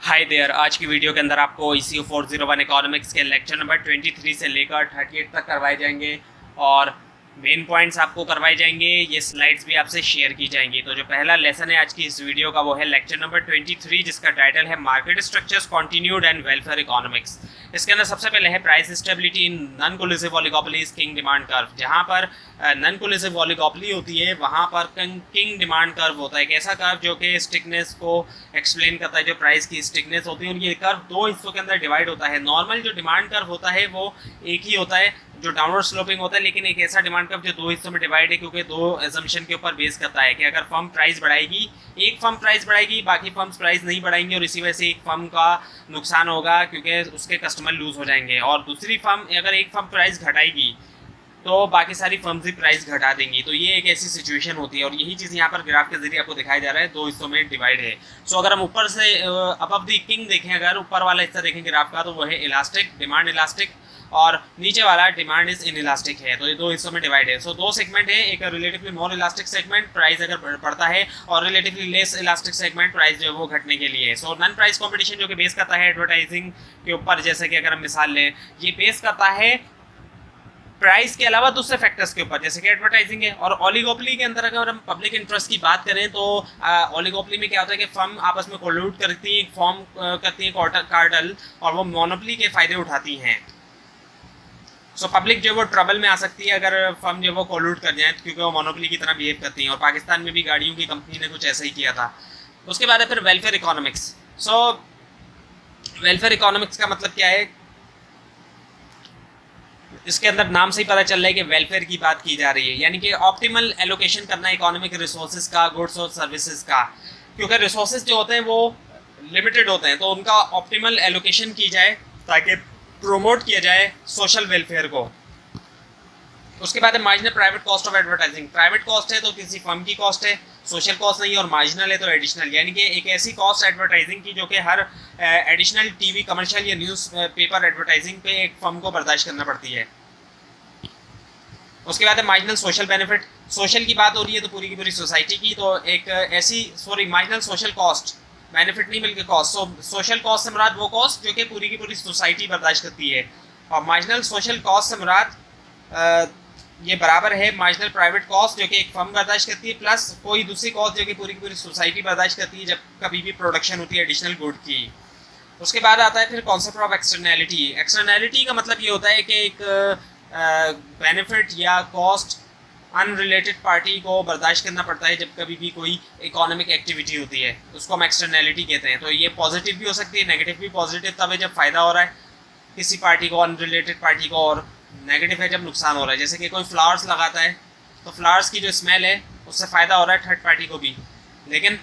Hi there. आज की video के अंदर आपको ECU 401 इकोनॉमिक्स के लेक्चर नंबर 23 से लेकर 38 तक करवाए जाएंगे और मेन पॉइंट्स आपको करवाए जाएंगे। ये स्लाइड्स भी आपसे शेयर की जाएंगी। तो जो पहला लेसन है आज की इस वीडियो का वो है लेक्चर नंबर 23, जिसका टाइटल है market structures continued and welfare economics. इसके अंदर सबसे पहले है price stability in non collusive oligopolies kinked demand curve. जहाँ पर नॉन कोलिसिव ओलिगोपोली होती है वहाँ पर किंग डिमांड कर्व होता है। एक ऐसा कर्व जो कि स्टिकनेस को एक्सप्लेन करता है, जो प्राइस की स्टिकनेस होती है। और ये कर्व दो हिस्सों के अंदर डिवाइड होता है। नॉर्मल जो डिमांड कर्व होता है वो एक ही होता है, जो डाउनवर्ड स्लोपिंग होता है, लेकिन एक ऐसा डिमांड कर्व जो दो हिस्सों में डिवाइड है, क्योंकि दो एजम्पशन के ऊपर बेस करता है कि अगर फर्म प्राइस बढ़ाएगी, एक फर्म प्राइस बढ़ाएगी, बाकी फर्म्स प्राइस नहीं बढ़ाएंगे और इसी वजह से एक फर्म का नुकसान होगा क्योंकि उसके कस्टमर लूज हो जाएंगे। और दूसरी फर्म, अगर एक फर्म प्राइस घटाएगी तो बाकी सारी फर्म्स भी प्राइस घटा देंगी। तो ये एक ऐसी सिचुएशन होती है और यही चीज़ यहाँ पर ग्राफ के जरिए आपको दिखाया जा रहा है। दो हिस्सों में डिवाइड है। सो अगर हम ऊपर से अबव द किंग देखें, अगर ऊपर वाला हिस्सा देखें ग्राफ का, तो वो है इलास्टिक, डिमांड इलास्टिक, और नीचे वाला डिमांड इज इन इलास्टिक है। तो ये दो हिस्सों में डिवाइड है। सो दो सेगमेंट है, एक रिलेटिवली मोर इलास्टिक सेगमेंट, प्राइस अगर बढ़ता है, और relatively less elastic segment, price जो है वो घटने के लिए है। सो नॉन प्राइस कंपटीशन जो कि बेस करता है एडवर्टाइजिंग के ऊपर, जैसे कि अगर हम मिसाल लें, ये बेस करता है प्राइस के अलावा दूसरे फैक्टर्स के ऊपर, जैसे कि एडवर्टाइजिंग है। और ओलिगोपोली के अंदर अगर हम पब्लिक इंटरेस्ट की बात करें तो ओलिगोपोली में क्या होता है कि फर्म आपस में कोलूड करती है, फॉर्म करती है कार्टेल, और वो मोनोपोली के फायदे उठाती हैं। सो पब्लिक जो वो ट्रबल में आ सकती है अगर फर्म जो वो कोलूड कर जाए, क्योंकि वो मोनोपोली की तरह बिहेव करती हैं। और पाकिस्तान में भी गाड़ियों की कंपनी ने कुछ ऐसा ही किया था। उसके बाद है फिर वेलफेयर इकोनॉमिक्स। सो वेलफेयर इकोनॉमिक्स का मतलब क्या है, इसके अंदर नाम से ही पता चल रहा है कि वेलफेयर की बात की जा रही है, यानी कि ऑप्टिमल एलोकेशन करना इकोनॉमिक रिसोर्सेज का, गुड्स और सर्विसेज का। क्योंकि रिसोर्सेज जो होते हैं वो लिमिटेड होते हैं, तो उनका ऑप्टिमल एलोकेशन की जाए ताकि प्रोमोट किया जाए सोशल वेलफेयर को। उसके बाद है marginal private cost of advertising. Private cost है तो किसी फर्म की कॉस्ट है, सोशल कॉस्ट नहीं है, और मार्जिनल है तो एडिशनल, यानी कि एक ऐसी कॉस्ट एडवर्टाइजिंग की जो कि हर एडिशनल टीवी कमर्शियल या न्यूज़ पेपर एडवर्टाइजिंग पे एक फर्म को बर्दाश्त करना पड़ती है। उसके बाद है मार्जिनल सोशल बेनिफिट। सोशल की बात हो रही है तो पूरी की पूरी सोसाइटी की, तो एक ऐसी मार्जिनल सोशल कॉस्ट, बेनिफिट नहीं मिलकर कॉस्ट। सोशल कॉस्ट से मुराद वो कॉस्ट जो कि पूरी की पूरी सोसाइटी बर्दाश्त करती है। और मार्जिनल सोशल कॉस्ट से मुराद ये बराबर है मार्जिनल प्राइवेट कॉस्ट जो कि एक फर्म बर्दाश्त करती है, प्लस कोई दूसरी कॉस्ट जो कि पूरी की पूरी सोसाइटी बर्दाश्त करती है जब कभी भी प्रोडक्शन होती है एडिशनल गुड की। उसके बाद आता है फिर कॉन्सेप्ट ऑफ एक्सटर्नैलिटी। एक्सटर्नैलिटी का मतलब ये होता है कि एक बेनिफिट या कॉस्ट अनरिलेटेड पार्टी को बर्दाश्त करना पड़ता है जब कभी भी कोई इकोनॉमिक एक्टिविटी होती है, उसको हम एक्सटर्नैलिटी कहते हैं। तो ये पॉजिटिव भी हो सकती है, नेगेटिव भी। पॉजिटिव तब है जब फ़ायदा हो रहा है किसी पार्टी को, अनरिलेटेड पार्टी को, और नेगेटिव है जब नुकसान हो रहा है। जैसे कि कोई फ्लावर्स लगाता है तो फ्लावर्स की जो स्मेल है उससे फ़ायदा हो रहा है थर्ड पार्टी को भी, लेकिन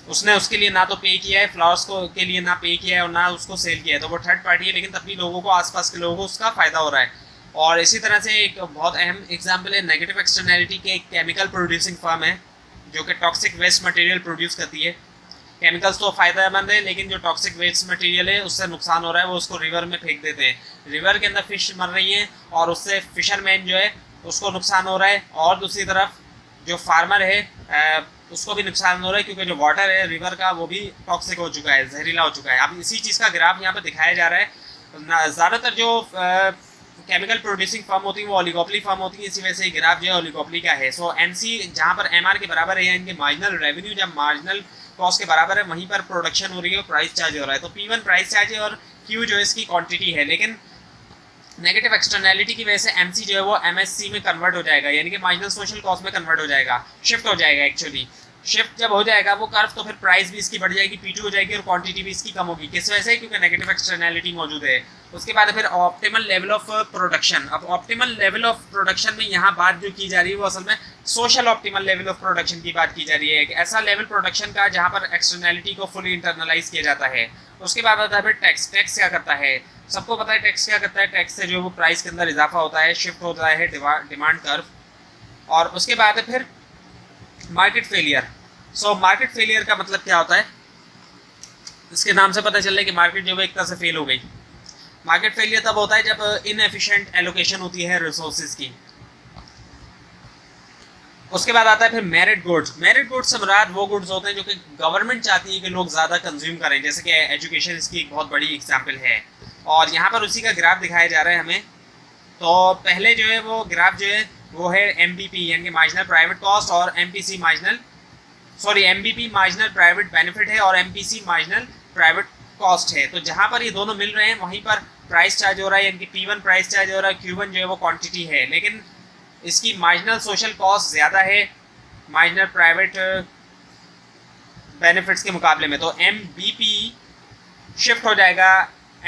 उसने उसके लिए ना तो पे किया है, फ्लावर्स को के लिए ना पे किया है और ना उसको सेल किया है, तो वो थर्ड पार्टी है, लेकिन तब भी लोगों को, आसपास के लोगों को उसका फ़ायदा हो रहा है। और इसी तरह से एक बहुत अहम एग्जांपल है नेगेटिव एक्सटर्नैलिटी के। एक केमिकल प्रोड्यूसिंग फर्म है जो कि टॉक्सिक वेस्ट मटेरियल प्रोड्यूस करती है। केमिकल्स तो फ़ायदेमंद है, लेकिन जो टॉक्सिक वेस्ट मटेरियल है उससे नुकसान हो रहा है, वो उसको रिवर में फेंक देते हैं। रिवर के अंदर फिश मर रही हैं और उससे फिशरमैन जो है उसको नुकसान हो रहा है, और दूसरी तरफ जो फार्मर है उसको भी नुकसान हो रहा है, क्योंकि जो वाटर है रिवर का वो भी टॉक्सिक हो चुका है, जहरीला हो चुका है। अब इसी चीज़ का ग्राफ यहाँ पर दिखाया जा रहा है। ज़्यादातर जो केमिकल प्रोड्यूसिंग फर्म होती है वो ओलिगोपोली फर्म होती है, इसी वजह से ग्राफ जो है ओलिगोपोली का है। सो एनसी जहाँ पर एमआर के बराबर है, इनके मार्जिनल रेवेन्यू जब मार्जिनल कॉस्ट के बराबर है, वहीं पर प्रोडक्शन हो रही है और प्राइस चार्ज हो रहा है। तो P1 प्राइस चार्ज है और Q जो है इसकी क्वांटिटी है। लेकिन नेगेटिव एक्सटर्नैलिटी की वजह से MC जो है वो MSC में कन्वर्ट हो जाएगा, यानी कि मार्जिनल सोशल कॉस्ट में कन्वर्ट हो जाएगा, शिफ्ट हो जाएगा। एक्चुअली शिफ्ट जब हो जाएगा वो कर्व, तो फिर प्राइस भी इसकी बढ़ जाएगी, P2 हो जाएगी, और क्वांटिटी भी इसकी कम होगी। किस वजह से? क्योंकि नेगेटिव एक्सटर्नैलिटी मौजूद है। उसके बाद फिर ऑप्टिमल लेवल ऑफ प्रोडक्शन। अब ऑप्टिमल लेवल ऑफ प्रोडक्शन में यहाँ बात जो की जा रही है वो असल में social optimal level of production की बात की जा रही है। एक ऐसा लेवल प्रोडक्शन का जहाँ पर एक्सटर्नैलिटी को फुली इंटरनलाइज किया जाता है। उसके बाद आता है फिर टैक्स। टैक्स क्या करता है? सबको पता है टैक्स क्या करता है। टैक्स से जो वो प्राइस के अंदर इजाफा होता है, शिफ्ट होता है डिमांड कर्व। और उसके बाद है फिर market failure. So market failure का मतलब क्या होता है? इसके नाम से पता चल रहा है कि मार्केट जो है एक तरह से फेल हो गई। मार्केट फेलियर तब होता है जब इनएफिशिएंट एलोकेशन होती है रिसोर्सेज की। उसके बाद आता है फिर मेरिट गुड्स। मेरिट गुड्स से मुराद वो गुड्स होते हैं जो कि गवर्नमेंट चाहती है कि लोग ज़्यादा कंज्यूम करें, जैसे कि एजुकेशन इसकी एक बहुत बड़ी एग्जांपल है। और यहाँ पर उसी का ग्राफ दिखाया जा रहा है हमें। तो पहले जो है वो ग्राफ जो है वो है MPP यानी कि मार्जिनल प्राइवेट कॉस्ट, और MPC marginal MPP marginal private benefit है, और MPC मार्जिनल प्राइवेट कॉस्ट है। तो जहाँ पर ये दोनों मिल रहे हैं वहीं पर प्राइस चार्ज हो रहा है, यानी कि P1 प्राइस चार्ज हो रहा है, Q1 जो है वो क्वांटिटी है, लेकिन इसकी मार्जिनल सोशल कॉस्ट ज़्यादा है मार्जिनल प्राइवेट बेनिफिट्स के मुकाबले में। तो MBP शिफ्ट हो जाएगा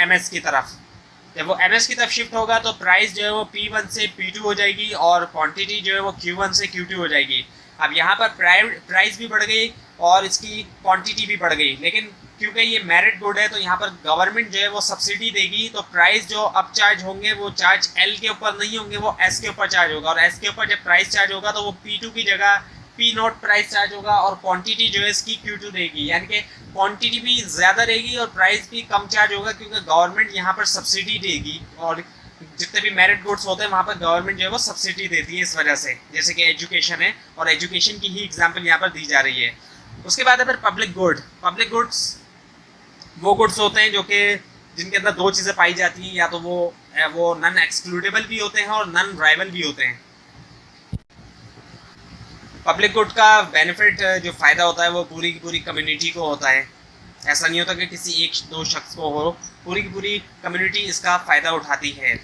MS की तरफ। जब वो MS की तरफ शिफ्ट होगा तो प्राइस जो है वो P1 से P2 हो जाएगी, और क्वांटिटी जो है वो Q1 से Q2 हो जाएगी। अब यहाँ पर प्राइस भी बढ़ गई और इसकी क्वांटिटी भी बढ़ गई, लेकिन क्योंकि ये मेरिट गुड है तो यहाँ पर गवर्नमेंट जो है वो सब्सिडी देगी, तो प्राइस जो अब चार्ज होंगे वो चार्ज L के ऊपर नहीं होंगे, वो S के ऊपर चार्ज होगा, और S के ऊपर जब प्राइस चार्ज होगा तो वो P2 की जगह P0 प्राइस चार्ज होगा, और क्वांटिटी जो है इसकी Q2 देगी, यानी कि क्वांटिटी भी ज़्यादा रहेगी और प्राइस भी कम चार्ज होगा, क्योंकि गवर्नमेंट यहाँ पर सब्सिडी देगी, और जितने भी मेरिट गुड्स होते हैं वहाँ पर गवर्नमेंट जो है वो सब्सिडी देती है इस वजह से, जैसे कि एजुकेशन है, और एजुकेशन की ही एग्जाम्पल यहाँ पर दी जा रही है। उसके बाद है फिर पब्लिक गुड। पब्लिक गुड्स वो गुड्स होते हैं जो कि जिनके अंदर दो चीज़ें पाई जाती हैं, या तो वो नन एक्सक्लूडेबल भी होते हैं और नन राइवल भी होते हैं। पब्लिक गुड का बेनिफिट जो फ़ायदा होता है वो पूरी की पूरी कम्युनिटी को होता है। ऐसा नहीं होता कि किसी एक दो शख्स को हो, पूरी की पूरी कम्युनिटी इसका फ़ायदा उठाती है।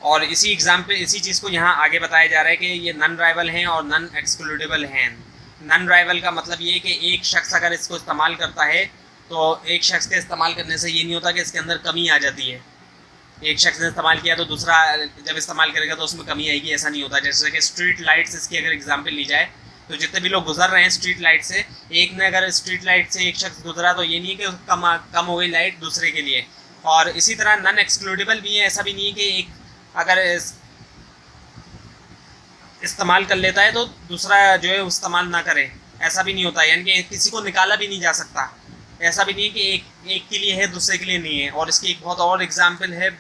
और इसी चीज़ को यहाँ आगे बताया जा रहा है कि ये नन राइवल हैं और नन एक्सक्लूडेबल हैं। नन राइवल का मतलब ये है कि एक शख्स अगर इसको इस्तेमाल करता है तो एक शख्स के इस्तेमाल करने से ये नहीं होता कि इसके अंदर कमी आ जाती है। एक शख्स ने इस्तेमाल किया तो दूसरा जब इस्तेमाल करेगा तो उसमें कमी आएगी, ऐसा नहीं होता। जैसे कि स्ट्रीट लाइट्स, इसकी अगर एग्जांपल ली जाए तो जितने भी लोग गुजर रहे हैं स्ट्रीट लाइट से, एक ने अगर स्ट्रीट लाइट से एक शख्स गुजरा तो ये नहीं है कि कम हो गई लाइट दूसरे के लिए। और इसी तरह नन एक्सक्लूडेबल भी है, ऐसा भी नहीं है कि एक अगर इस्तेमाल कर लेता है तो दूसरा जो है इस्तेमाल ना करे, ऐसा भी नहीं होता। यानी कि किसी को निकाला भी नहीं जा सकता, ऐसा भी नहीं है कि एक के लिए है दूसरे के लिए नहीं है। और इसकी एक बहुत और एग्जांपल है,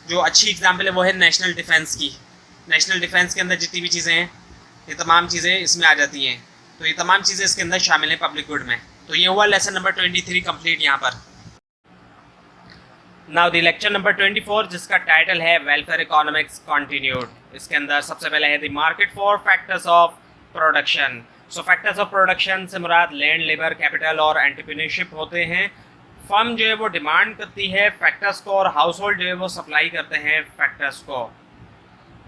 जो अच्छी एग्जांपल है वो है नेशनल डिफेंस की। नेशनल डिफेंस के अंदर जितनी भी चीज़ें हैं ये तमाम चीज़ें इसमें आ जाती हैं, तो ये तमाम चीज़ें इसके अंदर शामिल हैं पब्लिक गुड में। तो ये हुआ लेसन नंबर 23 कंप्लीट यहाँ पर। नाउ द लेक्चर नंबर 24 जिसका टाइटल है वेलफेयर इकोनॉमिक्स कंटिन्यूड। इसके अंदर सबसे पहले है the market for factors of production. So factors of production से मुराद लैंड, लेबर, कैपिटल और एंटरप्रेन्योरशिप होते हैं। फर्म जो है वो डिमांड करती है फैक्टर्स को, और हाउस होल्ड जो है वो सप्लाई करते हैं फैक्टर्स को।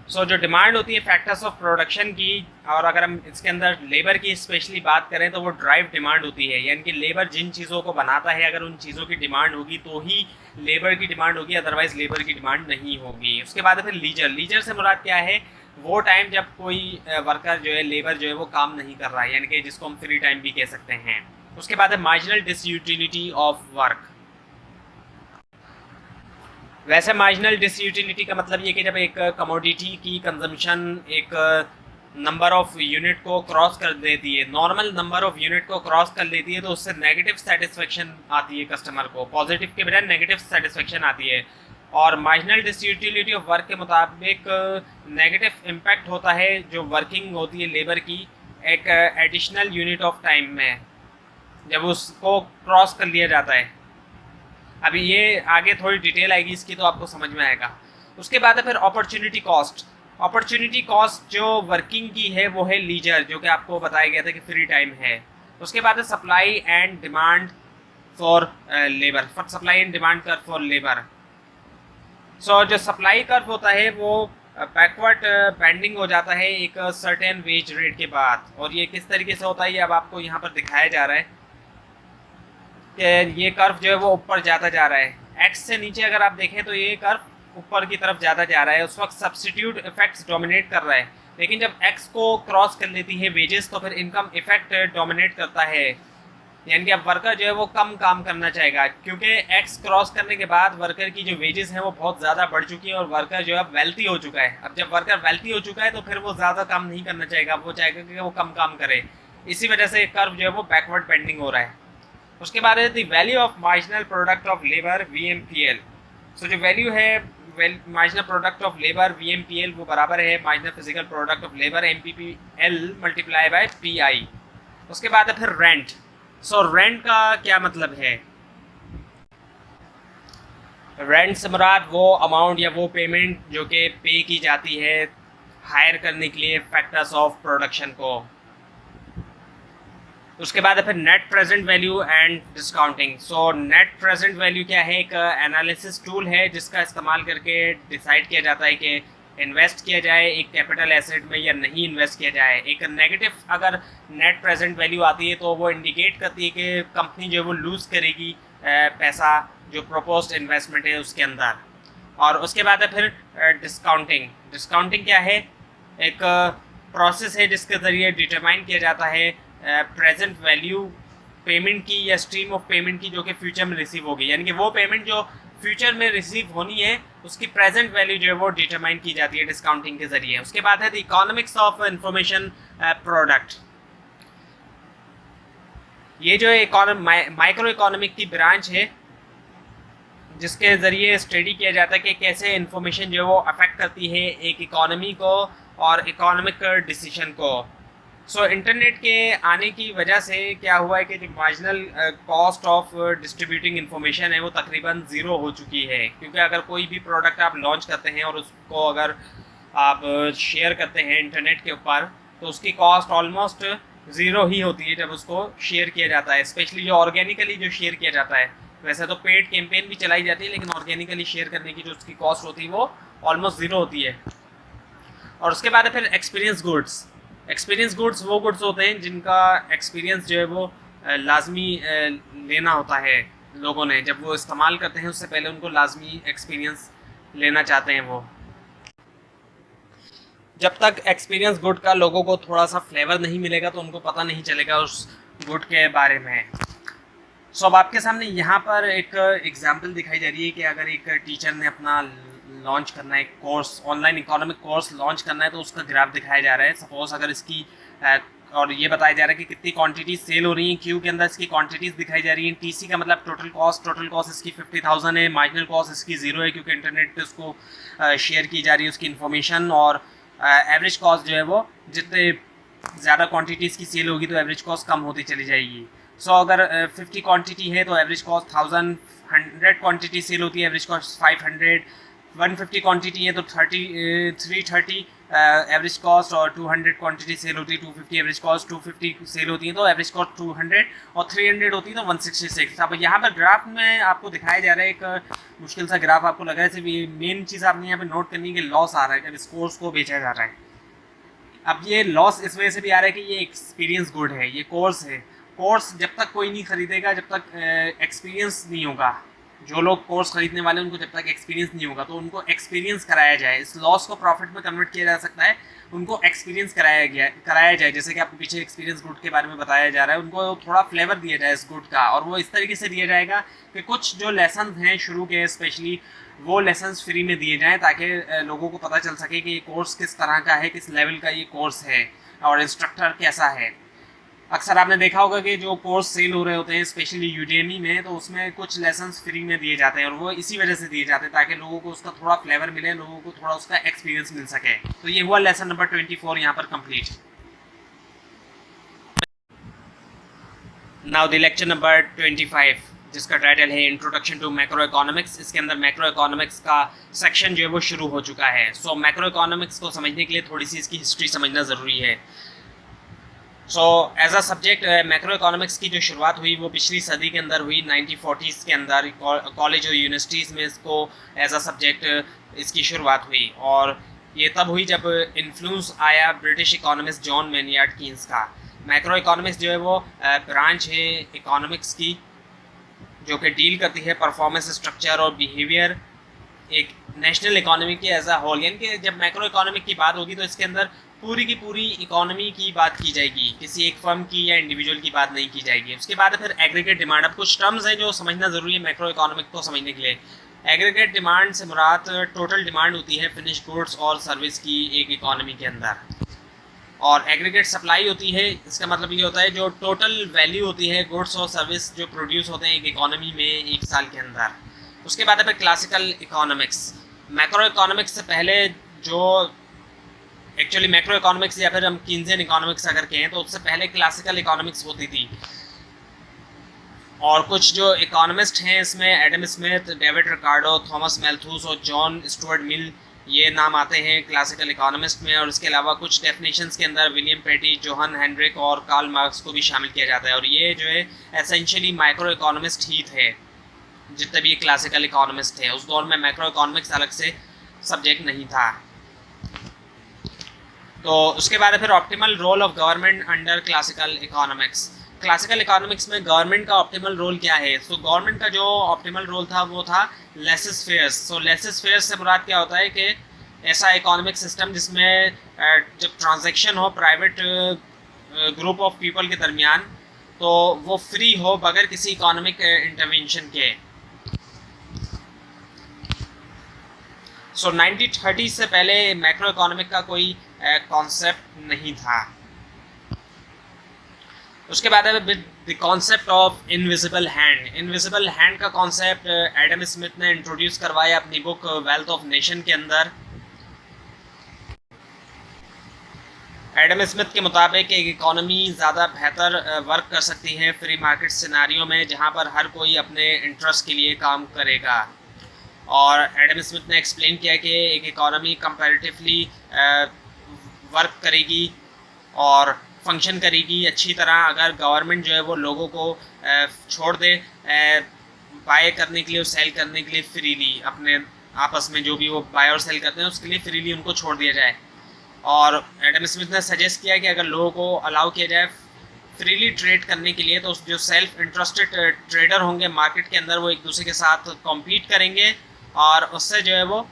सो जो डिमांड होती है फैक्टर्स ऑफ प्रोडक्शन की, और अगर हम इसके अंदर लेबर की स्पेशली बात करें तो वो ड्राइव डिमांड होती है, यानी कि लेबर जिन चीज़ों को बनाता है अगर उन चीज़ों की डिमांड होगी तो ही लेबर की डिमांड होगी, अदरवाइज लेबर की डिमांड नहीं होगी। उसके बाद फिर लीजर। लीजर से मुराद क्या है? वो टाइम जब कोई वर्कर जो है, लेबर जो है वो काम नहीं कर रहा है, यानी कि जिसको हम फ्री टाइम भी कह सकते हैं। उसके बाद है मार्जिनल डिसयूटिलिटी ऑफ वर्क। वैसे मार्जिनल डिसयूटिलिटी का मतलब ये कि जब एक कमोडिटी की कंजम्पशन एक नंबर ऑफ यूनिट को क्रॉस कर देती है, नॉर्मल नंबर ऑफ यूनिट को क्रॉस कर लेती है, तो उससे नेगेटिव सेटिस्फेक्शन आती है कस्टमर को, पॉजिटिव के बजाय नेगेटिव सेटिस्फेक्शन आती है। और मार्जिनल डिसयूटिलिटी ऑफ वर्क के मुताबिक नेगेटिव इम्पैक्ट होता है जो वर्किंग होती है लेबर की एक एडिशनल यूनिट ऑफ टाइम में, जब उसको क्रॉस कर लिया जाता है। अभी ये आगे थोड़ी डिटेल आएगी इसकी तो आपको समझ में आएगा। उसके बाद है फिर अपॉर्चुनिटी कॉस्ट। अपॉर्चुनिटी कॉस्ट जो वर्किंग की है वो है लीजर, जो कि आपको बताया गया था कि फ्री टाइम है। उसके बाद है supply and demand for labour, for supply and demand curve for labour. So जो सप्लाई कर्व होता है वो बैकवर्ड बेंडिंग हो जाता है एक सर्टेन वेज रेट के बाद। और ये किस तरीके से होता है ये अब आपको यहाँ पर दिखाया जा रहा है कि ये कर्व जो है वो ऊपर जाता जा रहा है। एक्स से नीचे अगर आप देखें तो ये कर्व ऊपर की तरफ जाता जा रहा है, उस वक्त सब्स्टिट्यूट इफेक्ट्स डोमिनेट कर रहा है। लेकिन जब एक्स को क्रॉस कर लेती है वेजेस तो फिर इनकम इफेक्ट डोमिनेट करता है, यानी कि अब वर्कर जो है वो कम काम करना चाहेगा, क्योंकि एक्स क्रॉस करने के बाद वर्कर की जो वेजेस हैं वो बहुत ज़्यादा बढ़ चुकी है और वर्कर जो है वेल्थी हो चुका है। अब जब वर्कर वेल्थी हो चुका है तो फिर वो ज़्यादा काम नहीं करना चाहेगा, वो चाहेगा कि वो कम काम करे। इसी वजह से कर्व जो है वो बैकवर्ड बेंडिंग हो रहा है। उसके बाद है the value of marginal product of labour VMPL। सो जो वैल्यू है marginal product of labour VMPL वो बराबर है marginal physical product of labour MPPL multiply by PI। उसके बाद है फिर रेंट। सो रेंट का क्या मतलब है? रेंट से मुराद वो अमाउंट या वो पेमेंट जो कि पे की जाती है हायर करने के लिए फैक्टर्स ऑफ प्रोडक्शन को। उसके बाद है फिर net present value and discounting. So net present value क्या है? एक एनालिसिस टूल है जिसका इस्तेमाल करके डिसाइड किया जाता है कि इन्वेस्ट किया जाए एक कैपिटल एसेट में या नहीं इन्वेस्ट किया जाए। एक नेगेटिव अगर नेट प्रेजेंट वैल्यू आती है तो वो इंडिकेट करती है कि कंपनी जो है वो लूज़ करेगी पैसा जो प्रपोज्ड इन्वेस्टमेंट है उसके अंदर। और उसके बाद है फिर डिस्काउंटिंग। डिस्काउंटिंग क्या है? एक प्रोसेस है जिसके ज़रिए डिटरमाइन किया जाता है प्रेजेंट वैल्यू पेमेंट की या स्ट्रीम ऑफ पेमेंट की जो कि फ्यूचर में रिसीव होगी, यानी कि वो पेमेंट जो फ्यूचर में रिसीव होनी है उसकी प्रेजेंट वैल्यू जो है वो डिटरमाइन की जाती है डिस्काउंटिंग के ज़रिए। उसके बाद है the economics of information product. ये जो माइक्रो इकोनॉमिक की ब्रांच है जिसके ज़रिए स्टडी किया जाता है कि कैसे इंफॉर्मेशन जो है वो अफेक्ट करती है एक इकोनॉमी को और इकोनॉमिक डिसीजन को। सो इंटरनेट के आने की वजह से क्या हुआ है कि जो marginal cost of distributing information है वो तकरीबन ज़ीरो हो चुकी है, क्योंकि अगर कोई भी प्रोडक्ट आप लॉन्च करते हैं और उसको अगर आप शेयर करते हैं इंटरनेट के ऊपर तो उसकी कॉस्ट ऑलमोस्ट ज़ीरो ही होती है जब उसको शेयर किया जाता है, स्पेशली जो ऑर्गेनिकली जो शेयर किया जाता है। वैसे तो पेड कैंपेन भी चलाई जाती है लेकिन ऑर्गेनिकली शेयर करने की जो उसकी कॉस्ट होती है वो ऑलमोस्ट ज़ीरो होती है। और उसके बाद है फिर एक्सपीरियंस गुड्स। एक्सपीरियंस गुड्स वो गुड्स होते हैं जिनका एक्सपीरियंस जो है वो लाजमी लेना होता है लोगों ने, जब वो इस्तेमाल करते हैं उससे पहले उनको लाजमी एक्सपीरियंस लेना चाहते हैं वो। जब तक एक्सपीरियंस गुड का लोगों को थोड़ा सा फ्लेवर नहीं मिलेगा तो उनको पता नहीं चलेगा उस गुड के बारे में। सो अब आपके सामने यहाँ पर एक एग्जांपल दिखाई जा रही है कि अगर एक टीचर ने अपना लॉन्च करना है एक course, online economic course launch करना है तो उसका ग्राफ दिखाया जा रहा है। सपोज अगर इसकी और ये बताया जा रहा है कि कितनी क्वांटिटीज सेल हो रही हैं, क्यू के अंदर इसकी क्वांटिटीज दिखाई जा रही हैं, टीसी का मतलब टोटल कॉस्ट इसकी 50,000 है, मार्जिनल कॉस्ट इसकी 0 है क्योंकि इंटरनेट पे उसको शेयर की जा रही है उसकी इन्फॉर्मेशन, और एवरेज कॉस्ट जो है वो जितने ज़्यादा क्वांटिटीज़ की सेल होगी तो एवरेज कॉस्ट कम होती चली जाएगी। सो अगर 50 क्वांटिटी है तो एवरेज कॉस्ट 1000, 100 क्वांटिटी सेल होती है एवरेज कॉस्ट 500, 150 क्वांटिटी है तो 330 एवरेज कॉस्ट, और 200 क्वांटिटी सेल होती है 250 एवरेज कॉस्ट, 250 सेल होती है तो एवरेज कॉस्ट 200, और 300 होती है तो 166। अब यहाँ पर ग्राफ में आपको दिखाया जा रहा है एक मुश्किल सा ग्राफ आपको लग रहा है, सिर्फ मेन चीज़ आपने यहाँ पे नोट करनी है कि लॉस आ रहा है जब इस कोर्स को बेचा जा रहा है। अब ये लॉस इस वजह से भी आ रहा है कि ये एक्सपीरियंस गुड है, ये कोर्स है। कोर्स जब तक कोई नहीं खरीदेगा जब तक एक्सपीरियंस नहीं होगा, जो लोग कोर्स खरीदने वाले हैं उनको जब तक एक्सपीरियंस नहीं होगा तो उनको एक्सपीरियंस कराया जाए, इस लॉस को प्रॉफिट में कन्वर्ट किया जा सकता है, उनको एक्सपीरियंस कराया जाए। जैसे कि आपको पीछे एक्सपीरियंस गुड के बारे में बताया जा रहा है, उनको थोड़ा फ्लेवर दिया जाए इस गुड का, और वो इस तरीके से दिया जाएगा कि कुछ जो लेसन हैं शुरू के स्पेशली वो लेसन्स फ्री में दिए जाएँ ताकि लोगों को पता चल सके कि ये कोर्स किस तरह का है, किस लेवल का ये कोर्स है और इंस्ट्रक्टर कैसा है। अक्सर आपने देखा होगा कि जो कोर्स सेल हो रहे होते हैं स्पेशली यूडेमी में, तो उसमें कुछ लेसन्स फ्री में दिए जाते हैं और वो इसी वजह से दिए जाते हैं ताकि लोगों को उसका थोड़ा फ्लेवर मिले, लोगों को थोड़ा उसका एक्सपीरियंस मिल सके। तो ये हुआ लेसन नंबर 24 यहाँ पर complete. Now the lecture number 25 जिसका टाइटल है इंट्रोडक्शन टू मैक्रो इकोनॉमिक्स। इसके अंदर मैक्रो इकोनॉमिक्स का सेक्शन जो है वो शुरू हो चुका है। सो मैक्रो इकोनॉमिक्स को समझने के लिए थोड़ी सी इसकी हिस्ट्री समझना ज़रूरी है। So as a subject macroeconomics की जो शुरुआत हुई वो पिछली सदी के अंदर हुई, 1940s के अंदर कॉलेज और यूनिवर्सिटीज़ में इसको एज अ सब्जेक्ट इसकी शुरुआत हुई, और ये तब हुई जब इन्फ्लुएंस आया ब्रिटिश इकोनॉमिस्ट जॉन मैनियार्ड कीन्स का। मैक्रो इकोनॉमिक्स जो है वो ब्रांच है इकोनॉमिक्स की जो कि डील करती है परफॉर्मेंस स्ट्रक्चर और बिहेवियर एक नेशनल इकोनॉमी के एज अ होल, यानी कि जब मैक्रो इकोनॉमिक की बात होगी तो इसके अंदर पूरी की पूरी इकोनॉमी की बात की जाएगी, किसी एक फर्म की या इंडिविजुअल की बात नहीं की जाएगी। उसके बाद फिर एग्रीगेट डिमांड। अब कुछ टर्म्स हैं जो समझना ज़रूरी है मैक्रो इकोनॉमिक को समझने के लिए। एग्रीगेट डिमांड से मुराद टोटल डिमांड होती है फिनिश गुड्स और सर्विस की एक इकोनॉमी के अंदर, और एग्रीगेट सप्लाई होती है, इसका मतलब ये होता है जो टोटल वैल्यू होती है गुड्स और सर्विस जो प्रोड्यूस होते हैं एक इकोनॉमी में एक साल के अंदर। उसके बाद है क्लासिकल इकोनॉमिक्स। मैक्रो इकोनॉमिक्स से पहले जो एक्चुअली मैक्रो इकोनॉमिक्स या फिर हम कीन्सियन इकोनॉमिक्स अगर कहें तो उससे पहले क्लासिकल इकोनॉमिक्स होती थी। और कुछ जो इकोनॉमिस्ट हैं इसमें Adam Smith, David Ricardo, Thomas Malthus और जॉन स्टुअर्ट मिल, ये नाम आते हैं क्लासिकल इकोनॉमिस्ट में। और इसके अलावा कुछ डेफिनेशंस के अंदर विलियम पेटी, जोहन हेनरिक और कार्ल मार्क्स को भी शामिल किया जाता है। और ये जो है एसेंशियली माइक्रो इकोनॉमिस्ट ही थे जितने भी क्लासिकल इकोनॉमिस्ट थे। उस दौर में मैक्रो इकोनॉमिक्स अलग से सब्जेक्ट नहीं था। तो उसके बाद फिर optimal role of government under classical economics. Classical economics में गवर्नमेंट का ऑप्टिमल रोल क्या है? सो गवर्नमेंट का जो ऑप्टिमल रोल था वो था लेसेस फेयर्स। सो लेसेस फेयर्स से मुराद क्या होता है कि ऐसा इकोनॉमिक सिस्टम जिसमें जब ट्रांजैक्शन हो प्राइवेट ग्रुप ऑफ पीपल के दरमियान तो वो फ्री हो बगैर किसी इकोनॉमिक इंटरवेंशन के। सो 1930 से पहले मैक्रो इकोनॉमिक का कोई कॉन्सेप्ट नहीं था। उसके बाद है the concept of invisible hand. Invisible hand का कॉन्सेप्ट एडम स्मिथ ने इंट्रोड्यूस करवाया अपनी बुक वेल्थ ऑफ नेशन के अंदर। एडम स्मिथ के मुताबिक एक इकोनॉमी ज़्यादा बेहतर वर्क कर सकती है फ्री मार्केट सिनारियों में जहाँ पर हर कोई अपने इंटरेस्ट के लिए काम करेगा। और एडम स्मिथ ने एक्सप्लेन किया कि एक इकोनॉमी कंपैरेटिवली वर्क करेगी और फंक्शन करेगी अच्छी तरह अगर गवर्नमेंट जो है वो लोगों को छोड़ दे बाय करने के लिए और सेल करने के लिए फ्रीली, अपने आपस में जो भी वो बाय और सेल करते हैं उसके लिए फ्रीली उनको छोड़ दिया जाए। और एडम स्मिथ ने सजेस्ट किया कि अगर लोगों को अलाउ किया जाए फ्रीली ट्रेड करने के लिए तो जो सेल्फ इंटरेस्टेड ट्रेडर होंगे मार्केट के अंदर वो एक दूसरे के साथ कॉम्पीट करेंगे और उससे जो है वो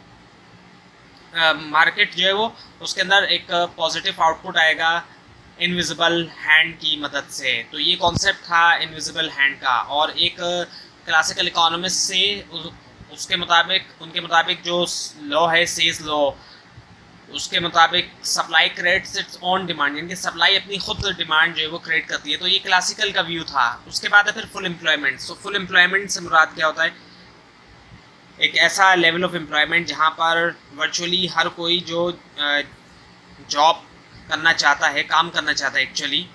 मार्केट जो है वो उसके अंदर एक पॉजिटिव आउटपुट आएगा इनविजिबल हैंड की मदद से। तो ये कॉन्सेप्ट था इनविजिबल हैंड का। और एक क्लासिकल इकोनॉमिस्ट से उसके मुताबिक उनके मुताबिक जो लॉ है सेज लॉ उसके मुताबिक supply creates its own demand, यानी कि सप्लाई अपनी खुद डिमांड जो है वो क्रिएट करती है। तो ये क्लासिकल का व्यू था। उसके बाद है फिर full employment. So full employment से मुराद क्या होता है? एक ऐसा लेवल ऑफ एम्प्लॉयमेंट जहाँ पर वर्चुअली हर कोई जो जॉब करना चाहता है, काम करना चाहता है एक्चुअली,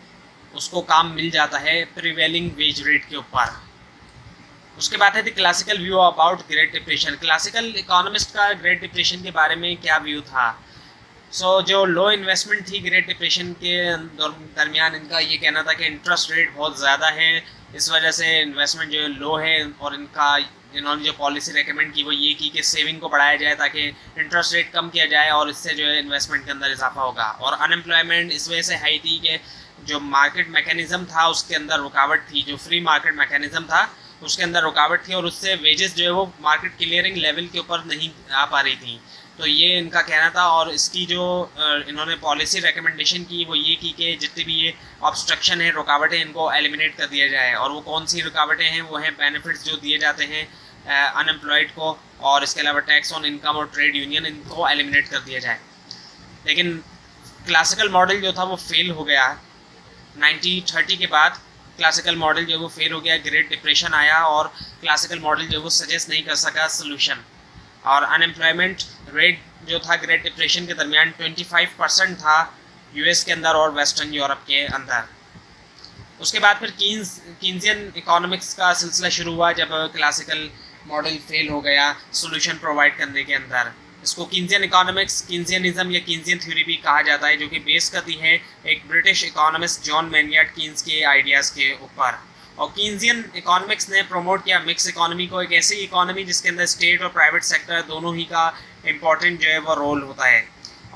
उसको काम मिल जाता है प्रिवेलिंग वेज रेट के ऊपर। उसके बाद है the classical view about great depression. Classical economist का ग्रेट डिप्रेशन के बारे में क्या व्यू था? जो लो इन्वेस्टमेंट थी ग्रेट डिप्रेशन के दरमियान इनका ये कहना था कि इंटरेस्ट रेट बहुत ज़्यादा है, इस वजह से इन्वेस्टमेंट जो लो है। और इनका इन्होंने जो पॉलिसी रेकमेंड की वो ये की कि सेविंग को बढ़ाया जाए ताकि इंटरेस्ट रेट कम किया जाए और इससे जो है इन्वेस्टमेंट के अंदर इजाफा होगा। और अनएम्प्लॉयमेंट इस वजह से हाई थी कि जो मार्केट मैकेनिज़्म था उसके अंदर रुकावट थी, जो फ्री मार्केट मैकेनिज़्म था उसके अंदर रुकावट थी और उससे वेजेस जो है वो मार्केट क्लियरिंग लेवल के ऊपर नहीं आ पा रही थी। तो ये इनका कहना था। और इसकी जो इन्होंने पॉलिसी रिकमेंडेशन की वो ये की कि जितनी भी ये ऑब्स्ट्रक्शन है, रुकावटें, इनको एलिमिनेट कर दिया जाए। और वो कौन सी रुकावटें हैं? वो हैं बेनिफिट्स जो दिए जाते हैं अनएम्प्लॉयड को, और इसके अलावा टैक्स ऑन इनकम और ट्रेड यूनियन, इनको एलिमिनेट कर दिया जाए। लेकिन क्लासिकल मॉडल जो था वो फेल हो गया। 1930 के बाद क्लासिकल मॉडल जो वो फेल हो गया, ग्रेट डिप्रेशन आया और क्लासिकल मॉडल जो वो सजेस्ट नहीं कर सका सोल्यूशन। और अनएम्प्लॉयमेंट रेट जो था ग्रेट डिप्रेशन के दरमियान 25% था यूएस के अंदर और वेस्टर्न यूरोप के अंदर। उसके बाद फिर कीन्सियन इकोनॉमिक्स का सिलसिला शुरू हुआ जब क्लासिकल मॉडल फेल हो गया सोल्यूशन प्रोवाइड करने के अंदर। इसको कीन्सियन इकोनॉमिक्स, कीन्सियनिज्म या कीन्सियन थ्योरी भी कहा जाता है, जो कि बेस करती है एक ब्रिटिश इकोनॉमिस्ट जॉन मैन्यार्ड कीन्स के आइडियाज़ के ऊपर। और कीन्सियन इकोनॉमिक्स ने प्रमोट किया मिक्स इकोनॉमी को, एक ऐसी इकोनॉमी जिसके अंदर स्टेट और प्राइवेट सेक्टर दोनों ही का इम्पॉर्टेंट जो है वो रोल होता है।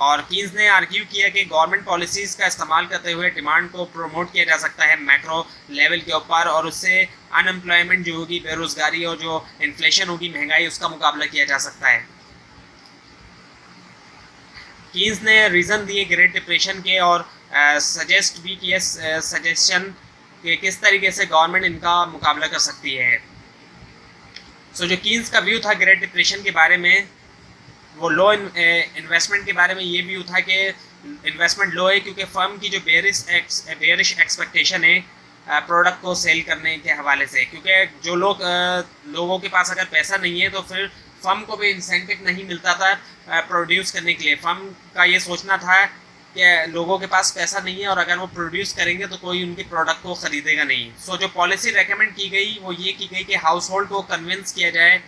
और कीन्स ने आर्ग्यू किया कि गवर्नमेंट पॉलिसीज़ का इस्तेमाल करते हुए डिमांड को प्रमोट किया जा सकता है मैक्रो लेवल के ऊपर, और उससे अनएम्प्लॉयमेंट जो होगी, बेरोज़गारी और जो इन्फ्लेशन होगी, महंगाई, उसका मुकाबला किया जा सकता है। कीन्स ने रीज़न दिए ग्रेट डिप्रेशन के और सजेस्ट भी किए सजेशन कि किस तरीके से गवर्नमेंट इनका मुकाबला कर सकती है। जो कीन्स का व्यू था ग्रेट डिप्रेशन के बारे में, वो लो इन्वेस्टमेंट के बारे में ये व्यू था कि इन्वेस्टमेंट लो है क्योंकि फर्म की जो बेरिश एक्सपेक्टेशन है प्रोडक्ट को सेल करने के हवाले से, क्योंकि जो लोगों के पास अगर पैसा नहीं है तो फिर फर्म को भी इंसेंटिव नहीं मिलता था प्रोड्यूस करने के लिए। फर्म का ये सोचना था कि लोगों के पास पैसा नहीं है और अगर वो प्रोड्यूस करेंगे तो कोई उनके प्रोडक्ट को ख़रीदेगा नहीं। सो जो पॉलिसी रेकमेंड की गई वो ये की गई कि हाउस होल्ड को कन्विंस किया जाए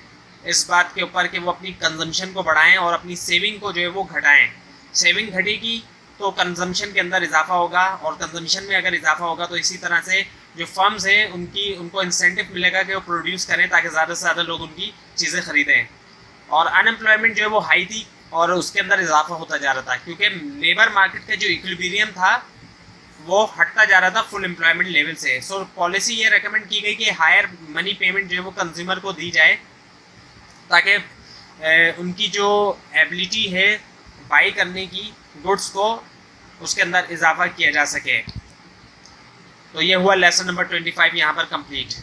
इस बात के ऊपर कि वो अपनी कंजम्पशन को बढ़ाएं और अपनी सेविंग को जो है वो घटाएं। सेविंग घटेगी तो कंजम्पशन के अंदर इजाफा होगा और कंजम्पशन में अगर इजाफा होगा तो इसी तरह से जो फर्म्स हैं उनको इंसेंटिव मिलेगा कि वो प्रोड्यूस करें ताकि ज़्यादा से ज़्यादा लोग उनकी चीज़ें ख़रीदें। और अनएम्प्लॉयमेंट जो है वो हाई थी और उसके अंदर इजाफा होता जा रहा था क्योंकि लेबर मार्केट का जो इक्विलिब्रियम था वो हटता जा रहा था फुल एम्प्लॉयमेंट लेवल से। सो पॉलिसी ये रेकमेंड की गई कि हायर मनी पेमेंट जो है वो कंज्यूमर को दी जाए ताकि उनकी जो एबिलिटी है बाई करने की गुड्स को उसके अंदर इजाफा किया जा सके। तो ये हुआ लेसन नंबर 25 यहाँ पर complete.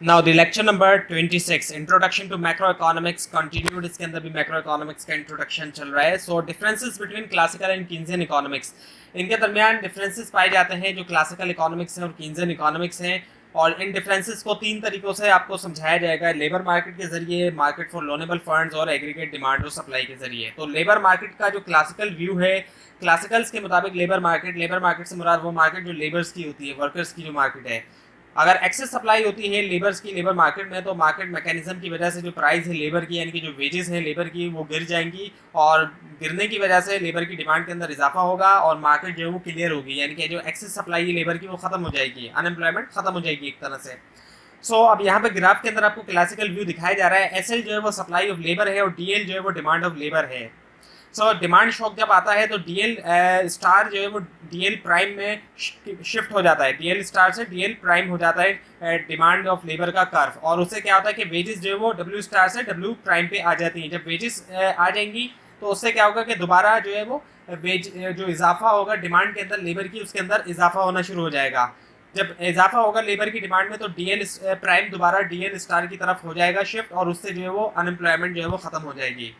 Now the lecture number 26 introduction to macro economics continued. इसके अंदर भी मैक्रो इकोनॉमिक्स का इंट्रोडक्शन चल रहा है। So differences between classical and Keynesian economics, इनके दरमियान डिफरेंसेस पाए जाते हैं जो क्लासिकल इकोनॉमिक्स हैं और कीन्सियन इकोनॉमिक्स हैं। और इन डिफरेंसेस को 3 तरीक़ों से आपको समझाया जाएगा, लेबर मार्केट के जरिए, मार्केट फॉर लोनेबल फंड्स और एग्रीगेट डिमांड और सप्लाई के जरिए। तो लेबर मार्केट का जो क्लासिकल व्यू है, क्लासिकल्स के मुताबिक लेबर मार्केट से मुराद वो मार्केट जो लेबर्स की होती है, वर्कर्स की जो मार्केट है। अगर एक्सेस सप्लाई होती है लेबर्स की लेबर मार्केट में तो मार्केट मैकेनिज्म की वजह से जो प्राइस है लेबर की यानी कि जो वेजेस हैं लेबर की वो गिर जाएंगी और गिरने की वजह से लेबर की डिमांड के अंदर इजाफा होगा और मार्केट जो है वो क्लियर होगी, यानी कि जो एक्सेस सप्लाई है लेबर की वो ख़त्म हो जाएगी, अनएम्प्लॉयमेंट ख़त्म हो जाएगी एक तरह से। सो अब यहाँ पे ग्राफ के अंदर आपको क्लासिकल व्यू दिखाया जा रहा है। एसएल जो है वो सप्लाई ऑफ लेबर है और डीएल जो है वो डिमांड ऑफ लेबर है। सो डिमांड शॉक जब आता है तो डीएल स्टार जो है वो डीएल प्राइम में शिफ्ट हो जाता है, डीएल स्टार से डीएल प्राइम हो जाता है डिमांड ऑफ लेबर का कर्व। और उससे क्या होता है कि वेजेस जो है वो डब्ल्यू स्टार से डब्ल्यू प्राइम पे आ जाती हैं। जब वेजेस आ जाएंगी तो उससे क्या होगा कि दोबारा जो है वो वेज जो इजाफा होगा डिमांड के अंदर लेबर की, उसके अंदर इजाफा होना शुरू हो जाएगा। जब इजाफा होगा लेबर की डिमांड में तो डीएल प्राइम दोबारा डीएल स्टार की तरफ हो जाएगा शिफ्ट और उससे जो है वो अनएम्प्लॉयमेंट जो है वो ख़त्म हो जाएगी।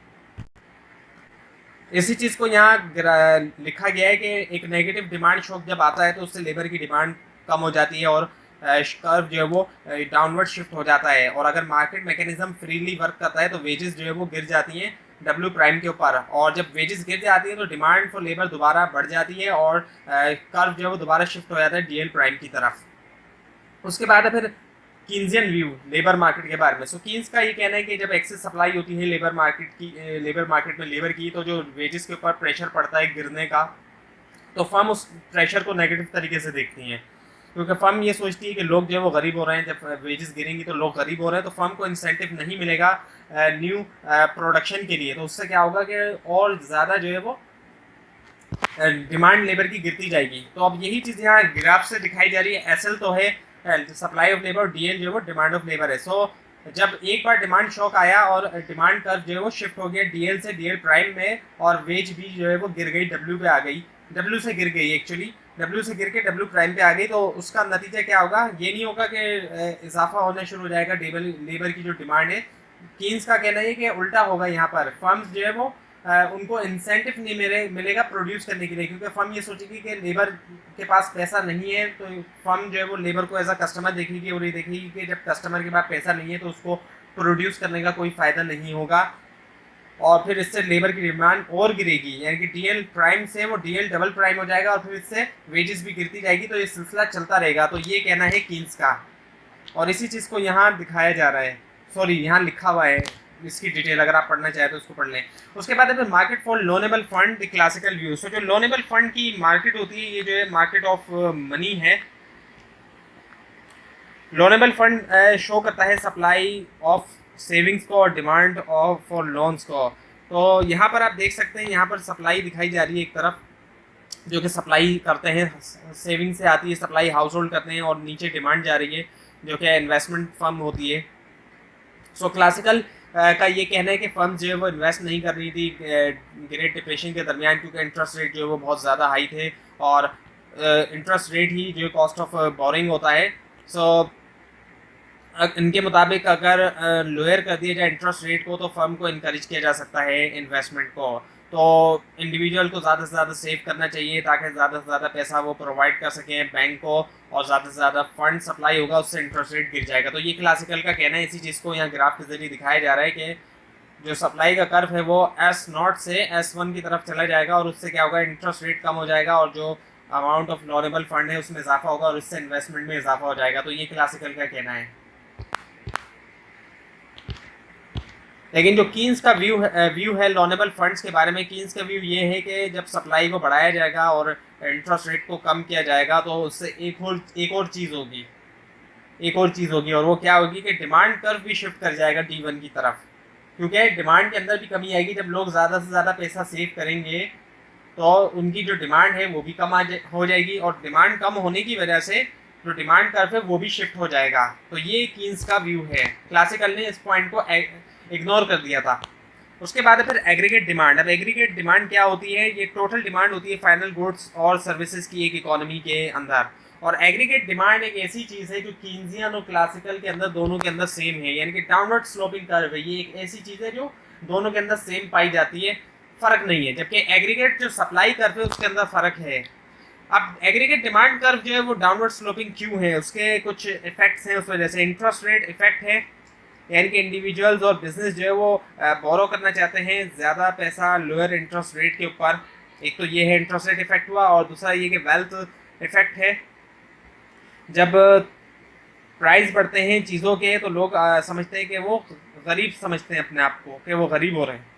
इसी चीज़ को यहाँ लिखा गया है कि एक नेगेटिव डिमांड शॉक जब आता है तो उससे लेबर की डिमांड कम हो जाती है और कर्व जो है वो डाउनवर्ड शिफ्ट हो जाता है। और अगर मार्केट मैकेनिज्म फ्रीली वर्क करता है तो वेजेस जो है वो गिर जाती हैं डब्ल्यू प्राइम के ऊपर, और जब वेजेस गिर जाती है तो डिमांड फॉर लेबर दोबारा बढ़ जाती है और कर्व जो है वो दोबारा शिफ्ट हो जाता है डीएल प्राइम की तरफ। उसके बाद है फिर कीन्सियन व्यू लेबर मार्केट के बारे में। सो कीन्स का ये कहना है कि जब एक्सेस सप्लाई होती है लेबर मार्केट में लेबर की तो जो वेजेस के ऊपर प्रेशर पड़ता है गिरने का तो फर्म उस प्रेशर को नेगेटिव तरीके से देखती हैं, क्योंकि फर्म ये सोचती है कि लोग जो है वो गरीब हो रहे हैं, जब वेजेस गिरेंगी तो लोग गरीब हो रहे हैं तो फर्म को इंसेंटिव नहीं मिलेगा न्यू प्रोडक्शन के लिए। तो उससे क्या होगा कि और ज़्यादा जो है वो डिमांड लेबर की गिरती जाएगी। तो अब यही चीज़ यहाँ ग्राफ से दिखाई जा रही है। एसएल तो है सप्लाई ऑफ लेबर, डीएल जो है वो डिमांड ऑफ लेबर है। सो जब एक बार डिमांड शॉक आया और डिमांड कर्व जो है वो शिफ्ट हो गया डीएल से डीएल प्राइम में और वेज भी जो है वो गिर गई, डब्ल्यू पे आ गई, डब्ल्यू से गिर गई एक्चुअली, डब्ल्यू से गिर के डब्ल्यू प्राइम पे आ गई। तो उसका नतीजा क्या होगा, ये नहीं होगा कि इजाफा होना शुरू हो जाएगा लेबर की जो डिमांड है। कीन्स का कहना है कि उल्टा होगा, यहाँ पर फर्म्स जो है वो उनको इंसेंटिव नहीं मिलेगा प्रोड्यूस करने के लिए, क्योंकि फर्म ये सोचेगी कि लेबर के पास पैसा नहीं है तो फर्म जो है वो लेबर को एज अ कस्टमर देखेगी और ये देखेगी कि जब कस्टमर के पास पैसा नहीं है तो उसको प्रोड्यूस करने का कोई फ़ायदा नहीं होगा और फिर इससे लेबर की डिमांड और गिरेगी, यानी कि डीएल प्राइम से वो डीएल डबल प्राइम हो जाएगा और फिर इससे वेजेस भी गिरती जाएगी। तो ये सिलसिला चलता रहेगा। तो ये कहना है कीन्स का और इसी चीज़ को यहाँ दिखाया जा रहा है, सॉरी यहाँ लिखा हुआ है, इसकी डिटेल अगर आप पढ़ना चाहें तो उसको पढ़ लें। उसके बाद है market for loanable fund the classical view. So जो लोनेबल फंड की मार्केट होती है ये जो है मार्केट ऑफ मनी है। लोनेबल फंड शो करता है सप्लाई ऑफ सेविंग्स को और डिमांड ऑफ फॉर लोन्स को। तो यहाँ पर आप देख सकते हैं, यहाँ पर सप्लाई दिखाई जा रही है एक तरफ जो कि सप्लाई करते हैं, सेविंग से आती है सप्लाई, हाउस होल्ड करते हैं, और नीचे डिमांड जा रही है जो कि इन्वेस्टमेंट फर्म होती है। सो क्लासिकल का ये कहना है कि फर्म जो है वो इन्वेस्ट नहीं कर रही थी ग्रेट डिप्रेशन के दरमियान, क्योंकि इंटरेस्ट रेट जो है वो बहुत ज़्यादा हाई थे और इंटरेस्ट रेट ही जो कॉस्ट ऑफ बोरिंग होता है। सो इनके मुताबिक अगर लोअर कर दिया जाए इंटरेस्ट रेट को तो फर्म को इनकरेज किया जा सकता है इन्वेस्टमेंट को। तो इंडिविजुअल को ज़्यादा से ज़्यादा सेव करना चाहिए ताकि ज़्यादा से ज़्यादा पैसा वो प्रोवाइड कर सकें बैंक को, और ज़्यादा से ज़्यादा फंड सप्लाई होगा उससे इंटरेस्ट रेट गिर जाएगा। तो ये क्लासिकल का कहना है, इसी चीज़ को यहाँ ग्राफ के जरिए दिखाया जा रहा है कि जो सप्लाई का कर्व है वो S0 से S1 की तरफ चला जाएगा, और उससे क्या होगा, इंटरेस्ट रेट कम हो जाएगा और जो अमाउंट ऑफ लोनेबल फंड है उसमें इजाफा होगा और इससे इन्वेस्टमेंट में इजाफा हो जाएगा। तो ये क्लासिकल का कहना है। लेकिन जो कीन्स का व्यू है लोनेबल फंड्स के बारे में, कीन्स का व्यू ये है कि जब सप्लाई को बढ़ाया जाएगा और इंटरेस्ट रेट को कम किया जाएगा तो उससे एक और चीज़ होगी, और वो क्या होगी कि डिमांड कर्व भी शिफ्ट कर जाएगा D1 की तरफ, क्योंकि डिमांड के अंदर भी कमी आएगी। जब लोग ज़्यादा से ज़्यादा पैसा सेव करेंगे तो उनकी जो डिमांड है वो भी कम हो जाएगी, और डिमांड कम होने की वजह से जो डिमांड कर्व है वो भी शिफ्ट हो जाएगा। तो ये कीन्स का व्यू है। क्लासिकल ने इस पॉइंट को इग्नोर कर दिया था। उसके बाद फिर एग्रीगेट डिमांड। अब एग्रीगेट डिमांड क्या होती है? ये टोटल डिमांड होती है फाइनल गुड्स और सर्विसेज की एक इकोनॉमी के अंदर। और एग्रीगेट डिमांड एक ऐसी चीज़ है जो कीन्सियन और क्लासिकल के अंदर दोनों के अंदर सेम है, यानी कि डाउनवर्ड स्लोपिंग कर्व है। ये एक ऐसी चीज़ है जो दोनों के अंदर सेम पाई जाती है, फर्क नहीं है। जबकि एग्रीगेट जो सप्लाई कर्व है उसके अंदर फर्क है। अब एग्रीगेट डिमांड कर्व जो है वो डाउनवर्ड स्लोपिंग क्यों है? उसके कुछ इफेक्ट्स हैं। उस वजह से इंटरेस्ट रेट इफेक्ट है, यानी कि इंडिविजुअल्स और बिजनेस जो है वो बोरो करना चाहते हैं ज़्यादा पैसा लोअर इंटरेस्ट रेट के ऊपर। एक तो ये है इंटरेस्ट रेट इफेक्ट हुआ, और दूसरा ये कि वेल्थ इफेक्ट है। जब प्राइस बढ़ते हैं चीज़ों के तो लोग समझते हैं कि वो गरीब समझते हैं अपने आप को, कि वो गरीब हो रहे हैं।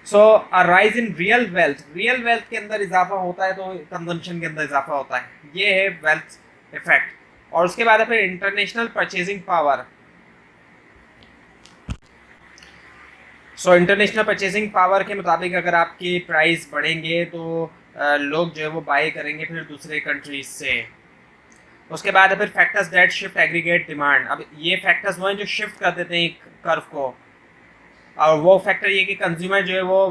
So a rise in real wealth के अंदर इजाफा होता है तो कंजम्पशन के अंदर इजाफा होता है। ये है वेल्थ इफेक्ट। और उसके बाद फिर international purchasing power. So international purchasing power के मुताबिक अगर आपके प्राइस बढ़ेंगे तो लोग जो है वो बाय करेंगे फिर दूसरे कंट्रीज से। उसके बाद फिर factors that shift aggregate demand. अब ये फैक्टर्स वो हैं जो शिफ्ट कर देते हैं कर्व को, और वो फैक्टर ये कि कंज्यूमर जो है वो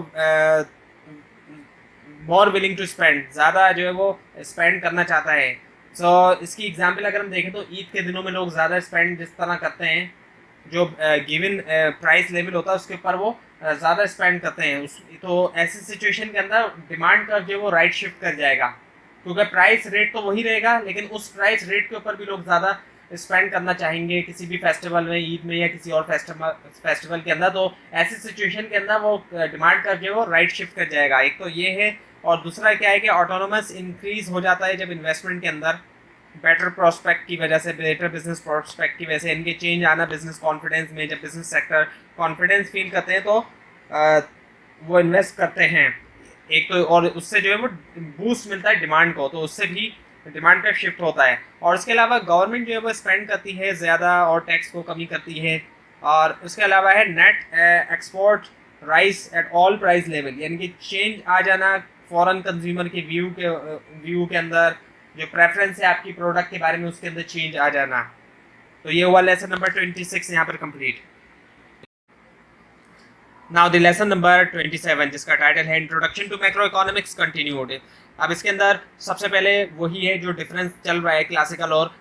मोर विलिंग टू स्पेंड, ज़्यादा जो है वो स्पेंड करना चाहता है। सो इसकी एग्जांपल अगर हम देखें तो ईद के दिनों में लोग ज़्यादा स्पेंड जिस तरह करते हैं, जो गिवन प्राइस लेवल होता है उसके ऊपर वो ज़्यादा स्पेंड करते हैं। तो ऐसी सिचुएशन के अंदर डिमांड का जो है वो राइट शिफ्ट कर जाएगा, क्योंकि प्राइस रेट तो वही रहेगा लेकिन उस प्राइस रेट के ऊपर भी लोग ज़्यादा स्पेंड करना चाहेंगे किसी भी फेस्टिवल में, ईद में या किसी और फेस्टिवल के अंदर। तो ऐसी सिचुएशन के अंदर वो डिमांड का जो है वो राइट शिफ्ट कर जाएगा। एक तो ये है, और दूसरा क्या है कि ऑटोनोमस इंक्रीज हो जाता है जब इन्वेस्टमेंट के अंदर बेटर प्रोस्पेक्ट की वजह से, बेटर बिजनेस प्रोस्पेक्ट की वजह से इनके चेंज आना बिजनेस कॉन्फिडेंस में। जब बिजनेस सेक्टर कॉन्फिडेंस फील करते हैं तो वो इन्वेस्ट करते हैं एक तो, और उससे जो है वो बूस्ट मिलता है डिमांड को, तो उससे भी डिमांड का शिफ्ट होता है। और उसके अलावा गवर्नमेंट जो है वो स्पेंड करती है ज़्यादा और टैक्स को कमी करती है। और उसके अलावा है net export rise at all price level, यानी कि चेंज आ जाना फॉरेन कंज्यूमर के व्यू के अंदर, जो प्रेफरेंस है आपकी प्रोडक्ट के बारे में उसके अंदर चेंज आ जाना। तो ये हुआ लेसन नंबर 26 यहाँ पर complete. Now the lesson number 27 जिसका टाइटल है introduction to macro economics continued. अब इसके अंदर सबसे पहले वही है जो डिफरेंस चल रहा है क्लासिकल और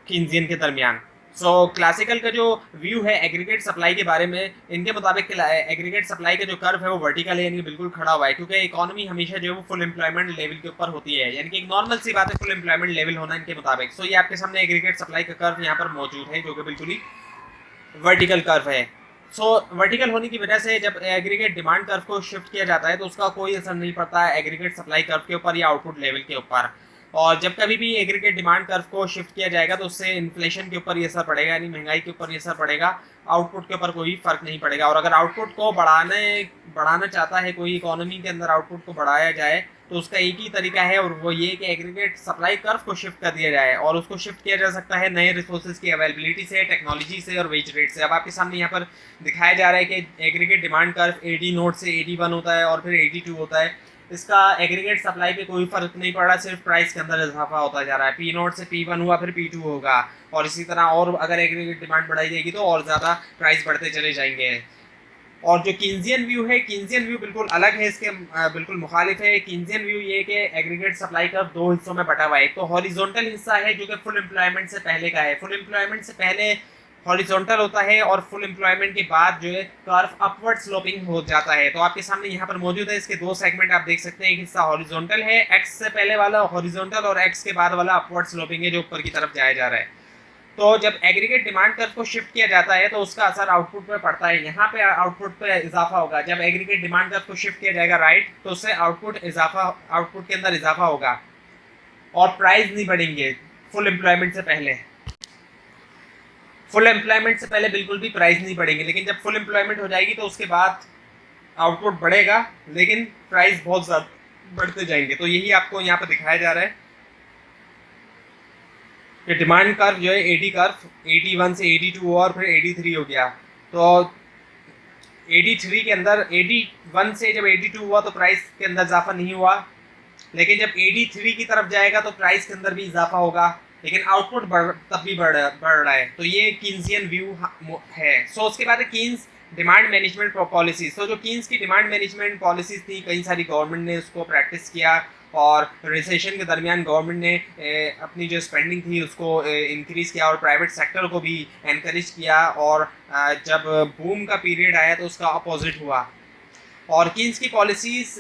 कीन्सियन के दरमियान। सो क्लासिकल का जो व्यू है एग्रीगेट सप्लाई के बारे में, इनके मुताबिक एग्रीगेट सप्लाई का जो कर्व है वो वर्टिकल है, यानी बिल्कुल खड़ा हुआ है, क्योंकि इकोनॉमी हमेशा जो है वो फुल एम्प्लॉयमेंट लेवल के ऊपर होती है, यानी कि एक नॉर्मल सी बात है फुल एम्प्लॉयमेंट लेवल होना इनके मुताबिक। सो ये आपके सामने एग्रीगेट सप्लाई का कर्व यहाँ पर मौजूद है जो कि बिल्कुल ही वर्टिकल कर्व है। सो वर्टिकल होने की वजह से जब एग्रीगेट डिमांड कर्व को शिफ्ट किया जाता है तो उसका कोई असर नहीं पड़ता है एग्रीगेट सप्लाई कर्व के ऊपर या आउटपुट लेवल के ऊपर। और जब कभी भी एग्रीगेट डिमांड कर्व को शिफ्ट किया जाएगा तो उससे इन्फ्लेशन के ऊपर ये असर पड़ेगा, यानी महंगाई के ऊपर ये असर पड़ेगा, आउटपुट के ऊपर कोई फर्क नहीं पड़ेगा। और अगर आउटपुट को बढ़ाना चाहता है कोई, इकोनॉमी के अंदर आउटपुट को बढ़ाया जाए तो उसका एक ही तरीका है, और वो ये कि एग्रीगेट सप्लाई कर्व को शिफ्ट कर दिया जाए। और उसको शिफ्ट किया जा सकता है नए रिसोर्सेज की अवेलेबिलिटी से, टेक्नोलॉजी से और वेज रेट से। अब आपके सामने यहाँ पर दिखाया जा रहा है कि एग्रीगेट डिमांड कर्व 80 नोट से 81 होता है और फिर 82 होता है। इसका एग्रीगेट सप्लाई पे कोई फर्क नहीं पड़ रहा, सिर्फ प्राइस के अंदर इजाफा होता जा रहा है। P नोट से P1 हुआ फिर P2 होगा, और इसी तरह और अगर एग्रीगेट डिमांड बढ़ाई जाएगी तो और ज़्यादा प्राइस बढ़ते चले जाएंगे। और जो कीन्जियन व्यू है, कीन्जियन व्यू बिल्कुल अलग है, इसके बिल्कुल मुखालिफ है। कीन्जियन व्यू ये कि एग्रीगेट सप्लाई कर्व दो हिस्सों में बटा हुआ है। एक तो हॉरिजॉन्टल हिस्सा है जो कि फुल एम्प्लॉयमेंट से पहले का है। फुल एम्प्लॉयमेंट से पहले हॉरिजॉन्टल होता है और फुल एम्प्लॉयमेंट के बाद जो है कर्व अपवर्ड स्लोपिंग हो जाता है। तो आपके सामने यहाँ पर मौजूद है, इसके दो सेगमेंट आप देख सकते हैं। एक हिस्सा हॉरिजॉन्टल है, एक्स से पहले वाला हॉरिजॉन्टल, और एक्स के बाद वाला अपवर्ड स्लोपिंग है जो ऊपर की तरफ जाया जा रहा है। तो जब एग्रीगेट डिमांड कर्व को शिफ्ट किया जाता है तो उसका असर आउटपुट पे पड़ता है। यहाँ पे आउटपुट पे इजाफा होगा। जब एग्रीगेट डिमांड कर्व को शिफ्ट किया जाएगा राइट, तो उससे आउटपुट के अंदर इजाफा होगा और प्राइस नहीं बढ़ेंगे फुल एम्प्लॉयमेंट से पहले। फुल एम्प्लॉयमेंट से पहले बिल्कुल भी प्राइस नहीं बढ़ेंगे, लेकिन जब फुल एम्प्लॉयमेंट हो जाएगी तो उसके बाद आउटपुट बढ़ेगा लेकिन प्राइस बहुत ज़्यादा बढ़ते जाएंगे। तो यही आपको यहाँ पर दिखाया जा रहा है कि डिमांड कर्व जो है 80 कर्व 81 से 82 हुआ और फिर 83 हो गया। तो 83 के अंदर 81 से जब 82 हुआ तो प्राइस के अंदर इजाफा नहीं हुआ, लेकिन जब 83 की तरफ जाएगा तो प्राइस के अंदर भी इजाफा होगा, लेकिन आउटपुट तब भी बढ़ रहा है। तो ये कीन्सियन व्यू है। सो उसके बाद कीन्स डिमांड मैनेजमेंट पॉलिसीज। तो जो कीन्स की डिमांड मैनेजमेंट पॉलिसीज थी, कई सारी गवर्नमेंट ने उसको प्रैक्टिस किया और रिसेशन के दरमियान गवर्नमेंट ने अपनी जो स्पेंडिंग थी उसको इंक्रीज़ किया और प्राइवेट सेक्टर को भी एनकरेज किया। और जब बूम का पीरियड आया तो उसका अपोजिट हुआ और कीन्स की पॉलिसीज़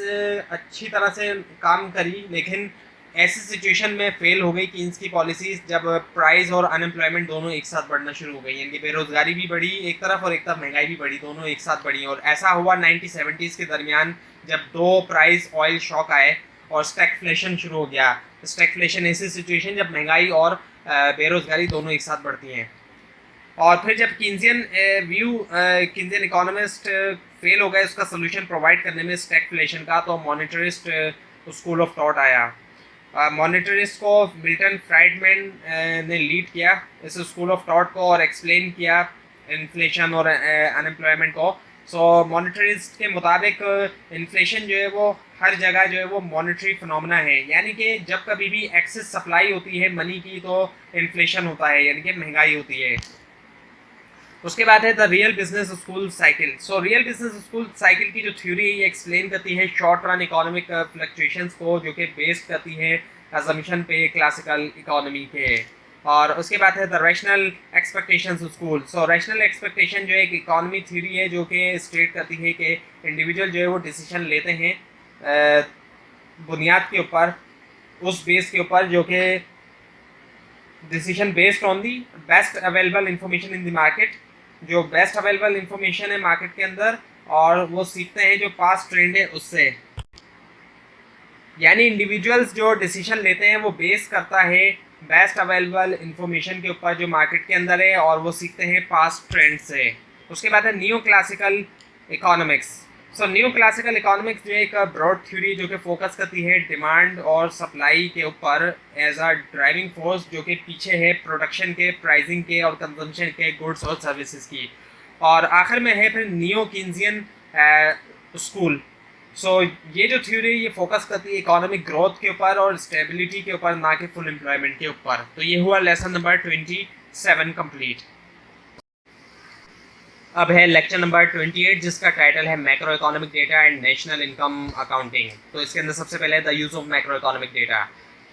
अच्छी तरह से काम करी, लेकिन ऐसी सिचुएशन में फेल हो गई कीन्स की पॉलिसीज़ जब प्राइस और अनएम्प्लॉयमेंट दोनों एक साथ बढ़ना शुरू हो गई। यानी कि बेरोज़गारी भी बढ़ी एक तरफ और एक तरफ महंगाई भी बढ़ी, दोनों एक साथ बढ़ी। और ऐसा हुआ 1970s के दरमियान जब दो प्राइस ऑयल शॉक आए और स्टैगफ्लेशन शुरू हो गया। स्टैगफ्लेशन ऐसी सिचुएशन जब महंगाई और बेरोज़गारी दोनों एक साथ बढ़ती हैं। और फिर जब कीन्जियन इकोनॉमिस्ट फेल हो गए उसका सोल्यूशन प्रोवाइड करने में स्टैगफ्लेशन का, तो मॉनेटरिस्ट स्कूल ऑफ थॉट आया। मॉनेटरिस्ट को मिल्टन फ्राइडमैन ने लीड किया इस स्कूल ऑफ थॉट को और एक्सप्लेन किया इन्फ्लेशन और अनएम्प्लॉयमेंट को। सो मॉनेटरिस्ट के मुताबिक इन्फ्लेशन जो है वो हर जगह जो है वो मॉनेटरी फिनोमेना है, यानी कि जब कभी भी एक्सेस सप्लाई होती है मनी की तो इन्फ्लेशन होता है, यानी कि महंगाई होती है। उसके बाद है the real business school cycle. So real business school cycle की जो थ्योरी है ये एक्सप्लेन करती है शॉर्ट रन इकोनॉमिक फ्लक्चुएशंस को, जो कि बेस्ड करती है असम्पशन पे क्लासिकल इकोनॉमी के। और उसके बाद है the rational expectations school. So rational expectation जो एक इकोनॉमी थ्योरी है जो कि स्टेट करती है कि इंडिविजुअल जो है वो डिसीजन लेते हैं बुनियाद के ऊपर, उस बेस के ऊपर जो कि decision based on the best available information in the market, जो बेस्ट अवेलेबल इंफॉर्मेशन है मार्केट के अंदर, और वो सीखते हैं जो पास्ट ट्रेंड है उससे। यानी इंडिविजुअल्स जो डिसीजन लेते हैं वो बेस करता है बेस्ट अवेलेबल इंफॉर्मेशन के ऊपर जो मार्केट के अंदर है, और वो सीखते हैं पास्ट ट्रेंड से। उसके बाद है new classical economics. So new classical economics जो एक ब्रॉड थ्योरी जो कि फोकस करती है डिमांड और सप्लाई के ऊपर एज अ ड्राइविंग फोर्स, जो कि पीछे है प्रोडक्शन के, प्राइसिंग के और कंजम्पशन के गुड्स और सर्विसेज की। और आखिर में है फिर नियो कीन्जियन स्कूल। सो ये जो थ्योरी ये फोकस करती है इकोनॉमिक ग्रोथ के ऊपर और स्टेबिलिटी के ऊपर, ना कि फुल एम्प्लॉयमेंट के ऊपर। तो ये हुआ लेसन नंबर 27 कंप्लीट। अब है लेक्चर नंबर 28 जिसका टाइटल है macro economic data and national income accounting. तो इसके अंदर सबसे पहले the use of macro economic data.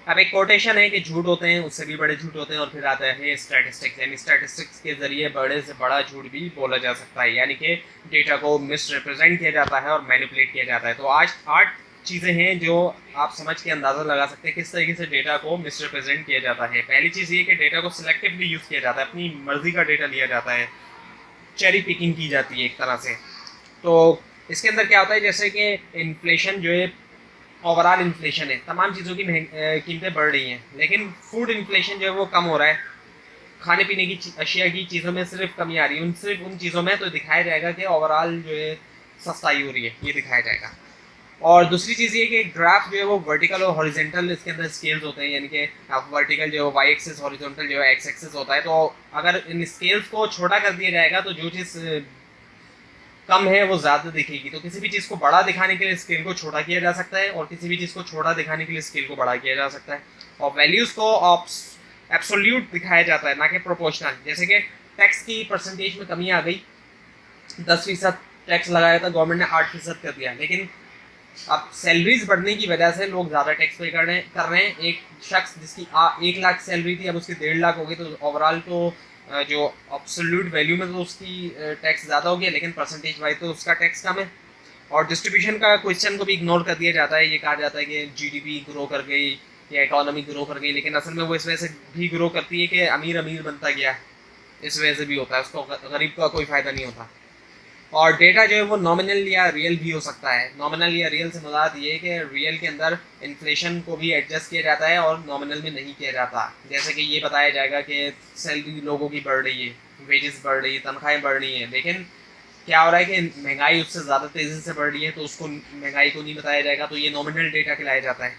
अब एक कोटेशन है कि झूठ होते हैं उससे भी बड़े झूठ होते हैं, और फिर आता है स्टैटिस्टिक्स। यानी स्टैटिस्टिक्स के जरिए बड़े से बड़ा झूठ भी बोला जा सकता है, यानी कि डेटा को मिसरिप्रेजेंट किया जाता है और मैनिपुलेट किया जाता है। तो आज 8 चीज़ें हैं जो आप समझ के अंदाज़ा लगा सकते हैं किस तरीके से डेटा को मिसरिप्रेजेंट किया जाता है। पहली चीज़ ये कि डेटा को सिलेक्टिवली यूज़ किया जाता है, अपनी मर्जी का डेटा लिया जाता है, चेरी पिकिंग की जाती है एक तरह से। तो इसके अंदर क्या होता है, जैसे कि इन्फ्लेशन जो है ओवरऑल इन्फ्लेशन है, तमाम चीज़ों की कीमतें बढ़ रही हैं, लेकिन फूड इन्फ्लेशन जो है वो कम हो रहा है, खाने पीने की अशिया की चीज़ों में सिर्फ कमी आ रही है, सिर्फ उन चीज़ों में तो दिखाया जाएगा कि ओवरऑल जो है सस्ताई हो रही है, ये दिखाया जाएगा। और दूसरी चीज़ ये कि ग्राफ जो है वो वर्टिकल और हॉरिजॉन्टल इसके अंदर स्केल्स होते हैं, यानी कि वर्टिकल जो है वाई एक्सिस, हॉरिजॉन्टल जो है एक्स एक्सिस होता है। तो अगर इन स्केल्स को छोटा कर दिया जाएगा तो जो चीज़ कम है वो ज़्यादा दिखेगी। तो किसी भी चीज़ को बड़ा दिखाने के लिए स्केल को छोटा किया जा सकता है और किसी भी चीज़ को छोटा दिखाने के लिए स्केल को बड़ा किया जा सकता है। और वैल्यूज़ को एब्सोल्यूट दिखाया जाता है, ना कि प्रोपोर्शनल। जैसे कि टैक्स की परसेंटेज में कमी आ गई 10%, टैक्स लगाया था, गवर्नमेंट ने 8% कर दिया, लेकिन अब सैलरीज बढ़ने की वजह से लोग ज़्यादा टैक्स पे कर रहे हैं। एक शख्स जिसकी 1 लाख सैलरी थी अब उसकी 1.5 लाख हो गई, तो ओवरऑल तो जो एब्सोल्यूट वैल्यू में तो उसकी टैक्स ज़्यादा हो गया, लेकिन परसेंटेज वाइज तो उसका टैक्स कम है। और डिस्ट्रीब्यूशन का क्वेश्चन को भी इग्नोर कर दिया जाता है। ये कहा जाता है कि जीडीपी ग्रो कर गई या इकोनॉमी ग्रो कर गई, लेकिन असल में वो इस वजह से भी ग्रो करती है कि अमीर अमीर बनता गया, इस वजह से भी होता है, उसको गरीब का कोई फ़ायदा नहीं होता। और डेटा जो है वो नॉमिनल या रियल भी हो सकता है। नॉमिनल या रियल से मुराद ये है कि रियल के अंदर इन्फ्लेशन को भी एडजस्ट किया जाता है और नॉमिनल में नहीं किया जाता। जैसे कि ये बताया जाएगा कि सैलरी लोगों की बढ़ रही है, वेजेस बढ़ रही है, तनख्वाहें बढ़ रही हैं, लेकिन क्या हो रहा है कि महंगाई उससे ज़्यादा तेज़ी से बढ़ रही है, तो उसको महंगाई को नहीं बताया जाएगा, तो ये नॉमिनल डेटा कहलाया जाता है।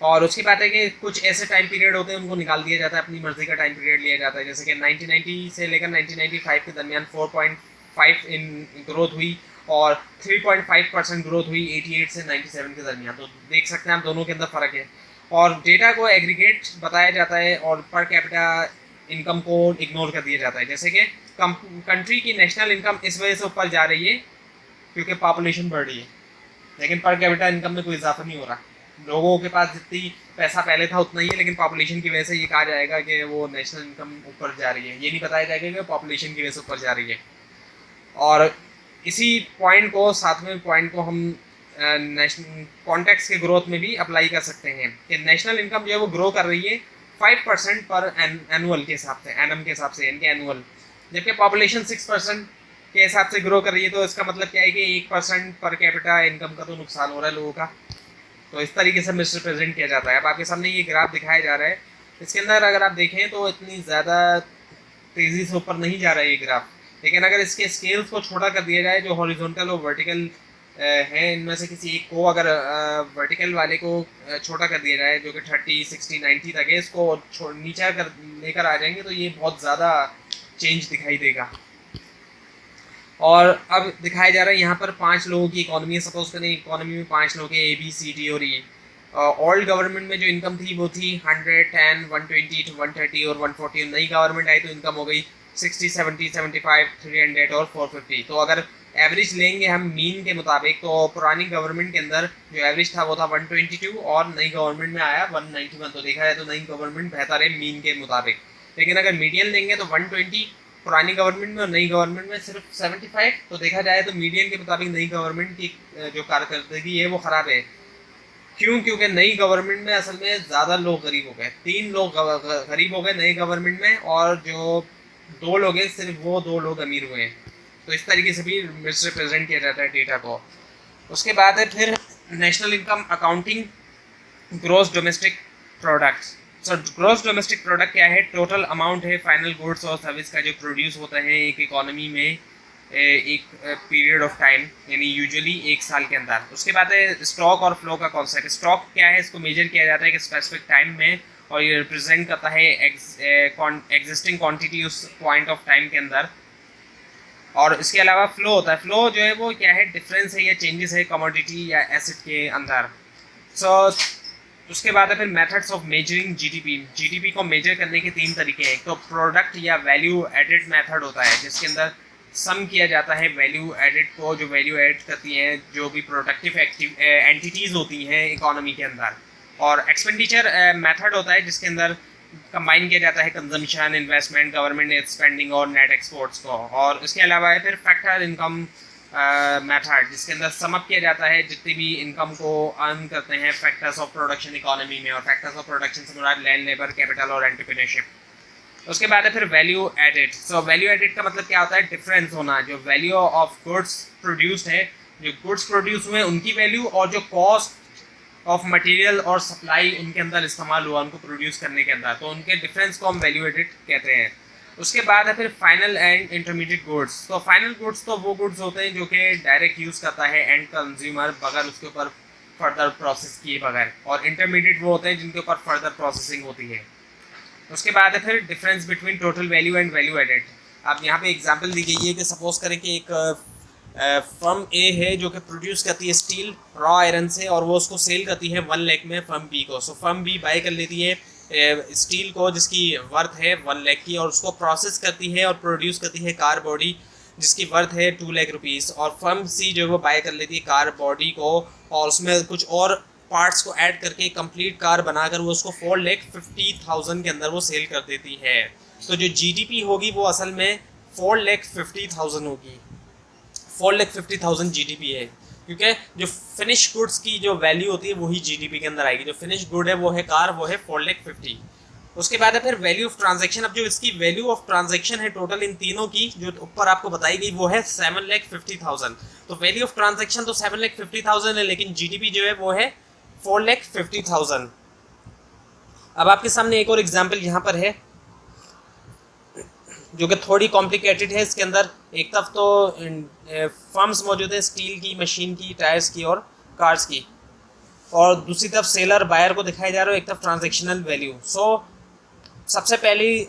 और उसकी बात है कि कुछ ऐसे टाइम पीरियड होते हैं उनको निकाल दिया जाता है, अपनी मर्जी का टाइम पीरियड लिया जाता है। जैसे कि 1990 से लेकर 1995 के दरमियान 4.5 इन ग्रोथ हुई और 3.5% ग्रोथ हुई 88 से 97 के दरमियान। तो देख सकते हैं आप दोनों के अंदर फ़र्क है। और डेटा को एग्रीगेट बताया जाता है और पर कैपिटा इनकम को इग्नोर कर दिया जाता है। जैसे कि कंट्री की नेशनल इनकम इस वजह से ऊपर जा रही है क्योंकि पॉपुलेशन बढ़ रही है, लेकिन पर कैपिटा इनकम में कोई इजाफा नहीं हो रहा। लोगों के पास जितनी पैसा पहले था उतना ही है, लेकिन पॉपुलेशन की वजह से ये कहा जाएगा कि वो नेशनल इनकम ऊपर जा रही है। ये नहीं बताया जाएगा कि पॉपुलेशन की वजह से ऊपर जा रही है। और इसी पॉइंट को, सातवें पॉइंट को हम नेशनल कॉन्टेक्स्ट के ग्रोथ में भी अप्लाई कर सकते हैं कि नेशनल इनकम जो है वो ग्रो कर रही है 5% पर एनुअल के हिसाब से, एनम के हिसाब से, यानी एनुअल, जबकि पॉपुलेशन 6% के हिसाब से ग्रो कर रही है। तो इसका मतलब क्या है कि 1% पर कैपिटा इनकम का तो नुकसान हो रहा है लोगों का। तो इस तरीके से मिसरिप्रेजेंट किया जाता है। अब आपके सामने ये ग्राफ दिखाया जा रहा है, इसके अंदर अगर आप देखें तो इतनी ज़्यादा तेज़ी से ऊपर नहीं जा रहा है ये ग्राफ, लेकिन अगर इसके स्केल्स को छोटा कर दिया जाए, जो हॉरिजॉन्टल और वर्टिकल है इनमें से किसी एक को, अगर वर्टिकल वाले को छोटा कर दिया जाए जो कि 30, 60, 90 तक है, इसको नीचा कर लेकर आ जाएंगे तो ये बहुत ज़्यादा चेंज दिखाई देगा। और अब दिखाया जा रहा है यहाँ पर 5 लोगों की इकोनॉमी है। सपोज करें इकोनॉमी में 5 लोग हैं, ABCD और E। ओल्ड गवर्नमेंट में जो इनकम थी वो थी 100, 10, 120 to 130 और 140। नई गवर्नमेंट आई तो इनकम हो गई 60, 70, 75, 300 और 450। तो अगर एवरेज लेंगे हम मीन के मुताबिक, तो पुरानी गवर्नमेंट के अंदर जो एवरेज था वो था 122 और नई गवर्नमेंट में आया 191। तो देखा जाए तो नई गवर्नमेंट बेहतर है मीन के मुताबिक। लेकिन अगर मीडियन लेंगे तो 120 पुरानी गवर्नमेंट में और नई गवर्नमेंट में सिर्फ 75। तो देखा जाए तो मीडियन के मुताबिक नई गवर्नमेंट की जो कारकर्दगी है वो ख़राब है। क्यों? क्योंकि नई गवर्नमेंट में असल में ज़्यादा लोग गरीब हो गए। 3 लोग गरीब हो गए नई गवर्नमेंट में, और जो 2 लोग हैं सिर्फ वो 2 लोग अमीर हुए हैं। तो इस तरीके से भी मिसरिप्रेजेंट किया जाता है डेटा को। उसके बाद है फिर national income accounting, gross domestic product. So gross domestic product क्या है? टोटल अमाउंट है फाइनल गुड्स और सर्विस का जो प्रोड्यूस होता है एक इकोनॉमी में एक पीरियड ऑफ टाइम, यानी यूजुअली 1 साल के अंदर। उसके बाद है स्टॉक और फ्लो का कॉन्सेप्ट। स्टॉक क्या है? इसको मेजर किया जाता है कि स्पेसिफिक टाइम में, और ये रिप्रेजेंट करता है एग्जिस्टिंग क्वांटिटी उस पॉइंट ऑफ टाइम के अंदर। और इसके अलावा फ्लो होता है। फ्लो जो है वो क्या है? डिफरेंस है या चेंजेस है कमोडिटी या एसेट के अंदर। सो उसके बाद है फिर methods of measuring GDP. GDP को मेजर करने के 3 तरीके हैं। एक तो प्रोडक्ट या वैल्यू एडेड मेथड होता है, जिसके अंदर सम किया जाता है वैल्यू एडेड को, जो वैल्यू एड करती हैं जो भी प्रोडक्टिव एंटिटीज़ होती हैं इकोनॉमी के अंदर। और एक्सपेंडिचर मेथड होता है जिसके अंदर कंबाइन किया जाता है कंजम्पशन, इन्वेस्टमेंट, गवर्नमेंट स्पेंडिंग और नेट एक्सपोर्ट्स को। और इसके अलावा है फिर फैक्टर इनकम मेथड, जिसके अंदर समअप किया जाता है जितनी भी इनकम को अर्न करते हैं फैक्टर्स ऑफ प्रोडक्शन इकोनॉमी में। और फैक्टर्स ऑफ प्रोडक्शन से मुराद लैंड, लेबर, कैपिटल और एंटरप्रेन्योरशिप। उसके बाद है फिर value added. So value added का मतलब क्या होता है? डिफरेंस होना, जो वैल्यू ऑफ गुड्स प्रोड्यूस्ड है, जो गुड्स प्रोड्यूस हुए उनकी वैल्यू, और जो कॉस्ट ऑफ मटेरियल और सप्लाई उनके अंदर इस्तेमाल हुआ उनको प्रोड्यूस करने के अंदर, तो उनके डिफरेंस को हम वैल्यू एडेड कहते हैं। उसके बाद है फिर फाइनल एंड इंटरमीडिएट गुड्स। तो फाइनल गुड्स तो वो गुड्स होते हैं जो कि डायरेक्ट यूज़ करता है एंड कंज्यूमर बगैर उसके ऊपर फर्दर प्रोसेस किए बगैर, और इंटरमीडिएट वो होते हैं जिनके ऊपर फर्दर प्रोसेसिंग होती है। उसके बाद है फिर difference between total value and value added. अब यहाँ पे एग्जांपल दी गई है कि सपोज करें कि एक फर्म ए है जो कि प्रोड्यूस करती है स्टील रॉ आयरन से, और वो उसको सेल करती है 1 लाख में फर्म बी को। सो फर्म बी बाय कर लेती है स्टील को जिसकी वर्थ है 1 लाख की, और उसको प्रोसेस करती है और प्रोड्यूस करती है कार बॉडी जिसकी वर्थ है 2 लाख रुपीज़, और फर्म सी जो है वो बाय कर लेती है कार बॉडी को और उसमें कुछ और पार्ट्स को ऐड करके कंप्लीट कार बनाकर वो उसको 4,50,000 के अंदर वो सेल कर देती है। तो जो जीडीपी होगी वो असल में 4,50,000 होगी। 4,50,000 जीडीपी है, क्योंकि जो फिनिश गुड्स की जो वैल्यू होती है वही जीडीपी के अंदर आएगी। जो फिनिश गुड है वो है कार, वो है 4,50,000। उसके बाद है फिर वैल्यू ऑफ ट्रांजैक्शन। अब जो इसकी वैल्यू ऑफ ट्रांजैक्शन है टोटल इन तीनों की जो ऊपर आपको बताई गई वो है 7,50,000। तो वैल्यू ऑफ ट्रांजैक्शन तो 7,50,000 है, लेकिन जीडीपी जो है वो है 4,50,000। अब आपके सामने एक और एग्जाम्पल यहाँ पर है जो कि थोड़ी कॉम्प्लिकेटेड है। इसके अंदर एक तरफ तो फर्म्स मौजूद है स्टील की, मशीन की, टायर्स की और कार्स की, और दूसरी तरफ सेलर बायर को दिखाया जा रहा है, एक तरफ ट्रांजैक्शनल वैल्यू। सबसे पहली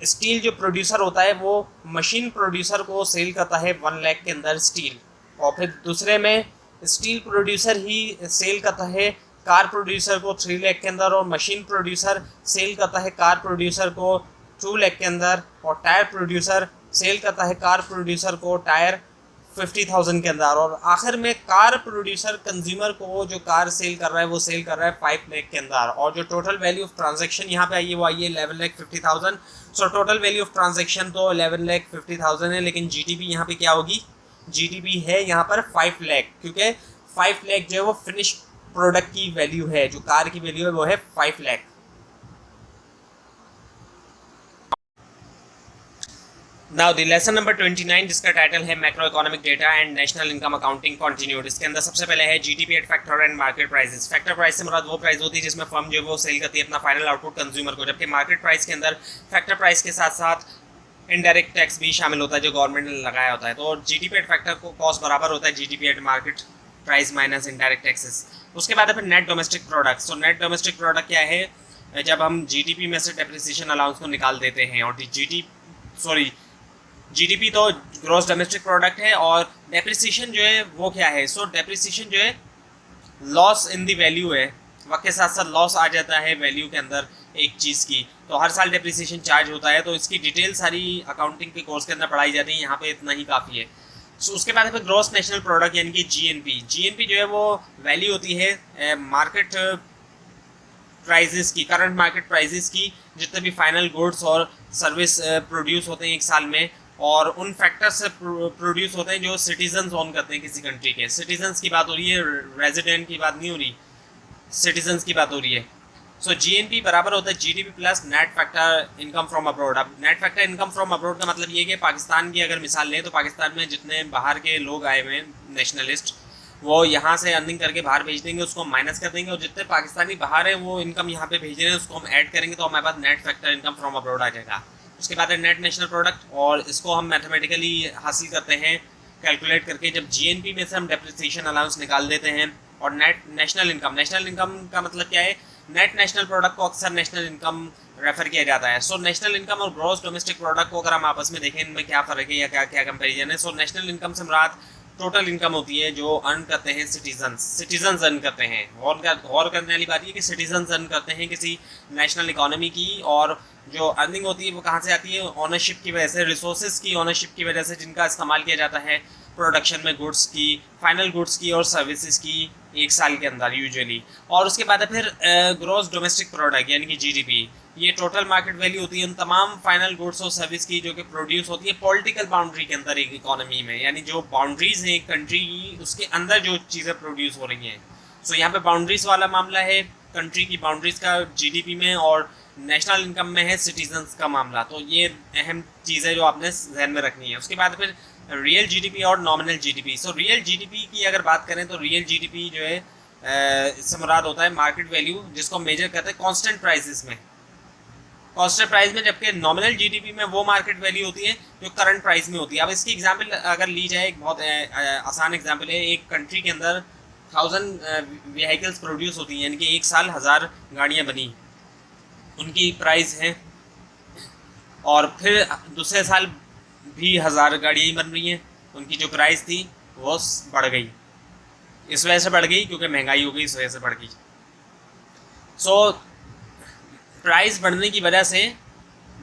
स्टील जो प्रोड्यूसर होता है वो मशीन प्रोड्यूसर को सेल करता है 1 लाख के अंदर स्टील, और फिर दूसरे में स्टील प्रोड्यूसर ही सेल करता है कार प्रोड्यूसर को 3 लाख के अंदर, और मशीन प्रोड्यूसर सेल करता है कार प्रोड्यूसर को 2 लाख के अंदर, और टायर प्रोड्यूसर सेल करता है कार प्रोड्यूसर को टायर 50,000 के अंदर, और आखिर में कार प्रोड्यूसर कंज्यूमर को जो कार सेल कर रहा है वो सेल कर रहा है 5 लाख के अंदर। और जो टोटल वैल्यू ऑफ ट्रांजैक्शन यहाँ पे आई है वो आई है 11,50,000। So total value of transaction तो 11,50,000 है, लेकिन जीडीपी यहाँ पे क्या होगी? जीडीपी है यहाँ पर 5 लाख, क्योंकि 5 लाख जो है वो फिनिश प्रोडक्ट की वैल्यू है, जो कार की वैल्यू है वो है 5 lakh. Now the lesson number 29 जिसका टाइटल है macro economic data and national income accounting continued. इसके अंदर सबसे पहले है GDP at factor and market prices. Factor price से मुराद वो प्राइस होती है जिसमें फर्म जो है वो सेल करती है अपना फाइनल आउटपुट कंज्यूमर को, जबकि मार्केट प्राइस के अंदर फैक्टर प्राइस के साथ साथ इनडायरेक्ट टैक्स भी शामिल होता है जो गवर्नमेंट ने लगाया होता है। तो जीडीपी एट फैक्टर को कॉस्ट बराबर होता है GDP at market price minus indirect taxes. उसके बाद है फिर नेट डोमेस्टिक प्रोडक्ट। तो नेट डोमेस्टिक प्रोडक्ट क्या है? जब हम जीडीपी में से डेप्रिसिएशन अलाउंस को निकाल देते हैं, और जीडीपी तो ग्रॉस डोमेस्टिक प्रोडक्ट है, और डेप्रिसिएशन जो है वो क्या है? सो डेप्रिसिएशन जो है लॉस इन दी वैल्यू है, वक्त के साथ साथ लॉस आ जाता है वैल्यू के अंदर एक चीज़ की, तो हर साल डेप्रिसिएशन चार्ज होता है। तो इसकी डिटेल सारी अकाउंटिंग के कोर्स के अंदर पढ़ाई जाती है, यहाँ पे इतना ही काफ़ी है। सो उसके बाद फिर ग्रॉस नेशनल प्रोडक्ट यानी कि जीएनपी। जीएनपी जो है वो वैल्यू होती है मार्केट प्राइजेस की, करंट मार्केट प्राइजेस की, जितने भी फाइनल गुड्स और सर्विस प्रोड्यूस होते हैं एक साल में, और उन फैक्टर्स से प्रोड्यूस होते हैं जो सिटीजन्स ओन करते हैं किसी कंट्री के। सिटीजन्स की बात हो रही है, रेजिडेंट की बात नहीं हो रही, सिटीजन्स की बात हो रही है। सो जीएनपी बराबर होता है GDP plus net factor income from abroad. अब net factor income from abroad का मतलब ये है कि पाकिस्तान की अगर मिसाल लें तो पाकिस्तान में जितने बाहर के लोग आए हुए हैं नेशनलिस्ट, वो यहाँ से अर्निंग करके बाहर भेज देंगे, उसको माइनस कर देंगे, और जितने पाकिस्तानी बाहर हैं वो इनकम यहाँ पे भेज रहे हैं उसको हम ऐड करेंगे, तो हमारे पास net factor income from abroad आ जाएगा। उसके बाद है नेट नेशनल प्रोडक्ट, और इसको हम मैथमेटिकली हासिल करते हैं कैलकुलेट करके, जब जीएनपी में से हम डेप्रिसिएशन अलाउंस निकाल देते हैं। और नेट नेशनल इनकम का मतलब क्या है? नेट नेशनल प्रोडक्ट को अक्सर नेशनल इनकम रेफर किया जाता है। सो नेशनल इनकम और ग्रॉस डोमेस्टिक प्रोडक्ट को अगर हम आपस में देखें इनमें क्या फ़र्क है या क्या क्या कंपेरिजन है। सो नेशनल इनकम से मुराद टोटल इनकम होती है जो अर्न करते हैं सिटीजन्स अर्न करते हैं। गौर करने वाली बात ये कि सिटीजन्स अर्न करते हैं किसी नेशनल इकोनॉमी की, और जो अर्निंग होती है वो कहाँ से आती है? ऑनरशिप की वजह से, रिसोर्सेज की ऑनरशिप की वजह से, जिनका इस्तेमाल किया जाता है प्रोडक्शन में गुड्स की, फाइनल गुड्स की और सर्विसेज की एक साल के अंदर यूजुअली। और उसके बाद है फिर ग्रॉस डोमेस्टिक प्रोडक्ट यानी कि जीडीपी। ये टोटल मार्केट वैल्यू होती है उन तमाम फाइनल गुड्स और सर्विस की जो कि प्रोड्यूस होती है पॉलिटिकल बाउंड्री के अंदर एक इकोनॉमी में, यानी जो बाउंड्रीज हैं एक कंट्री की उसके अंदर जो चीज़ें प्रोड्यूस हो रही हैं। सो यहाँ पे बाउंड्रीज वाला मामला है, कंट्री की बाउंड्रीज का जीडीपी में, और नेशनल इनकम में है सिटीजन्स का मामला। तो ये अहम चीज़ है जो आपने जहन में रखनी है। उसके बाद फिर रियल जीडीपी और nominal GDP. So real GDP की अगर बात करें तो रियल जीडीपी जो है इससे मुराद होता है मार्केट वैल्यू, जिसको मेजर करते हैं कांस्टेंट प्राइसेस में, कांस्टेंट प्राइस में, जबकि नॉमिनल जीडीपी में वो मार्केट वैल्यू होती है जो करंट प्राइस में होती है। अब इसकी एग्जांपल अगर ली जाए, एक बहुत आसान एग्जांपल है, एक कंट्री के अंदर 1000 व्हीकल्स प्रोड्यूस होती हैं, यानी कि एक साल 1000 गाड़ियाँ बनी, उनकी प्राइस है, और फिर दूसरे साल भी 1000 गाड़ियाँ ही बन रही हैं, उनकी जो प्राइस थी वो बढ़ गई। इस वजह से बढ़ गई क्योंकि महंगाई हो गई, इस वजह से बढ़ गई। सो प्राइस बढ़ने की वजह से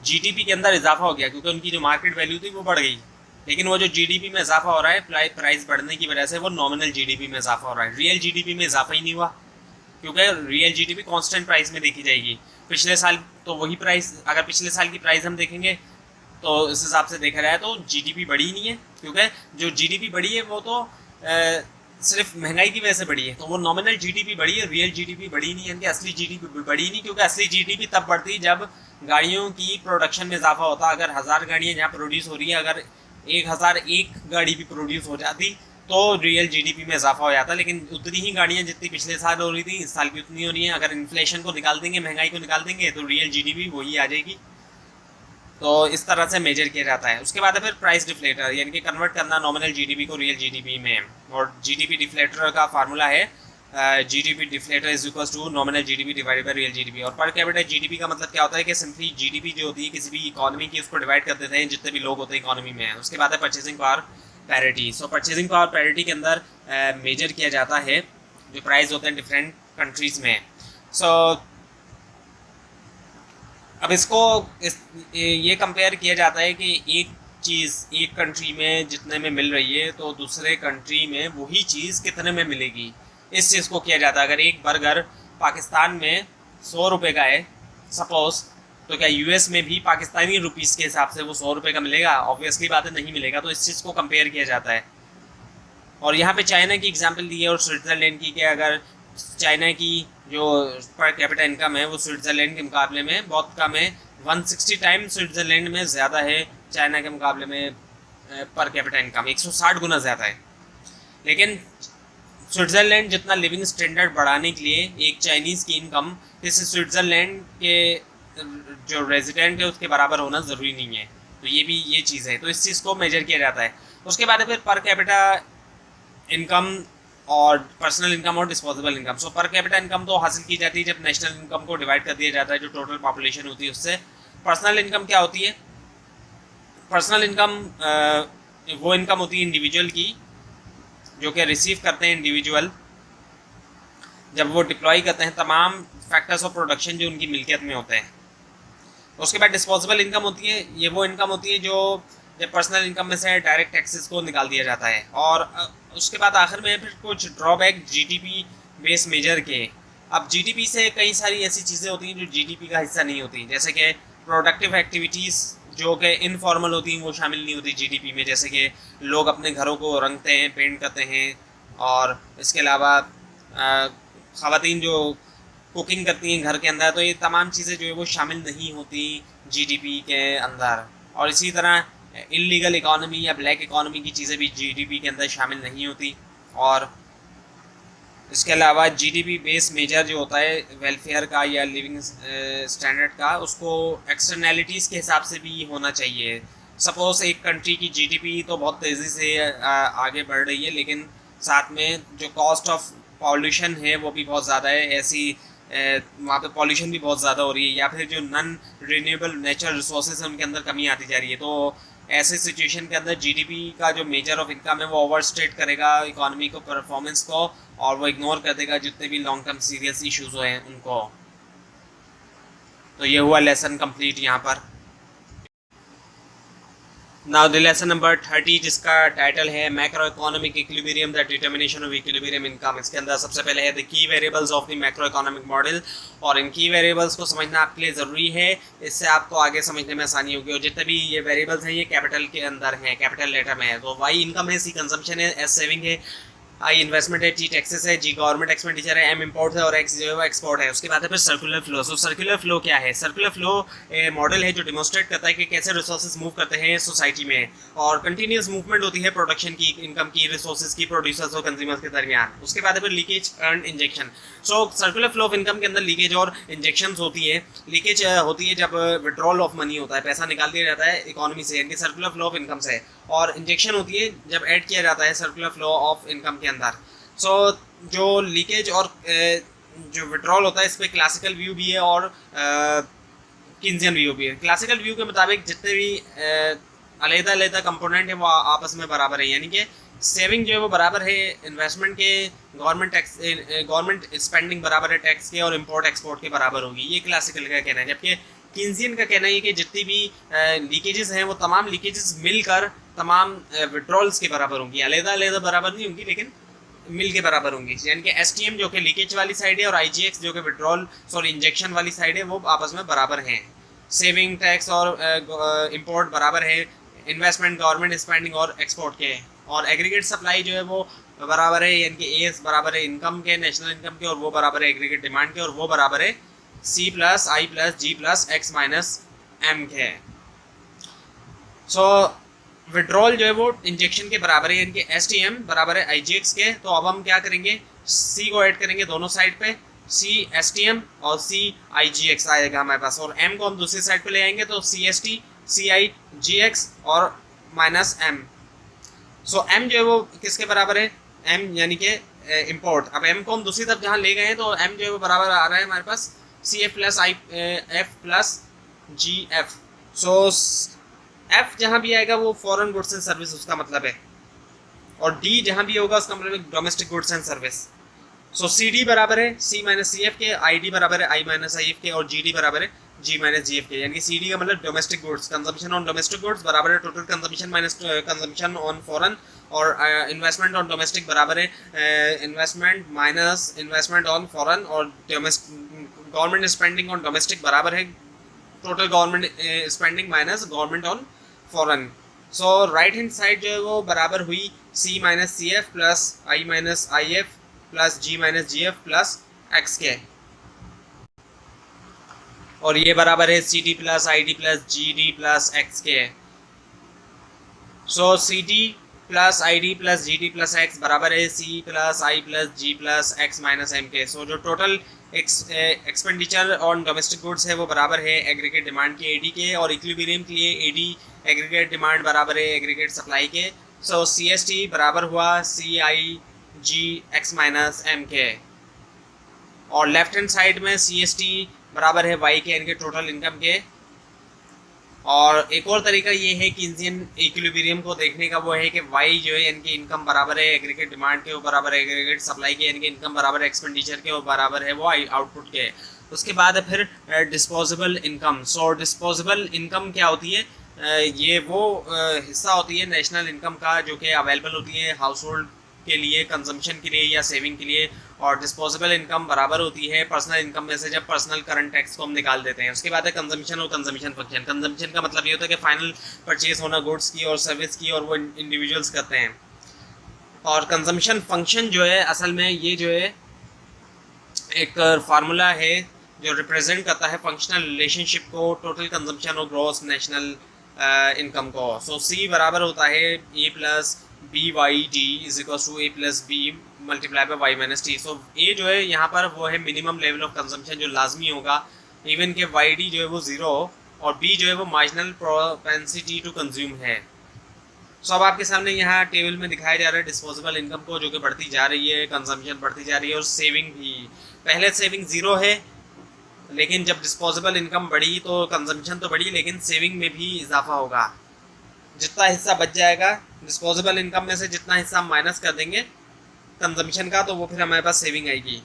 जीडीपी के अंदर इजाफा हो गया, क्योंकि उनकी जो मार्केट वैल्यू थी वो बढ़ गई। लेकिन वो जो जीडीपी में इजाफा हो रहा है प्राइस बढ़ने की वजह से, वो नॉमिनल जीडीपी में इजाफा हो रहा है, रियल जीडीपी में इजाफा ही नहीं हुआ, क्योंकि रियल जीडीपी कांस्टेंट प्राइस में देखी जाएगी। पिछले साल तो वही प्राइस, अगर पिछले साल की प्राइस हम देखेंगे तो इस हिसाब से देखा जाए तो जीडीपी बढ़ी नहीं है, क्योंकि जो जीडीपी बढ़ी है वो तो सिर्फ महंगाई की वजह से बढ़ी है, तो वो नॉमिनल जीडीपी बढ़ी है, रियल जीडीपी बढ़ी नहीं है, यानी कि असली जीडीपी बढ़ी नहीं, क्योंकि असली जीडीपी तब बढ़ती जब गाड़ियों की प्रोडक्शन में इजाफा होता। अगर 1000 गाड़ियाँ जहाँ प्रोड्यूस हो रही है, अगर 1001 गाड़ी भी प्रोड्यूस हो जाती तो रियल जीडीपी में इजाफा हो जाता, लेकिन उतनी ही गाड़ियाँ जितनी पिछले साल हो रही थी इस साल भी उतनी हो रही हैं। अगर इन्फ्लेशन को निकाल देंगे, महंगाई को निकाल देंगे, तो रियल जीडीपी वही आ जाएगी। तो इस तरह से मेजर किया जाता है। उसके बाद है फिर प्राइस डिफ्लेटर, यानी कि कन्वर्ट करना नॉमिनल जीडीपी को रियल जीडीपी में। और जीडीपी डिफ्लेटर का फार्मूला है GDP deflator is equals to nominal GDP divided by real GDP. और पर कैपिटा जीडीपी का मतलब क्या होता है कि सिंपली जीडीपी जो होती है किसी भी इकोनॉमी की, उसको डिवाइड कर देते हैं जितने भी लोग होते हैं इकोनॉमी में। उसके बाद है परचेसिंग पावर पैरिटी। सो परचेसिंग पावर पैरिटी के अंदर मेजर किया जाता है जो प्राइस होते हैं डिफरेंट कंट्रीज़ में। सो अब इसको ये कंपेयर किया जाता है कि एक चीज़ एक कंट्री में जितने में मिल रही है तो दूसरे कंट्री में वही चीज़ कितने में मिलेगी, इस चीज़ को किया जाता है। अगर एक बर्गर पाकिस्तान में 100 रुपये का है सपोज, तो क्या यूएस में भी पाकिस्तानी रुपीज़ के हिसाब से वो 100 रुपये का मिलेगा? ऑब्वियसली बात है, नहीं मिलेगा। तो इस चीज़ को कंपेयर किया जाता है। और यहाँ पे चाइना की एग्जांपल दी है और स्विट्ज़रलैंड की, कि अगर चाइना की जो पर कैपिटा इनकम है वो स्विट्ज़रलैंड के मुकाबले में बहुत कम है, 160 टाइम स्विट्ज़रलैंड में ज़्यादा है चाइना के मुकाबले में पर कैपिटा इनकम 160 गुना ज़्यादा है। लेकिन स्विट्ज़रलैंड जितना लिविंग स्टैंडर्ड बढ़ाने के लिए एक चाइनीज़ की इनकम इस स्विट्ज़रलैंड के जो रेजिडेंट है उसके बराबर होना ज़रूरी नहीं है। तो ये चीज़ है, तो इस चीज़ को मेजर किया जाता है। उसके बाद फिर पर कैपिटा इनकम और पर्सनल इनकम और डिस्पोजेबल इनकम। सो पर कैपिटा इनकम तो हासिल की जाती है जब नेशनल इनकम को डिवाइड कर दिया जाता है जो टोटल पॉपुलेशन होती है उससे। पर्सनल इनकम क्या होती है? पर्सनल इनकम वो इनकम होती है इंडिविजुअल की जो कि रिसीव करते हैं इंडिविजुअल जब वो डिप्लॉय करते हैं तमाम फैक्टर्स ऑफ प्रोडक्शन जो उनकी मिल्कियत में होते हैं। उसके बाद डिस्पोजेबल इनकम होती है, ये वो इनकम होती है जो जब पर्सनल इनकम में से डायरेक्ट टैक्सेस को निकाल दिया जाता है। और उसके बाद आखिर में फिर कुछ ड्रॉबैक जीडीपी बेस मेजर के। अब जीडीपी से कई सारी ऐसी चीज़ें होती हैं जो जीडीपी का हिस्सा नहीं होती, जैसे कि प्रोडक्टिव एक्टिविटीज़ जो कि इनफॉर्मल होती हैं वो शामिल नहीं होती जीडीपी में, जैसे कि लोग अपने घरों को रंगते हैं, पेंट करते हैं, और इसके अलावा ख़वातीन जो कुकिंग करती हैं घर के अंदर, तो ये तमाम चीज़ें जो है वो शामिल नहीं होती जीडीपी के अंदर। और इसी तरह इलीगल इकोनॉमी या ब्लैक इकोनॉमी की चीज़ें भी जीडीपी के अंदर शामिल नहीं होती। और इसके अलावा जीडीपी बेस मेजर जो होता है वेलफेयर का या लिविंग स्टैंडर्ड का, उसको एक्सटर्नैलिटीज़ के हिसाब से भी होना चाहिए। सपोज़ एक कंट्री की जीडीपी तो बहुत तेज़ी से आगे बढ़ रही है, लेकिन साथ में जो कॉस्ट ऑफ पॉल्यूशन है वो भी बहुत ज़्यादा है, ऐसी वहाँ पे पॉल्यूशन भी बहुत ज़्यादा हो रही है, या फिर जो नॉन रिन्यूएबल नेचुरल रिसोर्सेज हैं उनके अंदर कमी आती जा रही है। तो ऐसे सिचुएशन के अंदर जीडीपी का जो मेजर ऑफ इनकम है वो ओवरस्टेट करेगा इकोनॉमी को, परफॉर्मेंस को, और वो इग्नोर कर देगा जितने भी लॉन्ग टर्म सीरियस इश्यूज हैं उनको। तो ये हुआ लेसन कंप्लीट यहाँ पर। नाउ द लेसन नंबर 30 जिसका टाइटल है macro economic equilibrium the determination of equilibrium income. इसके अंदर सबसे पहले है the key variables of the macro economic model, और इन की वेरिएबल्स को समझना आपके लिए ज़रूरी है, इससे आपको आगे समझने में आसानी होगी। और जितने भी ये वेरिएबल्स हैं ये कैपिटल के अंदर हैं, कैपिटल लेटर में है। तो वाई इनकम है, सी कंजम्पशन है, एस सेविंग है, आई इन्वेस्टमेंट है, टी टैक्सेस है, जी गवर्नमेंट एक्सपेंडिचर है, एम इंपोर्ट है और एक्स जो है एक्सपोर्ट है। उसके बाद है फिर सर्कुलर फ्लो। सो सर्कुलर फ्लो क्या है? सर्कुलर फ्लो मॉडल है जो डिमोस्ट्रेट करता है कि कैसे रिसोर्सेज मूव करते हैं सोसाइटी में, और कंटिन्यूस मूवमेंट होती है प्रोडक्शन की, इनकम की, रिसोर्सेज की, प्रोड्यूसर्स और कंज्यूमर्स के दरमियान। उसके बाद है फिर leakage earn injection. So circular flow of income के अंदर लीकेज और इंजेक्शन होती है। लीकेज होती है जब विड्रॉल ऑफ मनी होता है, पैसा निकाल दिया जाता है इकोनॉमी से, यानी सर्कुलर फ्लो ऑफ इनकम से, और इंजेक्शन होती है जब ऐड किया जाता है सर्कुलर फ्लो ऑफ इनकम के अंदर। सो जो लीकेज और जो विड्रॉल होता है इस पर क्लासिकल व्यू भी है और किन्जियन व्यू भी है। क्लासिकल व्यू के मुताबिक जितने भी अलग-अलग कंपोनेंट है वो आपस में बराबर है, यानी कि सेविंग जो है वो बराबर है इन्वेस्टमेंट के, गवर्नमेंट स्पेंडिंग बराबर है टैक्स के, और इम्पोर्ट एक्सपोर्ट के बराबर होगी। ये क्लासिकल का कहना है। जबकि किन्जियन का कहना है कि जितनी भी लीकेजेस हैं वो तमाम लीकेजेस मिलकर तमाम विड्रॉल्स के बराबर होंगी, अलग-अलग बराबर नहीं होंगी लेकिन मिल के बराबर होंगी। यानी कि एसटीएम जो कि लीकेज वाली साइड है और आईजीएक्स जो कि विड्रॉल इंजेक्शन वाली साइड है, वो आपस में बराबर हैं। सेविंग टैक्स और इंपोर्ट बराबर है, इन्वेस्टमेंट गवर्नमेंट स्पेंडिंग और एक्सपोर्ट के, और एग्रीगेट सप्लाई जो है वो बराबर है, यानी कि ए बराबर है इनकम के, नेशनल इनकम के, और वो बराबर है एग्रीगेट डिमांड के, और वो बराबर है C plus I plus G plus X minus M के। सो विड्रॉल जो है वो इंजेक्शन के बराबर है, यानी कि एस टी एम बराबर है आई जी एक्स के। तो अब हम क्या करेंगे, सी को ऐड करेंगे दोनों साइड पे, सी एस टी एम और सी आई जी एक्स आएगा हमारे पास, और एम को हम दूसरी साइड पे ले आएंगे तो सी एस टी सी आई जी एक्स और माइनस एम। सो एम जो है वो किसके बराबर है, एम यानी कि इम्पोर्ट। अब एम को हम दूसरी तरफ जहाँ ले गए हैं तो एम जो है वो बराबर आ रहा है हमारे पास C F plus I F plus G F. So F जहाँ भी आएगा वो फॉरेन गुड्स एंड सर्विस उसका मतलब है, और डी जहाँ भी होगा उसका मतलब है domestic goods and service. So C D बराबर है सी माइनस सी एफ के, आई डी बराबर है आई माइनस आई एफ के, और जी डी बराबर है जी माइनस जी एफ के। यानी कि सी डी का मतलब domestic goods, consumption on domestic goods बराबर है total consumption minus consumption on foreign, और इन्वेस्टमेंट ऑन डोमेस्टिक बराबर है investment minus investment on foreign, और गवर्नमेंट स्पेंडिंग ऑन डोमेस्टिक बराबर है total government spending minus government on foreign. So right hand side जो है वो बराबर हुई C minus C F plus I minus I F plus G minus G F plus X के, और ये बराबर है C D plus I D plus G D plus X के। So C D plus I D plus G D plus X बराबर है C plus I plus G plus X minus M के। So जो total expenditure on domestic goods है वो बराबर है aggregate demand के एडी के, और इक्विलिब्रियम के लिए एडी एग्रीगेट डिमांड बराबर है एग्रीगेट सप्लाई के। सो सी एस टी बराबर हुआ सी आई जी एक्स माइनस एम के, और लेफ्ट हैंड साइड में सी एस टी बराबर है वाई के, इनके टोटल इनकम के। और एक और तरीका ये है कि इंडियन इक्विलिब्रियम को देखने का, वो है कि वाई जो है इनकी इनकम बराबर है एग्रीगेट डिमांड के, वो बराबर है एग्रीगेट सप्लाई के, इनकी इनकम बराबर है एक्सपेंडिचर के, वो बराबर है वो आउटपुट के। उसके बाद है फिर डिस्पोजेबल इनकम। सो डिस्पोजेबल इनकम क्या होती है, ये वो हिस्सा होती है नेशनल इनकम का जो कि अवेलेबल होती है हाउस होल्ड के लिए, कंजम्पशन के लिए या सेविंग के लिए, और डिस्पोजेबल इनकम बराबर होती है पर्सनल इनकम में से जब पर्सनल करंट टैक्स को हम निकाल देते हैं। उसके बाद है कंजम्पशन और कंजम्पशन फंक्शन। कंजम्पशन का मतलब ये होता है कि फाइनल परचेज होना गुड्स की और सर्विस की, और वो इंडिविजुअल्स करते हैं। और कंजम्पशन फंक्शन जो है असल में ये जो है एक फार्मूला है जो रिप्रेजेंट करता है फंक्शनल रिलेशनशिप को टोटल कंजम्पशन और ग्रॉस नेशनल इनकम को। सो सी बराबर होता है A plus B Y D is equal to A plus B multiply by Y minus T. So A जो है यहाँ पर वो है मिनिमम लेवल ऑफ कंजम्पशन जो लाजमी होगा, इवन के वाई डी जो है वो ज़ीरो हो, और बी जो है वो मार्जिनल प्रोपेंसिटी टू कंज्यूम है। सो अब आपके सामने यहाँ टेबल में दिखाया जा रहा है डिस्पोजेबल इनकम को जो कि बढ़ती जा रही है, कंजम्पशन बढ़ती जा रही है, और सेविंग भी। पहले सेविंग ज़ीरो है, लेकिन जब डिस्पोजेबल इनकम बढ़ी तो कंजम्पशन तो बढ़ी, लेकिन सेविंग में भी इजाफा होगा। जितना हिस्सा बच जाएगा डिस्पोजेबल इनकम में से, जितना हिस्सा हम माइनस कर देंगे कंजम्पशन का, तो वो फिर हमारे पास सेविंग आएगी।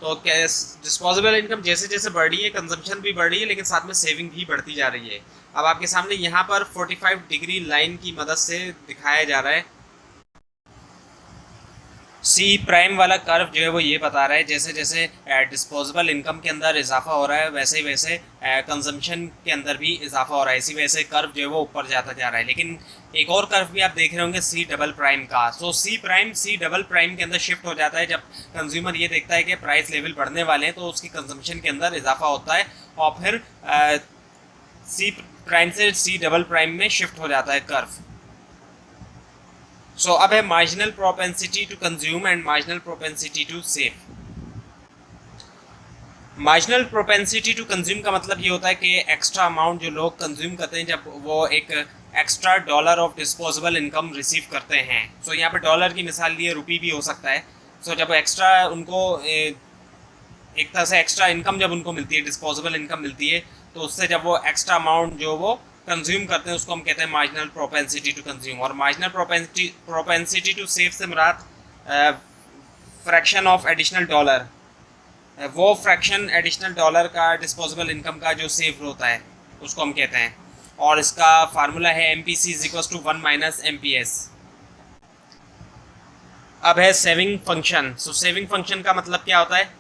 तो कैश डिस्पोजेबल इनकम जैसे जैसे बढ़ रही है कंजम्पशन भी बढ़ रही है, लेकिन साथ में सेविंग भी बढ़ती जा रही है। अब आपके सामने यहाँ पर 45 डिग्री लाइन की मदद से दिखाया जा रहा है। सी प्राइम वाला कर्व जो है वो ये बता रहा है जैसे जैसे डिस्पोजेबल इनकम के अंदर इजाफा हो रहा है वैसे ही वैसे कंजम्पशन के अंदर भी इजाफा हो रहा है, इसी वजह से कर्व जो है वो ऊपर जाता जा रहा है। लेकिन एक और कर्व भी आप देख रहे होंगे सी डबल प्राइम का। सो C prime C double prime के अंदर शिफ्ट हो जाता है जब कंज्यूमर ये देखता है कि प्राइस लेवल बढ़ने वाले हैं, तो उसकी कंजम्पशन के अंदर इजाफा होता है, और फिर सी प्राइम से सी डबल प्राइम में शिफ्ट हो जाता है कर्व। सो अब है marginal propensity to consume and marginal propensity to save. Marginal propensity to consume का मतलब ये होता है कि एक्स्ट्रा अमाउंट जो लोग कंज्यूम करते हैं जब वो एक extra dollar of disposable income receive करते हैं। सो यहाँ पे डॉलर की मिसाल लिए रुपी भी हो सकता है। सो जब एक्स्ट्रा उनको एक तरह से एक्स्ट्रा इनकम जब उनको मिलती है, डिस्पोजेबल इनकम मिलती है, तो उससे जब वो एक्स्ट्रा अमाउंट जो वो कंज्यूम करते हैं उसको हम कहते हैं मार्जिनल प्रोपेंसिटी टू कंज्यूम। और मार्जिनल प्रोपेंसिटी टू सेव से मुराद फ्रैक्शन ऑफ एडिशनल डॉलर, वो फ्रैक्शन एडिशनल डॉलर का डिस्पोजेबल इनकम का जो सेव होता है उसको हम कहते हैं। और इसका फार्मूला है M P C is equal to 1 minus M P S. अब है saving function. So saving function का मतलब क्या होता है?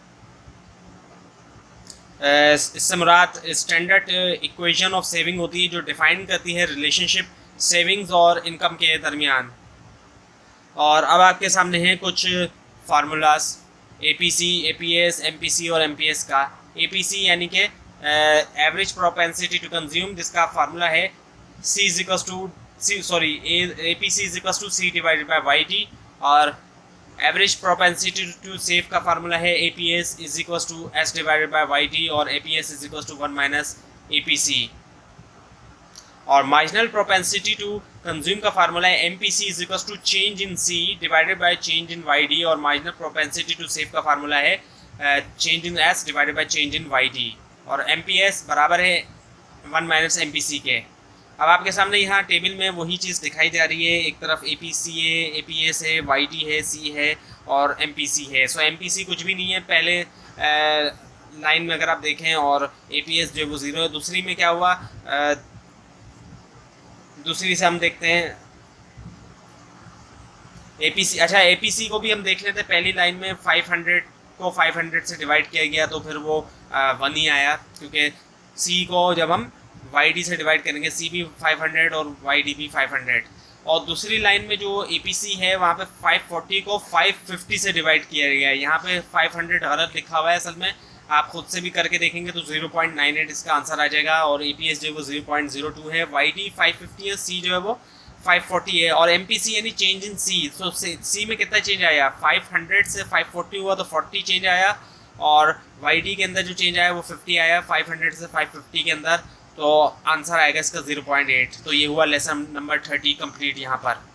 इससे मुराद स्टैंडर्ड इक्वेशन ऑफ सेविंग होती है जो डिफाइन करती है रिलेशनशिप सेविंग्स और इनकम के दरमियान। और अब आपके सामने हैं कुछ formulas A P C, A P S, M P C और एम पी एस का। ए पी सी यानी कि एवरेज प्रोपेंसिटी टू कंज्यूम, जिसका फार्मूला है C is equal to A P C is equal to C divided by Y T. और average propensity to save का formula है A P S is equal to S divided by Y T, और A P S is equal to 1 minus A P C. और marginal propensity to consume का formula है M P C is equal to change in C divided by change in Y D, और marginal propensity to save का formula है change in S divided by change in Y D, और M P S बराबर है 1 minus M P सी के। अब आपके सामने यहाँ टेबल में वही चीज़ दिखाई जा रही है, एक तरफ ए पी सी है, ए पी एस है, वाई डी है, सी है और एम पी सी है। सो एम पी सी कुछ भी नहीं है पहले लाइन में अगर आप देखें, और ए पी एस जो वो ज़ीरो है। दूसरी में क्या हुआ, दूसरी से हम देखते हैं ए पी सी। अच्छा, ए पी सी को भी हम देख लेते हैं। पहली लाइन में 500 को 500 से डिवाइड किया गया तो फिर वो 1 ही आया, क्योंकि सी को जब हम वाई डी से डिवाइड करेंगे, सी भी 500 और वाई डी भी 500। और दूसरी लाइन में जो ए पी सी है वहाँ पे 540 को 550 से डिवाइड किया गया है। यहाँ पे 500 गलत लिखा हुआ है, असल में आप खुद से भी करके देखेंगे तो 0.98 इसका आंसर आ जाएगा। और ए पी एस जो है वो 0.02 है, वाई डी 550 है, सी जो है वो 540 है। और एम पी सी यानी चेंज इन सी। सो सी में कितना चेंज आया, 500 से 540 हुआ तो 40 चेंज आया, और वाई डी के अंदर जो चेंज आया वो 50 आया 500 से 550 के अंदर, तो आंसर आएगा इसका 0.8। तो ये हुआ लेसन नंबर 30 कंप्लीट यहाँ पर।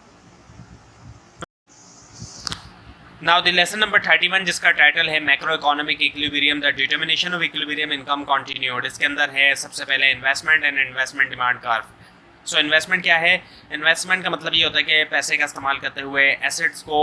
नाउ द लेसन नंबर 31, जिसका टाइटल है macro economic equilibrium, the determination of equilibrium income continued. इसके अंदर है सबसे पहले investment and investment demand curve. So investment क्या है? इन्वेस्टमेंट का मतलब ये होता है कि पैसे का इस्तेमाल करते हुए एसेट्स को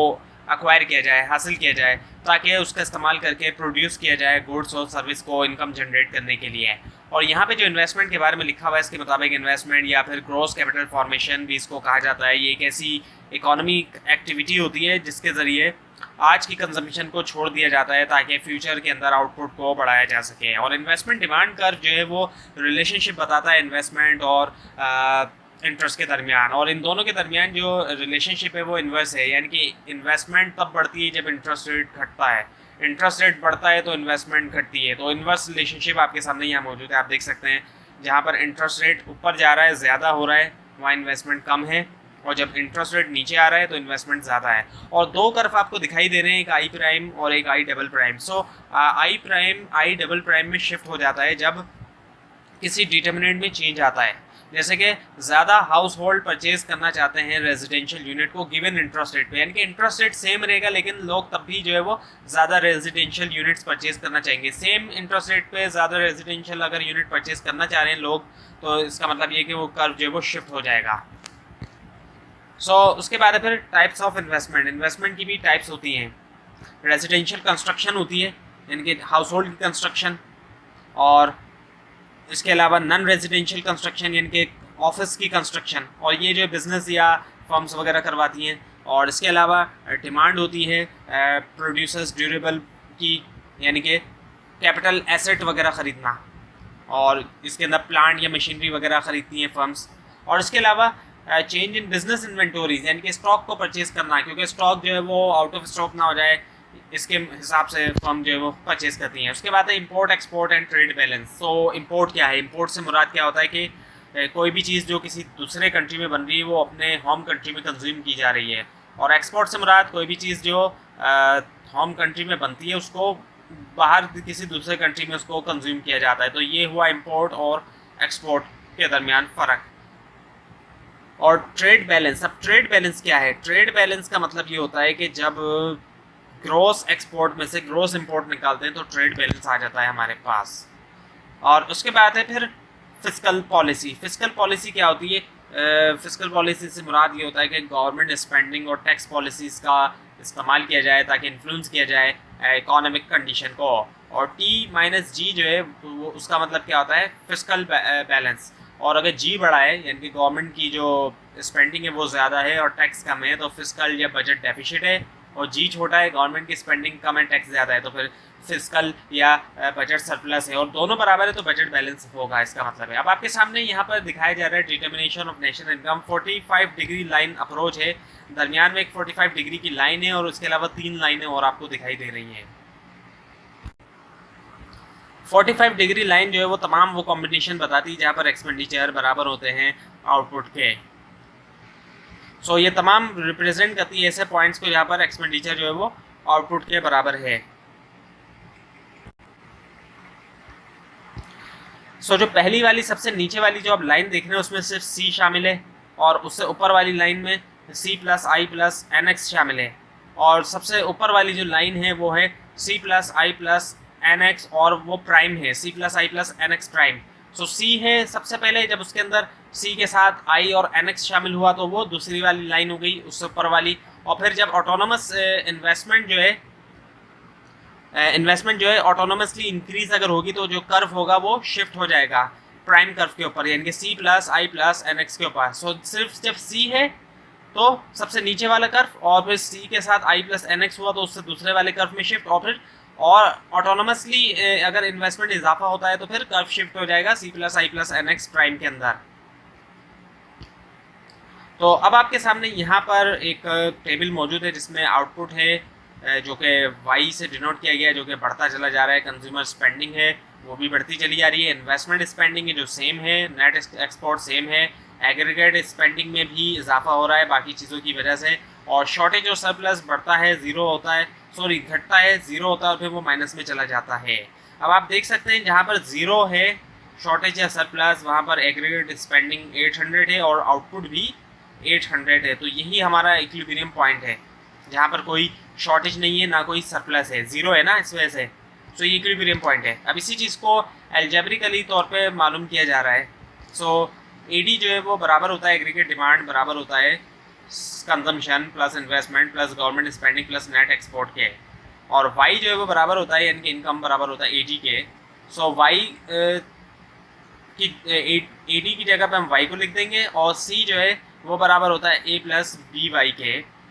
अक्वायर किया जाए, हासिल किया जाए, ताकि उसका इस्तेमाल करके प्रोड्यूस किया जाए गुड्स और सर्विस को इनकम जनरेट करने के लिए। और यहाँ पे जो इन्वेस्टमेंट के बारे में लिखा हुआ है इसके मुताबिक इन्वेस्टमेंट या फिर ग्रॉस कैपिटल फॉर्मेशन भी इसको कहा जाता है। ये एक ऐसी इकोनॉमिक एक्टिविटी होती है जिसके ज़रिए आज की कंजम्पशन को छोड़ दिया जाता है ताकि फ्यूचर के अंदर आउटपुट को बढ़ाया जा सके। और इन्वेस्टमेंट डिमांड कर्व जो है वो रिलेशनशिप बताता है इन्वेस्टमेंट और इंटरेस्ट के दरमियान, और इन दोनों के दरमियान जो रिलेशनशिप है वो इन्वर्स है, यानी कि इन्वेस्टमेंट तब बढ़ती है जब इंटरेस्ट रेट घटता है, इंटरेस्ट रेट बढ़ता है तो इन्वेस्टमेंट घटती है। तो इन्वर्स रिलेशनशिप आपके सामने यहाँ मौजूद है, आप देख सकते हैं। जहाँ पर इंटरेस्ट रेट ऊपर जा रहा है, ज़्यादा हो रहा है, वहाँ इन्वेस्टमेंट कम है, और जब इंटरेस्ट रेट नीचे आ रहा है तो इन्वेस्टमेंट ज़्यादा है। और दो कर्व आपको दिखाई दे रहे हैं, एक आई प्राइम और एक I double prime. So I prime I double prime में शिफ्ट हो जाता है जब किसी डिटर्मिनेंट में चेंज आता है, जैसे कि ज़्यादा हाउस होल्ड परचेज करना चाहते हैं रेजिडेंशियल यूनिट को गिवन इंटरेस्ट रेट पे, यानी कि इंटरेस्ट रेट सेम रहेगा लेकिन लोग तब भी जो है वो ज़्यादा रेजिडेंशियल यूनिट्स परचेज करना चाहेंगे। सेम इंटरेस्ट रेट पे ज़्यादा रेजिडेंशियल अगर यूनिट परचेज करना चाह रहे हैं लोग, तो इसका मतलब ये कि वो कर्व जो है वो शिफ्ट हो जाएगा। उसके बाद फिर टाइप्स ऑफ इन्वेस्टमेंट। इन्वेस्टमेंट की भी टाइप्स होती हैं। रेजिडेंशियल कंस्ट्रक्शन होती है, यानी कि हाउस होल्ड की कंस्ट्रक्शन, और इसके अलावा नॉन रेजिडेंशियल कंस्ट्रक्शन यानी कि ऑफिस की कंस्ट्रक्शन, और ये जो बिज़नेस या फर्म्स वगैरह करवाती हैं। और इसके अलावा डिमांड होती है प्रोड्यूसर्स ड्यूरेबल की, यानी कि कैपिटल एसेट वगैरह ख़रीदना, और इसके अंदर प्लांट या मशीनरी वगैरह ख़रीदती हैं फर्म्स। और इसके अलावा चेंज इन बिजनेस इन्वेंटोरीज, यानी कि स्टॉक को परचेज करना, क्योंकि स्टॉक जो है वो आउट ऑफ स्टॉक ना हो जाए, इसके हिसाब से फर्म जो है वो परचेज करती हैं। उसके बाद है import export and trade balance. So import क्या है? इंपोर्ट से मुराद क्या होता है कि कोई भी चीज़ जो किसी दूसरे कंट्री में बन रही है वो अपने होम कंट्री में कंज्यूम की जा रही है। और एक्सपोर्ट से मुराद कोई भी चीज़ जो होम कंट्री में बनती है उसको बाहर किसी दूसरे कंट्री में उसको कंज्यूम किया जाता है। तो ये हुआ इंपोर्ट और एक्सपोर्ट के दरमियान फ़र्क। और ट्रेड बैलेंस, अब ट्रेड बैलेंस क्या है? ट्रेड बैलेंस का मतलब ये होता है कि जब ग्रॉस एक्सपोर्ट में से ग्रॉस इंपोर्ट निकालते हैं तो ट्रेड बैलेंस आ जाता है हमारे पास। और उसके बाद है फिर फिस्कल पॉलिसी। फिस्कल पॉलिसी क्या होती है? फिस्कल पॉलिसी से मुराद ये होता है कि गवर्नमेंट स्पेंडिंग और टैक्स पॉलिसीज़ का इस्तेमाल किया जाए ताकि इन्फ्लुएंस किया जाए इकोनॉमिक कंडीशन को। और T - G जो है वो उसका मतलब क्या होता है? Fiscal balance. और अगर जी बड़ा है यानी कि गवर्नमेंट की जो स्पेंडिंग है वो ज़्यादा है और टैक्स कम है तो फिस्कल या बजट डेफिसिट है, और जी छोटा है गवर्नमेंट की स्पेंडिंग कम है टैक्स ज़्यादा है तो फिर फिस्कल या बजट सरप्लस है, और दोनों बराबर है तो बजट बैलेंस होगा, इसका मतलब है। अब आपके सामने यहाँ पर दिखाया जा रहा है determination of national income. 45 degree line approach है, दरमियान में एक 45 डिग्री की लाइन है और उसके अलावा 3 लाइनें और आपको दिखाई दे रही हैं। 45 डिग्री लाइन जो है वो तमाम वो कॉम्बिनेशन बताती है जहाँ पर एक्सपेंडिचर बराबर होते हैं आउटपुट के। सो ये तमाम रिप्रेजेंट करती है ऐसे पॉइंट्स को जहाँ पर एक्सपेंडिचर जो है वो आउटपुट के बराबर है। सो जो पहली वाली सबसे नीचे वाली जो आप लाइन देख रहे हैं उसमें सिर्फ सी शामिल है, और उससे ऊपर वाली लाइन में सी plus I plus N x शामिल है, और सबसे ऊपर वाली जो लाइन है वो है C plus I plus N X, और वो प्राइम है C plus I plus N ex prime. सो सी है सबसे पहले, जब उसके अंदर सी के साथ आई और एन एक्स शामिल हुआ तो वो दूसरी वाली लाइन हो गई उससे ऊपर वाली, और फिर जब ऑटोनोमस इन्वेस्टमेंट जो है ऑटोनोमसली इंक्रीज अगर होगी तो जो कर्व होगा वो शिफ्ट हो जाएगा प्राइम कर्व के ऊपर, यानी कि सी plus I plus N X के ऊपर। सो सिर्फ जब सी है तो सबसे नीचे वाला कर्व, और फिर सी के साथ आई प्लस एन एक्स हुआ तो उससे दूसरे वाले कर्व में शिफ्ट, और फिर और ऑटोनोमसली अगर इन्वेस्टमेंट इजाफा होता है तो फिर कर्व शिफ्ट हो जाएगा सी plus I plus N ex prime के अंदर। तो अब आपके सामने यहाँ पर एक टेबल मौजूद है जिसमें आउटपुट है जो कि वाई से डिनोट किया गया है, जो कि बढ़ता चला जा रहा है। कंज्यूमर स्पेंडिंग है वो भी बढ़ती चली जा रही है, इन्वेस्टमेंट स्पेंडिंग है जो सेम है, नेट एक्सपोर्ट सेम है, एग्रीगेट स्पेंडिंग में भी इजाफा हो रहा है बाकी चीज़ों की वजह से, और शॉर्टेज और सरप्लस बढ़ता है ज़ीरो होता है, सॉरी घटता है ज़ीरो होता है और फिर वो माइनस में चला जाता है। अब आप देख सकते हैं जहाँ पर ज़ीरो है शॉर्टेज या सरप्लस वहाँ पर एग्रीगेट स्पेंडिंग 800 है और आउटपुट भी 800 है, तो यही हमारा इक्विलिब्रियम पॉइंट है जहाँ पर कोई शॉर्टेज नहीं है ना कोई सरप्लस है, ज़ीरो है ना इस वजह से, तो ये इक्विलिब्रियम पॉइंट है। अब इसी चीज़ को एल्जेब्रिकली तौर पे मालूम किया जा रहा है। सो एडी जो है वो बराबर होता है एग्रीगेट डिमांड बराबर होता है consumption plus investment plus government spending plus net export के, और वाई जो है वो बराबर होता है यानी कि इनकम बराबर होता है एडी के। सो वाई की एडी की जगह पे हम वाई को लिख देंगे, और सी जो है वो बराबर होता है ए प्लस बी वाई के।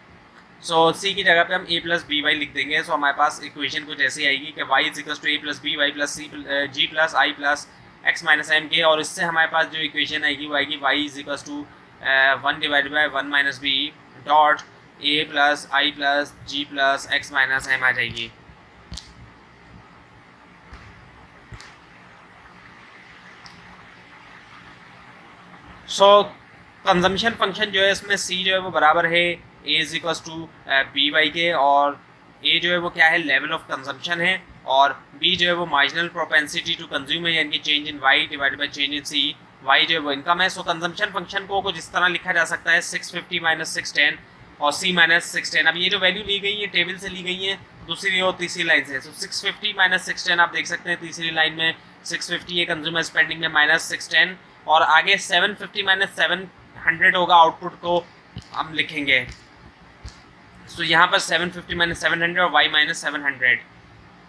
सो सी की जगह पे हम ए प्लस बी वाई लिख देंगे। सो हमारे पास इक्वेशन कुछ ऐसी आएगी कि Y is equal to A plus B Y plus C G plus I plus X minus M के, और इससे हमारे पास जो इक्वेशन आएगी वो आएगी Y is equal to 1 divided by 1 minus B dot A plus I plus G plus X minus M आ जाएगी। सो कंजम्पशन फंक्शन जो है इसमें सी जो है वो बराबर है A is equal to B Y के, और ए जो है वो क्या है लेवल ऑफ कंजम्पशन है, और बी जो है वो मार्जिनल प्रोपेंसिटी टू कंज्यूम है यानी कि change in Y divided by change in C, Y जो है वो इनकम है। सो कंजम्पशन फंक्शन को कुछ इस तरह लिखा जा सकता है 650 माइनस 610 और सी माइनस 610। अब ये जो वैल्यू ली गई है टेबल से ली गई है दूसरी और तीसरी लाइन से। सो 650 माइनस 610 आप देख सकते हैं तीसरी लाइन में 650 है कंज्यूमर स्पेंडिंग में माइनस 610, और आगे 750 माइनस 700 होगा आउटपुट को हम लिखेंगे। सो यहाँ पर 750 माइनस 700 और y माइनस 700,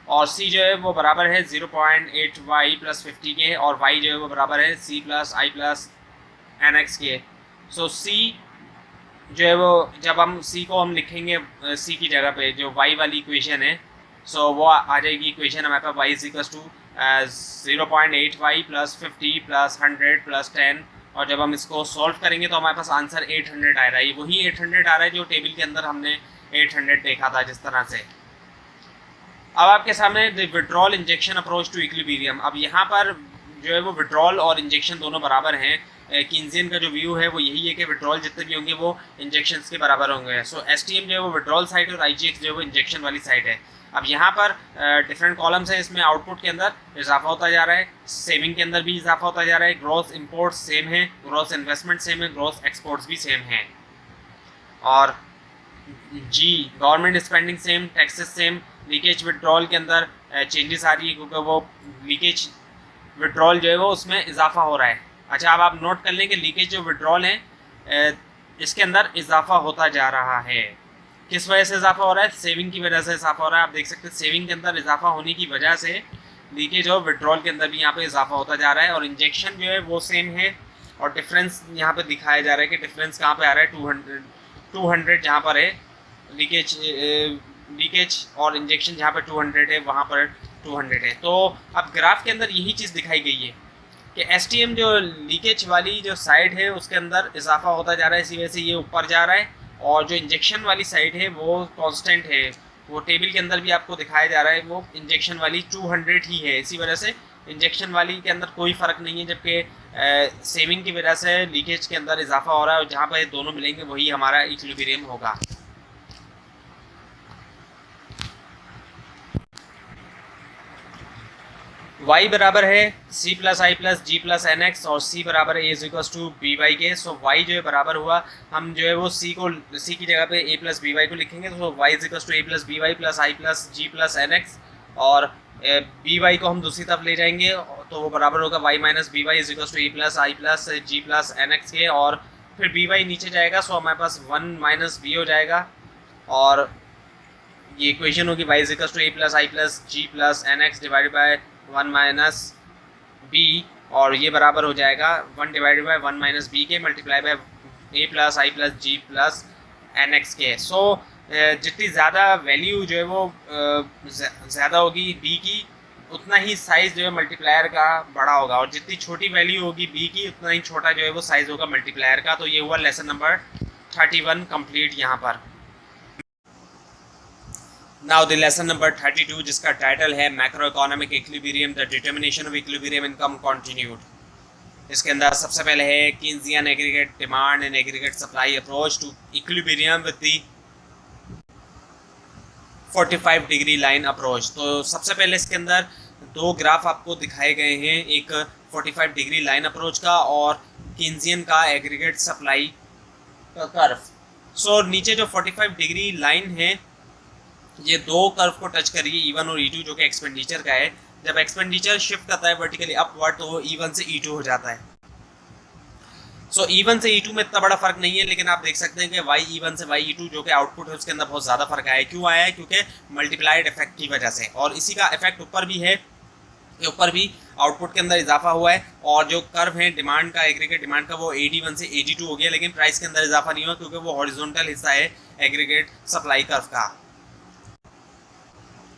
और c जो है वो बराबर है 0.8 y प्लस 50 के, और y जो है वो बराबर है c plus I plus N X के। सो c जो है वो जब हम c को हम लिखेंगे c की जगह पे जो y वाली इक्वेशन है, सो वो आ जाएगी इक्वेशन हमारे पास y is equal to 0.8 y plus 50 plus 100 plus 10, और जब हम इसको सॉल्व करेंगे तो हमारे पास आंसर 800 आ रहा है। वही 800 आ रहा है जो टेबल के अंदर हमने 800 देखा था जिस तरह से। अब आपके सामने the withdrawal injection approach to equilibrium. अब यहाँ पर जो है वो विड्रॉल और इंजेक्शन दोनों बराबर हैं। कीन्जियन का जो व्यू है वो यही है कि विड्रॉल जितने भी होंगे वो इंजेक्शंस के बराबर होंगे। सो एसटीएम जो है वो विड्रॉल साइड और आईजीएक्स जो है वो इंजेक्शन वाली साइड है। अब यहाँ पर डिफरेंट कॉलम्स हैं, इसमें आउटपुट के अंदर इजाफा होता जा रहा है, सेविंग के अंदर भी इजाफा होता जा रहा है, ग्रॉस इंपोर्ट सेम है, ग्रॉस इन्वेस्टमेंट सेम है, ग्रॉस एक्सपोर्ट्स भी सेम हैं, और G government spending same, taxes same, leakage withdrawal के अंदर चेंजेस आ रही है क्योंकि वो लीकेज विड्रॉल जो है वो उसमें इजाफा हो रहा है। अच्छा अब आप नोट कर लें कि लीकेज जो विड्रॉल है इसके अंदर इजाफा होता जा रहा है। किस वजह से इजाफा हो रहा है? सेविंग की वजह से इजाफा हो रहा है। आप देख सकते हैं सेविंग के अंदर इजाफा होने की वजह से लीकेज और विड्रॉल के अंदर भी यहाँ पे इजाफा होता जा रहा है, और इंजेक्शन जो है वो सेम है, और डिफरेंस यहाँ पे दिखाया जा रहा है कि डिफरेंस कहाँ पे आ रहा है, 200 जहाँ पर है लीकेज और इंजेक्शन जहाँ पर 200 है वहाँ पर 200 है। तो अब ग्राफ के अंदर यही चीज़ दिखाई गई है कि एसटीएम जो लीकेज वाली जो साइड है उसके अंदर इजाफा होता जा रहा है, इसी वजह से ये ऊपर जा रहा है, और जो इंजेक्शन वाली साइड है वो कांस्टेंट है, वो टेबल के अंदर भी आपको दिखाया जा रहा है, वो इंजेक्शन वाली 200 ही है, इसी वजह से इंजेक्शन वाली के अंदर कोई फ़र्क नहीं है, जबकि सेविंग की वजह से लीकेज के अंदर इजाफा हो रहा है, और जहाँ पर दोनों मिलेंगे वही हमारा इक्विलिब्रियम होगा। y बराबर है c plus I plus G plus N X, और c बराबर है a is equal to B Y के। सो y जो है बराबर हुआ, हम जो है वो c की जगह पे a प्लस बी वाई को लिखेंगे, तो y is equal to a plus B Y plus I plus G plus N X, और बी वाई को हम दूसरी तरफ ले जाएंगे तो वो बराबर होगा y minus B Y is equal to a plus I plus G plus N X के, और फिर बी वाई नीचे जाएगा, सो हमारे पास 1 माइनस बी हो जाएगा, और ये इक्वेशन होगी y is equal to a plus I plus G plus N X divided by 1 minus B, और ये बराबर हो जाएगा 1 डिवाइडेड बाई 1 माइनस बी के multiply by a plus I plus G plus N X के। So जितनी ज़्यादा value जो है वो ज़्यादा होगी b की, उतना ही साइज़ जो है मल्टीप्लायर का बड़ा होगा, और जितनी छोटी वैल्यू होगी b की उतना ही छोटा जो है वो साइज़ होगा मल्टीप्लायर का। तो ये हुआ लेसन नंबर 31 कंप्लीट यहाँ पर। नाउ द लेसन नंबर 32 जिसका टाइटल है macro economic equilibrium, the determination of equilibrium income continued. इसके अंदर सबसे पहले है Keynesian aggregate demand and aggregate supply approach to equilibrium with the 45 degree line approach. तो सबसे पहले इसके अंदर दो ग्राफ आपको दिखाए गए हैं, एक 45 डिग्री लाइन अप्रोच का और कीन्सियन का एग्रीगेट सप्लाई का कर्व। सो नीचे जो 45 डिग्री लाइन है ये दो कर्व को टच करिए, E1 और E2, जो कि एक्सपेंडिचर का है। जब एक्सपेंडिचर शिफ्ट करता है वर्टिकली अपवर्ड तो वो E1 से E2 हो जाता है। सो E1 से E2 में इतना बड़ा फर्क नहीं है, लेकिन आप देख सकते हैं कि YE1 से YE2 जो कि आउटपुट है उसके अंदर बहुत ज़्यादा फर्क आया है। क्यों आया है? क्योंकि मल्टीप्लाइड इफेक्ट की वजह से, और इसी का इफेक्ट ऊपर भी है, ऊपर भी आउटपुट के अंदर इजाफा हुआ है, और जो कर्व है डिमांड का, एग्रीगेट डिमांड का, वो AD1 से AD2 हो गया, लेकिन प्राइस के अंदर इजाफा नहीं हुआ क्योंकि वो हॉरिजॉन्टल हिस्सा है एग्रीगेट सप्लाई कर्व का।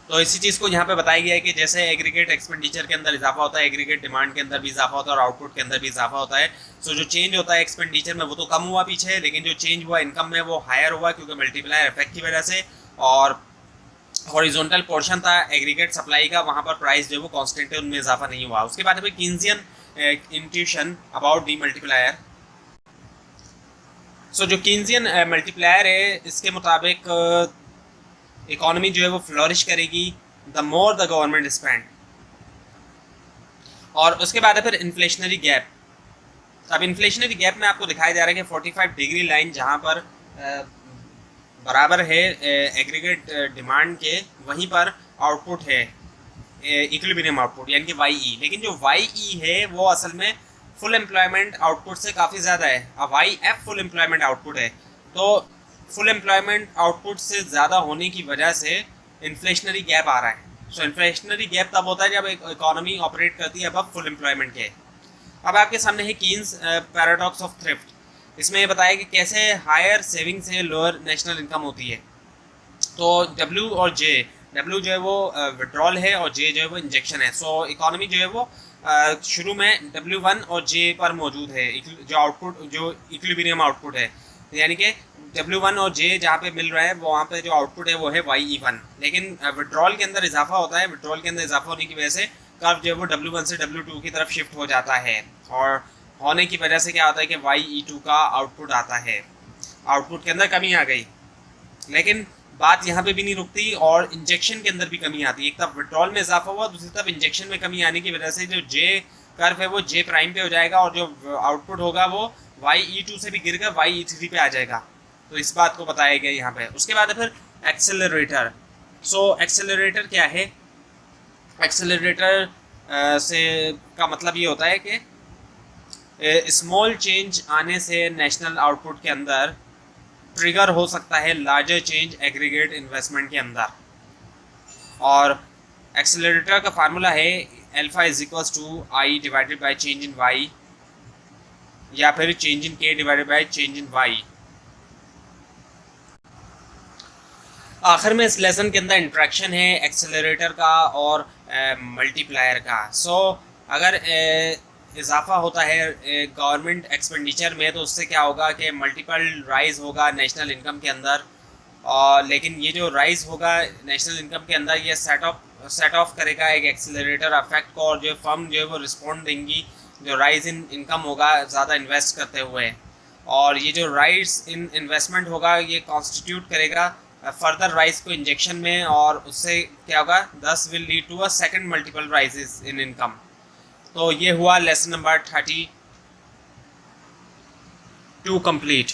तो इसी चीज़ को यहाँ पे बताया गया है कि जैसे एग्रीगेट एक्सपेंडिचर के अंदर इजाफा होता है, एग्रीगेट डिमांड के अंदर भी इजाफा होता है, और आउटपुट के अंदर भी इजाफा होता है। सो जो चेंज होता है एक्सपेंडिचर में वो तो कम हुआ पीछे, लेकिन जो चेंज हुआ इनकम में वो हायर हुआ क्योंकि मल्टीप्लायर इफेक्ट की वजह से, और हॉरिजॉन्टल पोर्शन था एग्रीगेट सप्लाई का, वहाँ पर प्राइस जो है वो कांस्टेंट है, उनमें इजाफा नहीं हुआ। उसके बाद में कीन्सियन इंट्यूशन अबाउट डी मल्टीप्लायर। सो जो कीन्सियन मल्टीप्लायर है इसके मुताबिक इकोनॉमी जो है वो फ्लोरिश करेगी the more the government spend. और उसके बाद है फिर इन्फ्लेशनरी गैप। अब इन्फ्लेशनरी गैप में आपको दिखाया जा रहा है कि 45 डिग्री लाइन जहाँ पर बराबर है एग्रीगेट डिमांड के, वहीं पर आउटपुट है इक्विलिब्रियम आउटपुट यानी कि YE, लेकिन जो YE है वो असल में फुल एम्प्लॉयमेंट आउटपुट से काफ़ी ज़्यादा है। अब YF फुल एम्प्लॉयमेंट आउटपुट है, तो फुल एम्प्लॉयमेंट आउटपुट से ज़्यादा होने की वजह से इन्फ्लेशनरी गैप आ रहा है। सो इन्फ्लेशनरी गैप तब होता है जब एक इकोनॉमी ऑपरेट करती है अब फुल एम्प्लॉयमेंट के। अब आपके सामने है कीन्स पैराडॉक्स ऑफ थ्रिफ्ट। इसमें ये बताया कि कैसे हायर सेविंग से लोअर नेशनल इनकम होती है। तो W और J, W जो है वो विड्रॉल है और J जो है वो इंजेक्शन है। सो इकोनॉमी जो है वो शुरू में W1 और J पर मौजूद है, जो आउटपुट जो इक्विलिब्रियम आउटपुट है, यानी कि W1 और J जहाँ पे मिल रहा है वो वहाँ पे जो आउटपुट है वो है YE1, लेकिन विड्रॉल के अंदर इजाफा होता है। विड्रॉल के अंदर इजाफा होने की वजह से कर्व जो है वो W1 से W2 की तरफ शिफ्ट हो जाता है, और होने की वजह से क्या होता है कि YE2 का आउटपुट आता है। आउटपुट के अंदर कमी आ गई, लेकिन बात यहाँ पे भी नहीं रुकती, और इंजेक्शन के अंदर भी कमी आती है। एक तरफ विड्रॉल में इजाफा हुआ, दूसरी तरफ इंजेक्शन में कमी आने की वजह से जो J कर्व है वो J प्राइम पे हो जाएगा, और जो आउटपुट होगा वो YE2 से भी गिर कर YE3 पे आ जाएगा। तो इस बात को बताया गया यहाँ पे। उसके बाद है फिर एक्सेलरेटर। सो एक्सेलरेटर क्या है? एक्सेलरेटर से का मतलब ये होता है कि स्मॉल चेंज आने से नेशनल आउटपुट के अंदर ट्रिगर हो सकता है लार्जर चेंज एग्रीगेट इन्वेस्टमेंट के अंदर। और एक्सेलरेटर का फार्मूला है alpha is equals to I divided by change in Y या फिर change in K divided by change in Y. आखिर में इस लेसन के अंदर इंट्रैक्शन है एक्सेलरेटर का और मल्टीप्लायर का। सो अगर इजाफा होता है गवर्नमेंट एक्सपेंडिचर में तो उससे क्या होगा कि मल्टीपल राइज होगा नेशनल इनकम के अंदर। और लेकिन ये जो राइज होगा नेशनल इनकम के अंदर ये सेट ऑफ करेगा एक एक्सेलरेटर अफेक्ट को, और जो फर्म जो है वो रिस्पॉन्ड देंगी जो राइज इन इनकम होगा ज़्यादा इन्वेस्ट करते हुए। और ये जो राइज इन इन्वेस्टमेंट होगा ये कॉन्स्टिट्यूट करेगा फर्दर राइज को इंजेक्शन में, और उससे क्या होगा this will lead to a second multiple rises in income. तो ये हुआ lesson number 32 complete.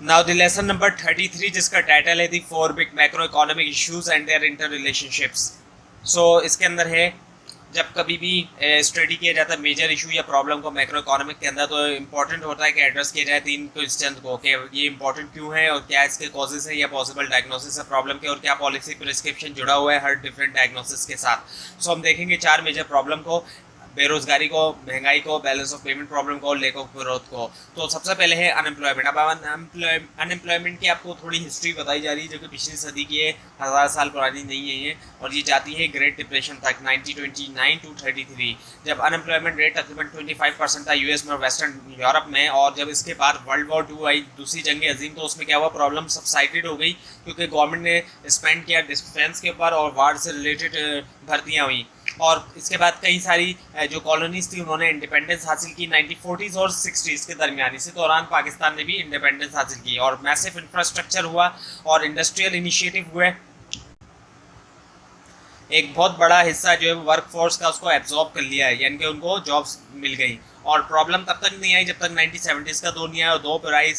Now the lesson number 33 जिसका टाइटल है the 4 big macro economic issues and their inter relationships. So इसके अंदर है जब कभी भी स्टडी किया जाता है मेजर इशू या प्रॉब्लम को मैक्रो इकोनॉमिक के अंदर तो इम्पोर्टेंट होता है कि एड्रेस किया जाए 3 क्वेश्चन को कि ये इंपॉर्टेंट क्यों है और क्या इसके कॉजेज है या पॉसिबल डायग्नोसिस है प्रॉब्लम के, और क्या पॉलिसी प्रिस्क्रिप्शन जुड़ा हुआ है हर डिफरेंट डायग्नोसिस के साथ। सो हम देखेंगे 4 मेजर प्रॉब्लम को, बेरोजगारी को, महंगाई को, बैलेंस ऑफ पेमेंट प्रॉब्लम को, लेक ऑफ ग्रोथ को। तो सबसे पहले है अनएम्प्लॉयमेंट। अब अनएम्प्लॉयमेंट की आपको थोड़ी हिस्ट्री बताई जा रही है जो कि पिछली सदी की है, 1000 साल पुरानी नहीं है ये, और ये जाती है ग्रेट डिप्रेशन तक 1929 to 33 जब अनएम्प्लॉयमेंट रेट तकरीबन 25% था यूएस में और वेस्टर्न यूरोप में। और जब इसके बाद वर्ल्ड वॉर 2 आई, दूसरी जंग अजीम, तो उसमें क्या हुआ प्रॉब्लम सबसाइडेड हो गई क्योंकि गवर्नमेंट ने स्पेंड किया डिफेंस के ऊपर और वार से रिलेटेड भर्तियाँ हुई। और इसके बाद कई सारी जो कॉलोनीज थी उन्होंने इंडिपेंडेंस हासिल की 1940s और 60s के दरमियान। इसी दौरान पाकिस्तान ने भी इंडिपेंडेंस हासिल की और मैसिव इंफ्रास्ट्रक्चर हुआ और इंडस्ट्रियल इनिशिएटिव हुए। एक बहुत बड़ा हिस्सा जो है वर्क फोर्स का उसको एब्जॉर्ब कर लिया है, यानी कि उनको जॉब्स मिल गई। और प्रॉब्लम तब तक नहीं आई जब तक 1970s का दो नहीं आया और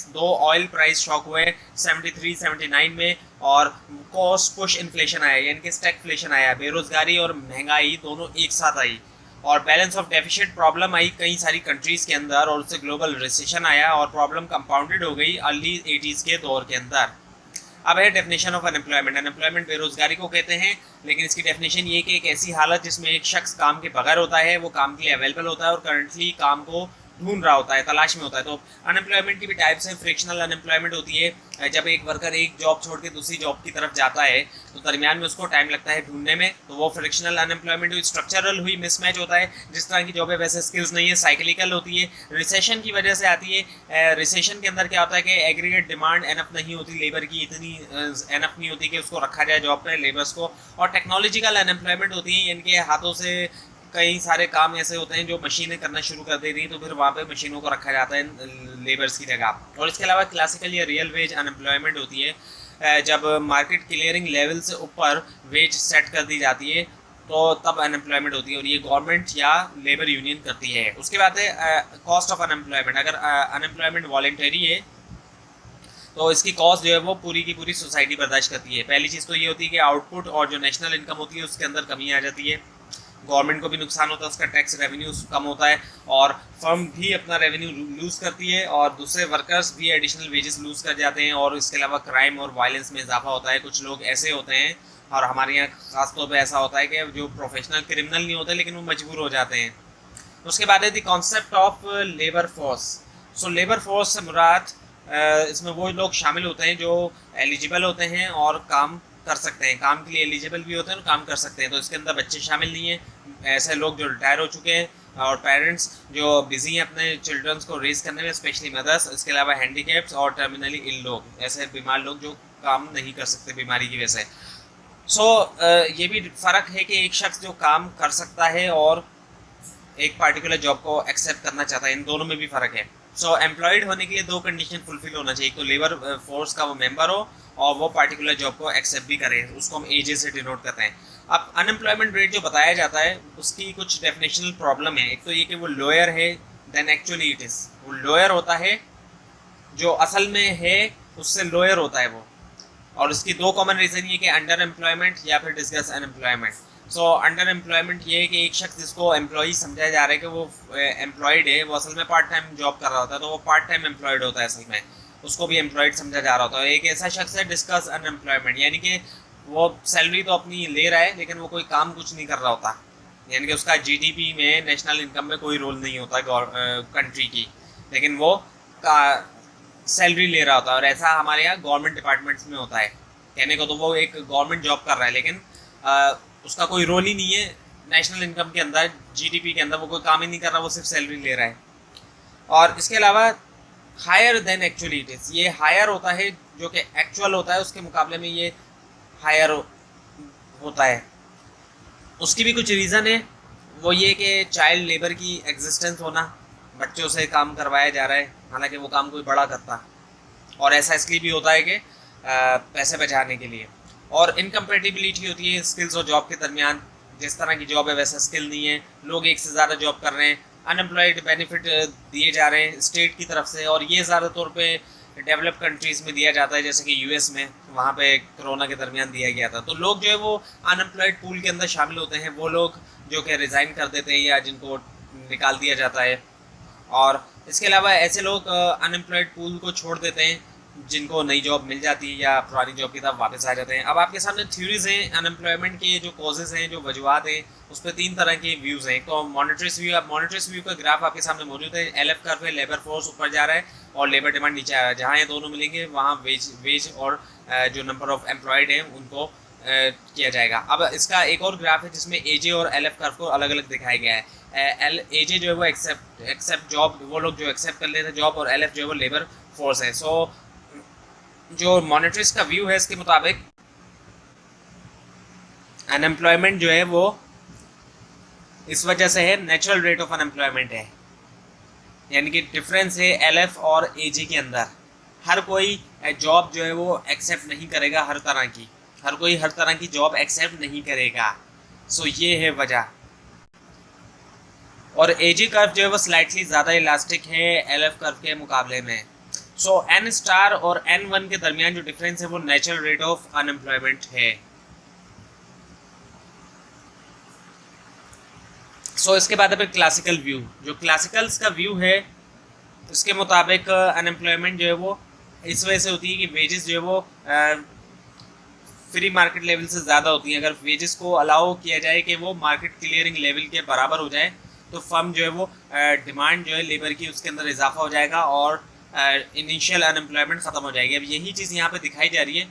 दो ऑयल प्राइस शॉक हुए 73-79 में, और कॉस्ट पुश इन्फ्लेशन आया यानी कि स्टैगफ्लेशन आया, बेरोजगारी और महंगाई दोनों एक साथ आई, और बैलेंस ऑफ डेफिसिट प्रॉब्लम आई कई सारी कंट्रीज़ के अंदर, और उससे ग्लोबल रिसेशन आया और प्रॉब्लम कंपाउंडेड हो गई अर्ली 80s के दौर के अंदर। अब है डेफिनेशन ऑफ अनएम्प्लॉयमेंट। अनएम्प्लॉयमेंट बेरोजगारी को कहते हैं, लेकिन इसकी डेफिनेशन ये कि एक ऐसी हालत जिसमें एक शख्स काम के बगैर होता है, वो काम के लिए अवेलेबल होता है और करंटली काम को ढूंढ रहा होता है, तलाश में होता है। तो अनएम्प्लॉयमेंट की भी टाइप्स हैं। फ्रिक्शनल अनएम्प्लॉयमेंट होती है जब एक वर्कर एक जॉब छोड़ के दूसरी जॉब की तरफ जाता है तो दरमियान में उसको टाइम लगता है ढूंढने में, तो वो फ्रिक्शनल अनएम्प्लॉयमेंट हुई। स्ट्रक्चरल हुई, मिसमैच होता है, जिस तरह की जॉब है वैसे स्किल्स नहीं है, साइक्लिकल होती है, रिसेशन की वजह से आती है। रिसेशन के अंदर क्या होता है कि एग्रीगेट डिमांड एनफ नहीं होती, लेबर की इतनी एनफ नहीं होती कि उसको रखा जाए जॉब पर लेबर्स को। और टेक्नोलॉजिकल अनएम्प्लॉयमेंट होती है, इनके हाथों से कई सारे काम ऐसे होते हैं जो मशीनें करना शुरू कर देती हैं, तो फिर वहाँ पे मशीनों को रखा जाता है लेबर्स की जगह। और इसके अलावा क्लासिकल या रियल वेज अनएम्प्लॉयमेंट होती है जब मार्केट क्लियरिंग लेवल से ऊपर वेज सेट कर दी जाती है तो तब अनएम्प्लॉयमेंट होती है, और ये गवर्नमेंट या लेबर यूनियन करती है। उसके बाद है कॉस्ट ऑफ अनएम्प्लॉयमेंट। अगर अनएम्प्लॉयमेंट वॉलंटरी है तो इसकी कॉस्ट जो है वो पूरी की पूरी सोसाइटी बर्दाश्त करती है। पहली चीज़ तो ये होती है कि आउटपुट और जो नेशनल इनकम होती है उसके अंदर कमी आ जाती है, गवर्नमेंट को भी नुकसान होता है, उसका टैक्स रेवेन्यू कम होता है, और फर्म भी अपना रेवेन्यू लूज़ करती है, और दूसरे वर्कर्स भी एडिशनल वेजेस लूज़ कर जाते हैं, और इसके अलावा क्राइम और वायलेंस में इजाफा होता है। कुछ लोग ऐसे होते हैं, और हमारे यहाँ ख़ास तौर पे ऐसा होता है कि जो प्रोफेशनल क्रिमिनल नहीं होते लेकिन वो मजबूर हो जाते हैं। उसके बाद है the concept of labour force. So labour force से मुराद इसमें वो लोग शामिल होते हैं जो एलिजिबल होते हैं और काम कर सकते हैं, काम के लिए एलिजिबल भी होते हैं और काम कर सकते हैं। तो इसके अंदर बच्चे शामिल नहीं हैं, ऐसे लोग जो रिटायर हो चुके हैं, और पेरेंट्स जो बिजी हैं अपने चिल्ड्रंस को रेज करने में, स्पेशली मदर्स। इसके अलावा हैंडीकैप्स और टर्मिनली इल लोग, ऐसे बीमार लोग जो काम नहीं कर सकते बीमारी की वजह से। सो ये भी फ़र्क है कि एक शख्स जो काम कर सकता है और एक पार्टिकुलर जॉब को एक्सेप्ट करना चाहता है, इन दोनों में भी फ़र्क है। सो एम्प्लॉयड होने के लिए 2 कंडीशन फुलफिल होना चाहिए, एक तो लेबर फोर्स का वो मेंबर हो और वो पार्टिकुलर जॉब को एक्सेप्ट भी करे, उसको हम एजे से डिनोट करते हैं। अब अनएम्प्लॉयमेंट रेट जो बताया जाता है उसकी कुछ डेफिनेशनल प्रॉब्लम है। एक तो ये कि वो लोअर है देन एक्चुअली इट इज़, वो लोअर होता है जो असल में है उससे लोअर होता है वो, और इसकी 2 कॉमन रीज़न ये कि अंडर एम्प्लॉयमेंट या फिर discuss unemployment. So under employment ये है कि एक शख्स जिसको एम्प्लॉई समझा जा रहा है कि वो एम्प्लॉयड है, वो असल में पार्ट टाइम जॉब कर रहा होता है, तो वो पार्ट टाइम एम्प्लॉयड होता है असल में। उसको भी एम्प्लॉयड समझा जा रहा होता है। एक ऐसा शख्स है डिस्कस अनएम्प्लॉयमेंट, यानी कि वो सैलरी तो अपनी ले रहा है लेकिन वो कोई काम कुछ नहीं कर रहा होता, यानी कि उसका जीडीपी में, नेशनल इनकम में कोई रोल नहीं होता कंट्री की, लेकिन वो सैलरी ले रहा होता है। और ऐसा हमारे यहाँ गवर्नमेंट डिपार्टमेंट्स में होता है, कहने को तो वो एक गवर्नमेंट जॉब कर रहा है लेकिन उसका कोई रोल ही नहीं है नेशनल इनकम के अंदर, जीडीपी के अंदर, वो कोई काम ही नहीं कर रहा, वो सिर्फ सैलरी ले रहा है। और इसके अलावा higher than actually it is, ये हायर होता है जो कि एक्चुअल होता है उसके मुकाबले में ये हायर होता है। उसकी भी कुछ रीज़न है, वो ये कि चाइल्ड लेबर की एग्जिस्टेंस होना, बच्चों से काम करवाया जा रहा है हालांकि वो काम कोई बड़ा करता, और ऐसा इसलिए भी होता है कि पैसे बचाने के लिए। और इनकम्पेटिबिलिटी होती है स्किल्स और जॉब के दरमियान, जिस तरह की जॉब है वैसा स्किल नहीं है, लोग एक से ज़्यादा जॉब कर रहे हैं, अनएम्प्लॉयड बेनिफिट दिए जा रहे हैं स्टेट की तरफ से, और ये ज़्यादा तौर पे डेवलप कंट्रीज़ में दिया जाता है, जैसे कि यूएस में, वहाँ पे कोरोना के दरमियान दिया गया था। तो लोग जो है वो अनएम्प्लॉयड पूल के अंदर शामिल होते हैं, वो लोग जो कि रिज़ाइन कर देते हैं या जिनको निकाल दिया जाता है। और इसके अलावा ऐसे लोग अनएम्प्लॉयड पूल को छोड़ देते हैं जिनको नई जॉब मिल जाती है या पुरानी जॉब की तरफ वापस आ जाते हैं। अब आपके सामने थ्योरीज हैं अनएम्प्लॉयमेंट के, जो कॉजेज़ हैं, जो वजूहत हैं, उस पर 3 तरह के व्यूज़ हैं। तो मॉनेटरीज व्यू, अब मॉनेटरीज व्यू का ग्राफ आपके सामने मौजूद है। LF कर्व है, लेबर फोर्स ऊपर जा रहा है और लेबर डिमांड नीचे आ रहा है। जहाँ ये दोनों मिलेंगे वहाँ वेज और जो नंबर ऑफ एम्प्लॉयड हैं उनको किया जाएगा। अब इसका एक और ग्राफ है जिसमें AJ और LF कर्व को अलग अलग दिखाया गया है। AJ जो है वो एक्सेप्ट जॉब, वो लोग जो एक्सेप्ट कर लेते हैं जॉब, और LF जो है वो लेबर फोर्स है। सो जो मॉनेटरीज का व्यू है इसके मुताबिक अनएम्प्लॉयमेंट जो है वो इस वजह से है, नेचुरल रेट ऑफ अनएम्प्लॉयमेंट है, यानी कि डिफरेंस है LF और AJ के अंदर। हर कोई जॉब जो है वो एक्सेप्ट नहीं करेगा, हर कोई हर तरह की जॉब एक्सेप्ट नहीं करेगा। सो ये है वजह। और AJ कर्व जो है वो स्लाइटली ज़्यादा इलास्टिक है LF कर्व के मुकाबले में। सो N स्टार और N1 के दरमियान जो डिफरेंस है वो नेचुरल रेट ऑफ अनएम्प्लॉयमेंट है। सो इसके बाद अब क्लासिकल व्यू, जो क्लासिकल्स का व्यू है उसके मुताबिक अनएम्प्लॉयमेंट जो है वो इस वजह से होती है कि वेजेस जो है वो फ्री मार्केट लेवल से ज़्यादा होती हैं। अगर वेजेस को अलाउ किया जाए कि वो मार्केट क्लियरिंग लेवल के बराबर हो जाए तो फर्म जो है वो डिमांड जो है लेबर की उसके अंदर इजाफा हो जाएगा और इनिशियल अनएम्प्लॉयमेंट ख़त्म हो जाएगी। अब यही चीज़ यहाँ पे दिखाई जा रही है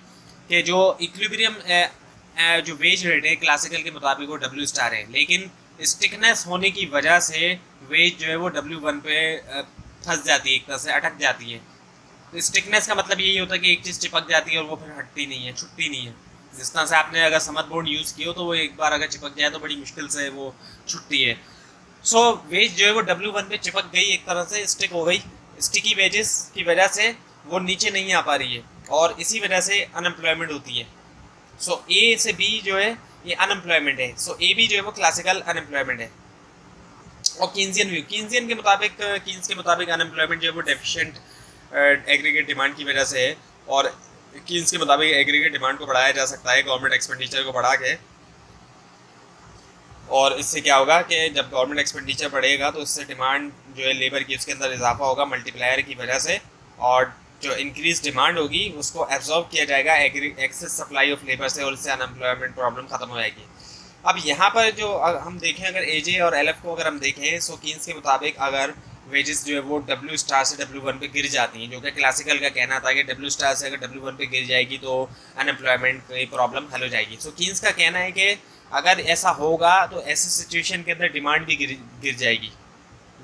कि जो इक्विलिब्रियम जो वेज रेट है क्लासिकल के मुताबिक वो W स्टार है, लेकिन स्टिकनेस होने की वजह से वेज जो है वो W1 पे फंस जाती है, एक तरह से अटक जाती है। तो स्टिकनेस का मतलब यही होता है कि एक चीज़ चिपक जाती है और वो फिर हटती नहीं है, छुटती नहीं है। जिस तरह से आपने अगर समर बोर्ड यूज़ किया हो तो वो एक बार अगर चिपक जाए तो बड़ी मुश्किल से वो छुटती है। सो वेज जो है वो W1 पे चिपक गई, एक तरह से स्टिक हो गई। स्टिकी वेजेस की वजह से वो नीचे नहीं आ पा रही है और इसी वजह से अनएम्प्लॉयमेंट होती है। सो A से B जो है ये अनएम्प्लॉयमेंट है। सो AB जो है वो क्लासिकल अनएम्प्लॉयमेंट है। और कीन्सियन व्यू, कीन्स के मुताबिक अनएम्प्लॉयमेंट जो है वो डेफिशिएंट एग्रीगेट डिमांड की वजह से है। और कीन्स के मुताबिक एग्रीगेट डिमांड को बढ़ाया जा सकता है गवर्नमेंट एक्सपेंडिचर को बढ़ा के, और इससे क्या होगा कि जब गवर्नमेंट एक्सपेंडिचर बढ़ेगा तो इससे डिमांड जो है लेबर की उसके अंदर इजाफा होगा मल्टीप्लायर की वजह से, और जो इंक्रीज डिमांड होगी उसको एब्जॉर्ब किया जाएगा एक्सेस सप्लाई ऑफ लेबर से, और इससे अनएम्प्लॉयमेंट प्रॉब्लम ख़त्म हो जाएगी। अब यहाँ पर जो हम देखें, अगर AJ और LF को अगर हम देखें, सो कीन्स के मुताबिक अगर वेजेस जो है वो W स्टार से W1 पे गिर जाती हैं, जो कि क्लासिकल का कहना था कि W स्टार से अगर W1 पे गिर जाएगी तो अनएम्प्लॉयमेंट की प्रॉब्लम हल हो जाएगी। सो कीन्स का कहना है कि अगर ऐसा होगा तो ऐसी सिचुएशन के अंदर डिमांड भी गिर जाएगी,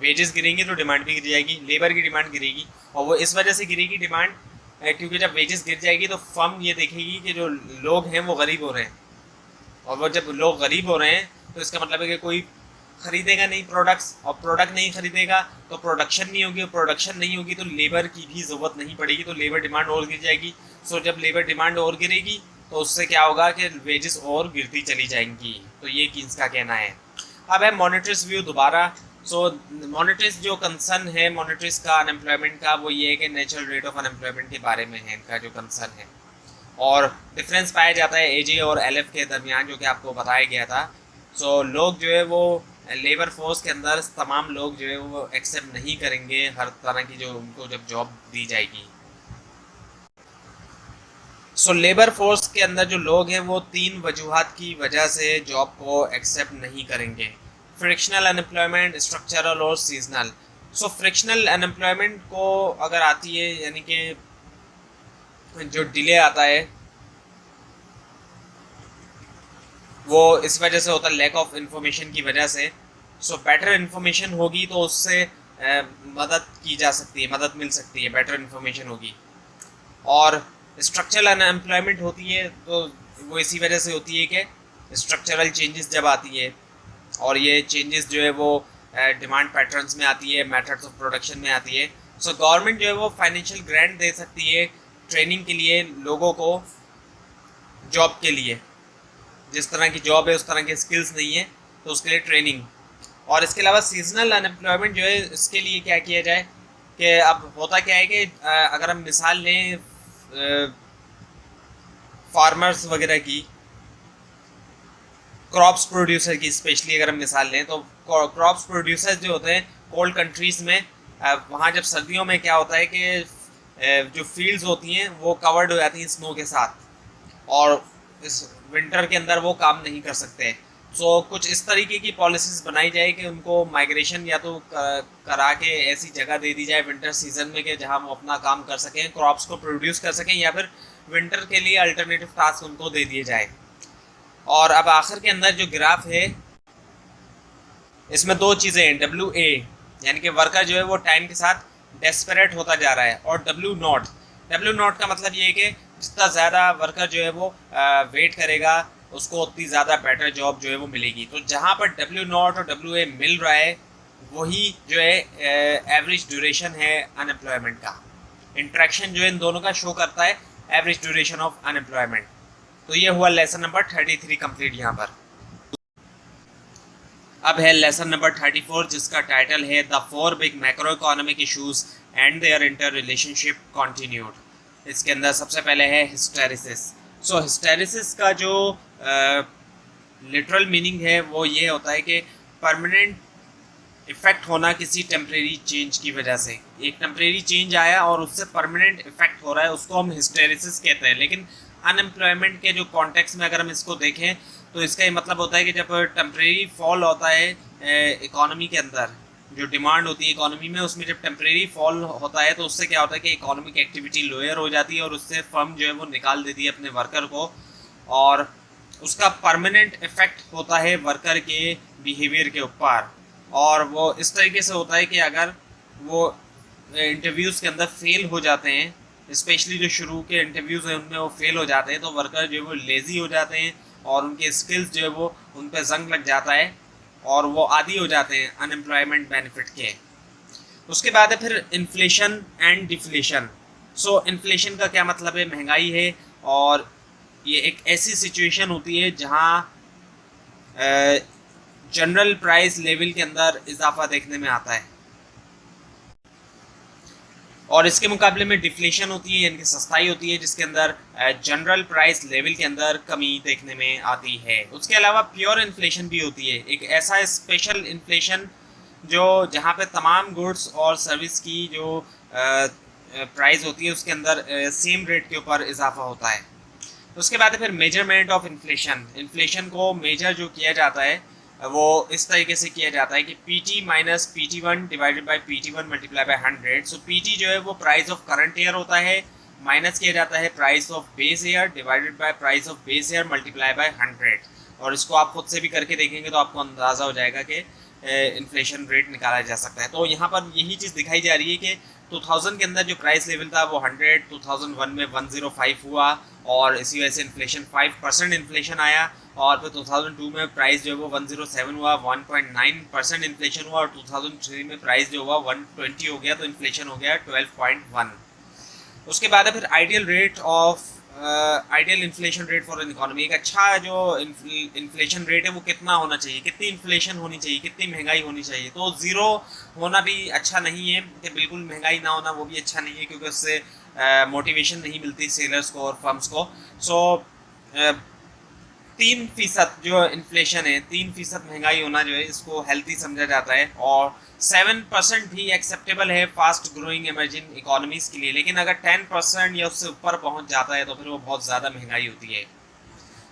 वेजेस गिरेंगे तो डिमांड भी गिर जाएगी, लेबर की डिमांड गिरेगी। और वो इस वजह से गिरेगी डिमांड क्योंकि जब वेजेस गिर जाएगी तो फर्म ये देखेगी कि जो लोग हैं वो गरीब हो रहे हैं, और वो जब लोग गरीब हो रहे हैं तो इसका मतलब है कि कोई खरीदेगा नहीं प्रोडक्ट्स, और प्रोडक्ट नहीं खरीदेगा तो प्रोडक्शन नहीं होगी, और प्रोडक्शन नहीं होगी तो लेबर की भी ज़रूरत नहीं पड़ेगी, तो लेबर डिमांड और गिर जाएगी। सो जब लेबर डिमांड और गिरेगी तो उससे क्या होगा कि वेजेस और गिरती चली जाएंगी। तो ये कीन्स का कहना है। अब है मॉनेटरीज व्यू दोबारा। सो मॉनेटरीज जो कंसर्न है मॉनेटरीज का अनएम्प्लॉयमेंट का, वो ये है कि नेचुरल रेट ऑफ अनएम्प्लॉयमेंट के बारे में है इनका जो कंसर्न है, और डिफरेंस पाया जाता है AJ और LF के दरमियान, जो कि आपको बताया गया था। सो लोग जो है वो लेबर फोर्स के अंदर तमाम लोग जो है वो एक्सेप्ट नहीं करेंगे हर तरह की जो उनको जब जॉब दी जाएगी। सो लेबर फोर्स के अंदर जो लोग हैं वो 3 वजूहात की वजह से जॉब को एक्सेप्ट नहीं करेंगे। फ्रिक्शनल अनएम्प्लॉयमेंट, स्ट्रक्चरल और सीजनल। सो फ्रिक्शनल अनएम्प्लॉयमेंट को अगर आती है, यानी कि जो डिले आता है वो इस वजह से होता है, लैक ऑफ इन्फॉर्मेशन की वजह से। सो बेटर इन्फॉर्मेशन होगी तो उससे मदद की जा सकती है, मदद मिल सकती है, बेटर इन्फॉर्मेशन होगी। और स्ट्रक्चरल अनएम्प्लॉयमेंट होती है तो वो इसी वजह से होती है कि स्ट्रक्चरल चेंजेस जब आती है, और ये चेंजेस जो है वो डिमांड पैटर्न्स में आती है, मेथड्स ऑफ प्रोडक्शन में आती है। सो गवर्नमेंट जो है वो फाइनेंशियल ग्रांट दे सकती है ट्रेनिंग के लिए, लोगों को जॉब के लिए, जिस तरह की जॉब है उस तरह के स्किल्स नहीं है तो उसके लिए ट्रेनिंग। और इसके अलावा सीजनल अनएम्प्लॉयमेंट जो है, इसके लिए क्या किया जाए कि अब होता क्या है कि अगर हम मिसाल लें फार्मर्स वगैरह की, क्रॉप्स प्रोड्यूसर की स्पेशली अगर हम मिसाल लें, तो क्रॉप्स प्रोड्यूसर्स जो होते हैं कोल्ड कंट्रीज़ में, वहाँ जब सर्दियों में क्या होता है कि जो फील्ड्स होती हैं वो कवर्ड हो जाती हैं स्नो के साथ, और इस विंटर के अंदर वो काम नहीं कर सकते। सो कुछ इस तरीके की पॉलिसीज़ बनाई जाए कि उनको माइग्रेशन या तो करा के ऐसी जगह दे दी जाए विंटर सीजन में कि जहाँ वो अपना काम कर सकें, क्रॉप्स को प्रोड्यूस कर सकें, या फिर विंटर के लिए अल्टरनेटिव टास्क उनको दे दिए जाए। और अब आखिर के अंदर जो ग्राफ है इसमें 2 चीज़ें हैं, WA यानी कि वर्कर जो है वो टाइम के साथ डेस्परेट होता जा रहा है, और W0 का मतलब ये है कि जितना ज़्यादा वर्कर जो है वो वेट करेगा उसको उतनी ज़्यादा बेटर जॉब जो है वो मिलेगी। तो जहाँ पर W0 और WA मिल रहा है वही जो है एवरेज ड्यूरेशन है अनएम्प्लॉयमेंट का। इंट्रैक्शन जो है इन दोनों का शो करता है एवरेज ड्यूरेशन ऑफ अनएम्प्लॉयमेंट। तो ये हुआ लेसन नंबर 33 कंप्लीट यहाँ पर। अब है लेसन नंबर 34 जिसका टाइटल है the 4 big macro economic issues and their inter relationship continued. इसके अंदर सबसे पहले है हिस्टेरिसिस। सो हिस्टेरिसिस का जो लिटरल मीनिंग है वो ये होता है कि परमानेंट इफेक्ट होना किसी टेम्परेरी चेंज की वजह से। एक टेम्परेरी चेंज आया और उससे परमानेंट इफेक्ट हो रहा है, उसको हम हिस्टेरिसिस कहते हैं। लेकिन अनएम्प्लॉयमेंट के जो कॉन्टेक्स्ट में अगर हम इसको देखें तो इसका ये मतलब होता है कि जब टेम्परेरी फॉल होता है इकोनॉमी के अंदर, जो डिमांड होती है इकोनॉमी में, उसमें जब टेम्परेरी फॉल होता है तो उससे क्या होता है कि इकोनॉमिक एक्टिविटी लोअर हो जाती है, और उससे फर्म जो है वो निकाल देती है अपने वर्कर को, और उसका परमानेंट इफेक्ट होता है वर्कर के बिहेवियर के ऊपर। और वो इस तरीके से होता है कि अगर वो इंटरव्यूज़ के अंदर फेल हो जाते हैं, स्पेशली जो शुरू के इंटरव्यूज़ हैं उनमें वो फेल हो जाते हैं, तो वर्कर जो है वो लेज़ी हो जाते हैं और उनके स्किल्स जो है वो उन पर जंग लग जाता है और वो आदी हो जाते हैं अनएम्प्लॉयमेंट बेनिफिट के। उसके बाद है फिर inflation and deflation. So inflation का क्या मतलब है? महंगाई है, और ये एक ऐसी सिचुएशन होती है जहाँ जनरल प्राइस लेवल के अंदर इजाफा देखने में आता है, और इसके मुकाबले में डिफ्लेशन होती है यानी कि सस्ताई होती है, जिसके अंदर जनरल प्राइस लेवल के अंदर कमी देखने में आती है। उसके अलावा प्योर इन्फ्लेशन भी होती है, एक ऐसा स्पेशल इन्फ्लेशन जो जहाँ पे तमाम गुड्स और सर्विस की जो प्राइस होती है उसके अंदर सेम रेट के ऊपर इजाफा होता है। उसके बाद फिर मेजरमेंट ऑफ इन्फ्लेशन। इन्फ्लेशन को मेजर जो किया जाता है वो इस तरीके से किया जाता है कि PT minus PT1 divided by PT1 multiply by 100। So PT जो है वो प्राइस ऑफ करंट ईयर होता है, माइनस किया जाता है price of base year divided by price of base year multiply by 100। और इसको आप खुद से भी करके देखेंगे तो आपको अंदाज़ा हो जाएगा कि इन्फ्लेशन रेट निकाला जा सकता है। तो यहाँ पर यही चीज़ दिखाई जा रही है कि 2000 के अंदर जो प्राइस लेवल था वो 100, 2001 में 105 हुआ, और इसी वजह से इन्फ्लेशन 5% इन्फ्लेशन आया, और फिर 2002 में प्राइस जो है वो 107 हुआ, 1.9% इन्फ्लेशन हुआ, और 2003 में प्राइस जो हुआ 120 हो गया, तो इन्फ्लेशन हो गया 12.1। उसके बाद है फिर ideal inflation rate for an economy. एक अच्छा जो इन्फ्लेशन रेट है वो कितना होना चाहिए, कितनी इन्फ्लेशन होनी चाहिए, कितनी महंगाई होनी चाहिए। तो ज़ीरो होना भी अच्छा नहीं है कि बिल्कुल महंगाई ना होना वो भी अच्छा नहीं है, क्योंकि उससे मोटिवेशन नहीं मिलती सेलर्स को और फर्म्स को। सो 3% जो इन्फ्लेशन है, 3% महंगाई होना जो है इसको हेल्थी समझा जाता है, और 7% भी एक्सेप्टेबल है फास्ट ग्रोइंग इमर्जिंग इकोनॉमीज के लिए। लेकिन अगर 10% या उससे ऊपर पहुंच जाता है तो फिर वो बहुत ज़्यादा महंगाई होती है।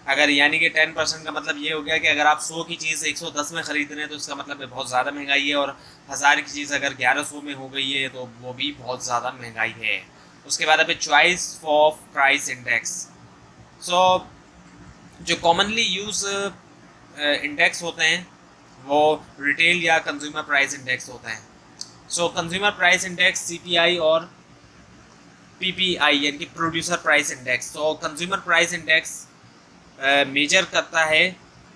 अगर यानी कि 10% का मतलब ये हो गया कि अगर आप 100 की चीज़ 110 में खरीद रहे हैं तो इसका मतलब है बहुत ज़्यादा महंगाई है, और 1000 की चीज़ अगर 1100 में हो गई है तो वो भी बहुत ज़्यादा महंगाई है। उसके बाद अभी चॉइस ऑफ प्राइस इंडेक्स। सो जो कॉमनली यूज इंडेक्स होते हैं वो रिटेल या कंज्यूमर प्राइस इंडेक्स होते हैं। सो कंज्यूमर प्राइस इंडेक्स सीपीआई और पीपीआई यानी कि प्रोड्यूसर प्राइस इंडेक्स। तो कंज्यूमर प्राइस इंडेक्स मेजर करता है